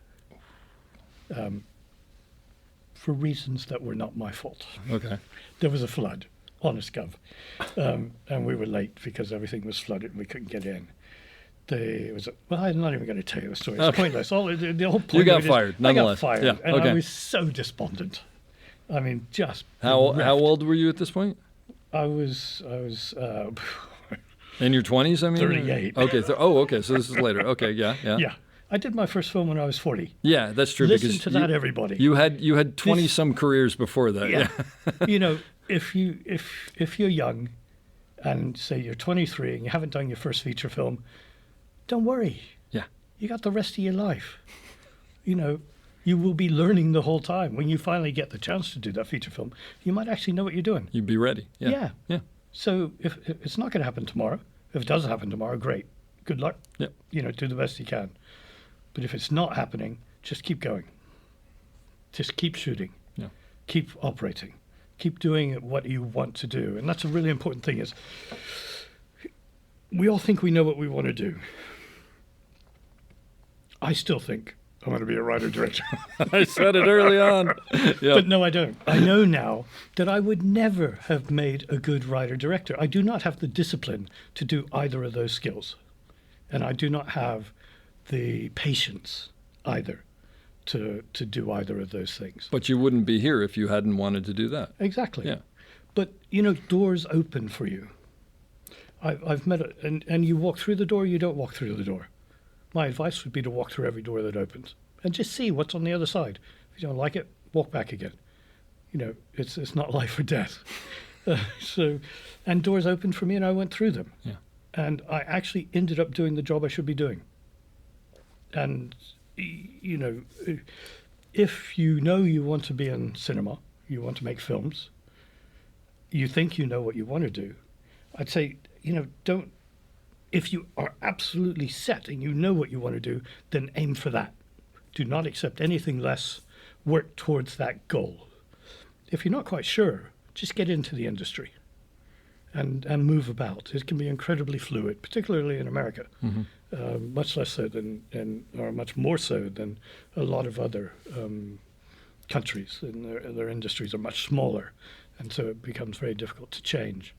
E: for reasons that were not my fault.
A: Okay.
E: There was a flood, honest gov, and we were late because everything was flooded and we couldn't get in. I'm not even going to tell you the story. It's pointless. The whole point
A: you got fired, nonetheless.
E: I got fired,
A: yeah.
E: and
A: okay.
E: I was so despondent. I mean, just
A: how old were you at this point?
E: I was
A: in your 20s. I mean,
E: 38.
A: Okay. Okay. So this is later. Okay. Yeah.
E: Yeah. I did my first film when I was 40.
A: Yeah, that's true.
E: Listen
A: because
E: to that, everybody.
A: You had 20 some careers before that.
E: Yeah. You know, if you're young, and say you're 23 and you haven't done your first feature film, don't worry.
A: Yeah.
E: You got the rest of your life. You know, you will be learning the whole time. When you finally get the chance to do that feature film, you might actually know what you're doing.
A: You'd be ready. Yeah.
E: Yeah. So if it's not going to happen tomorrow, if it does happen tomorrow, great. Good luck.
A: Yep.
E: You know, do the best you can. But if it's not happening, just keep going. Just keep shooting.
A: Yeah.
E: Keep operating. Keep doing what you want to do. And that's a really important thing is we all think we know what we want to do. I still think I want to be a writer-director.
A: I said it early on. Yeah.
E: But no, I don't. I know now that I would never have made a good writer-director. I do not have the discipline to do either of those skills. And I do not have the patience either to do either of those things.
A: But you wouldn't be here if you hadn't wanted to do that.
E: Exactly.
A: Yeah.
E: But, you know, doors open for you. I've met it, and you walk through the door, you don't walk through the door. My advice would be to walk through every door that opens and just see what's on the other side. If you don't like it, walk back again. You know, it's not life or death. And doors opened for me and I went through them.
A: Yeah.
E: And I actually ended up doing the job I should be doing. And, you know, if you know you want to be in cinema, you want to make films, you think you know what you want to do, I'd say, you know, if you are absolutely set and you know what you want to do, then aim for that. Do not accept anything less. Work towards that goal. If you're not quite sure, just get into the industry and move about. It can be incredibly fluid, particularly in America, much less so or much more so than a lot of other countries. And their industries are much smaller, and so it becomes very difficult to change.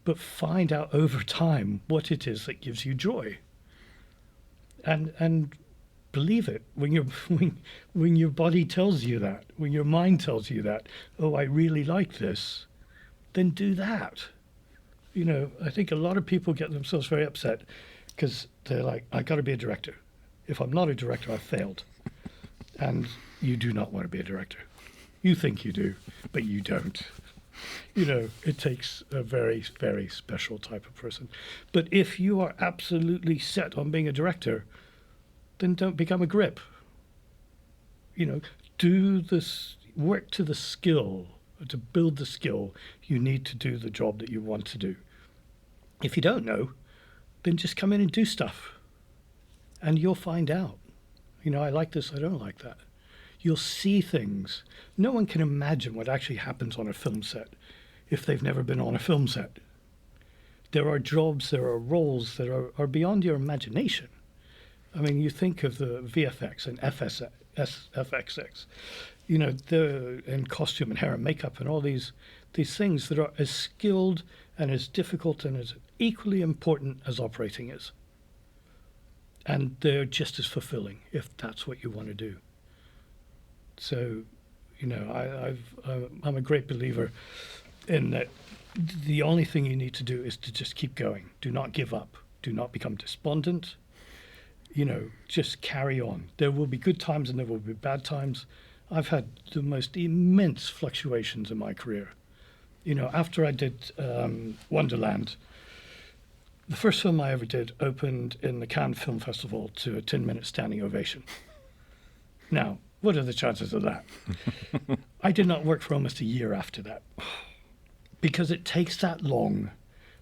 E: But find out over time what it is that gives you joy, and believe it when your body tells you that, when your mind tells you that, oh, I really like this, then do that. You know, I think a lot of people get themselves very upset because they're like, I got to be a director. If I'm not a director, I've failed. And you do not want to be a director. You think you do, but you don't. You know, it takes a very, very special type of person. But if you are absolutely set on being a director, then don't become a grip. You know, do this, work to the skill, to build the skill you need to do the job that you want to do. If you don't know, then just come in and do stuff, and you'll find out. You know, I like this, I don't like that. You'll see things. No one can imagine what actually happens on a film set if they've never been on a film set. There are jobs, there are roles that are beyond your imagination. I mean, you think of the VFX and FXX, you know, and costume and hair and makeup and all these things that are as skilled and as difficult and as equally important as operating is. And they're just as fulfilling if that's what you want to do. So, you know, I'm a great believer in that the only thing you need to do is to just keep going. Do not give up. Do not become despondent. You know, just carry on. There will be good times and there will be bad times. I've had the most immense fluctuations in my career. You know, after I did Wonderland, the first film I ever did opened in the Cannes Film Festival to a 10-minute standing ovation. Now, what are the chances of that? I did not work for almost a year after that, because it takes that long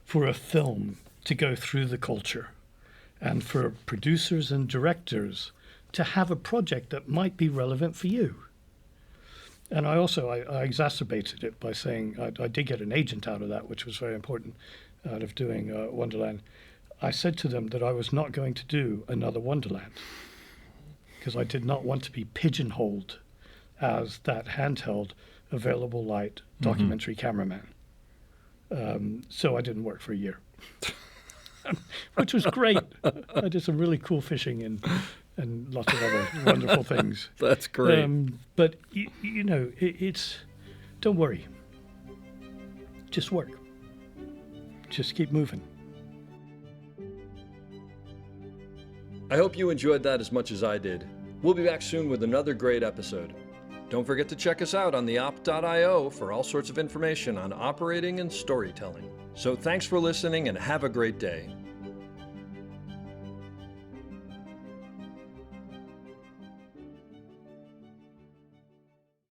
E: for a film to go through the culture and for producers and directors to have a project that might be relevant for you. And I exacerbated it by saying I did get an agent out of that, which was very important, out of doing Wonderland. I said to them that I was not going to do another Wonderland because I did not want to be pigeonholed as that handheld, available light documentary cameraman. So I didn't work for a year, which was great. I did some really cool fishing and lots of other wonderful things.
A: That's great.
E: But, you know, it's, don't worry. Just work. Just keep moving.
A: I hope you enjoyed that as much as I did. We'll be back soon with another great episode. Don't forget to check us out on theop.io for all sorts of information on operating and storytelling. So thanks for listening and have a great day.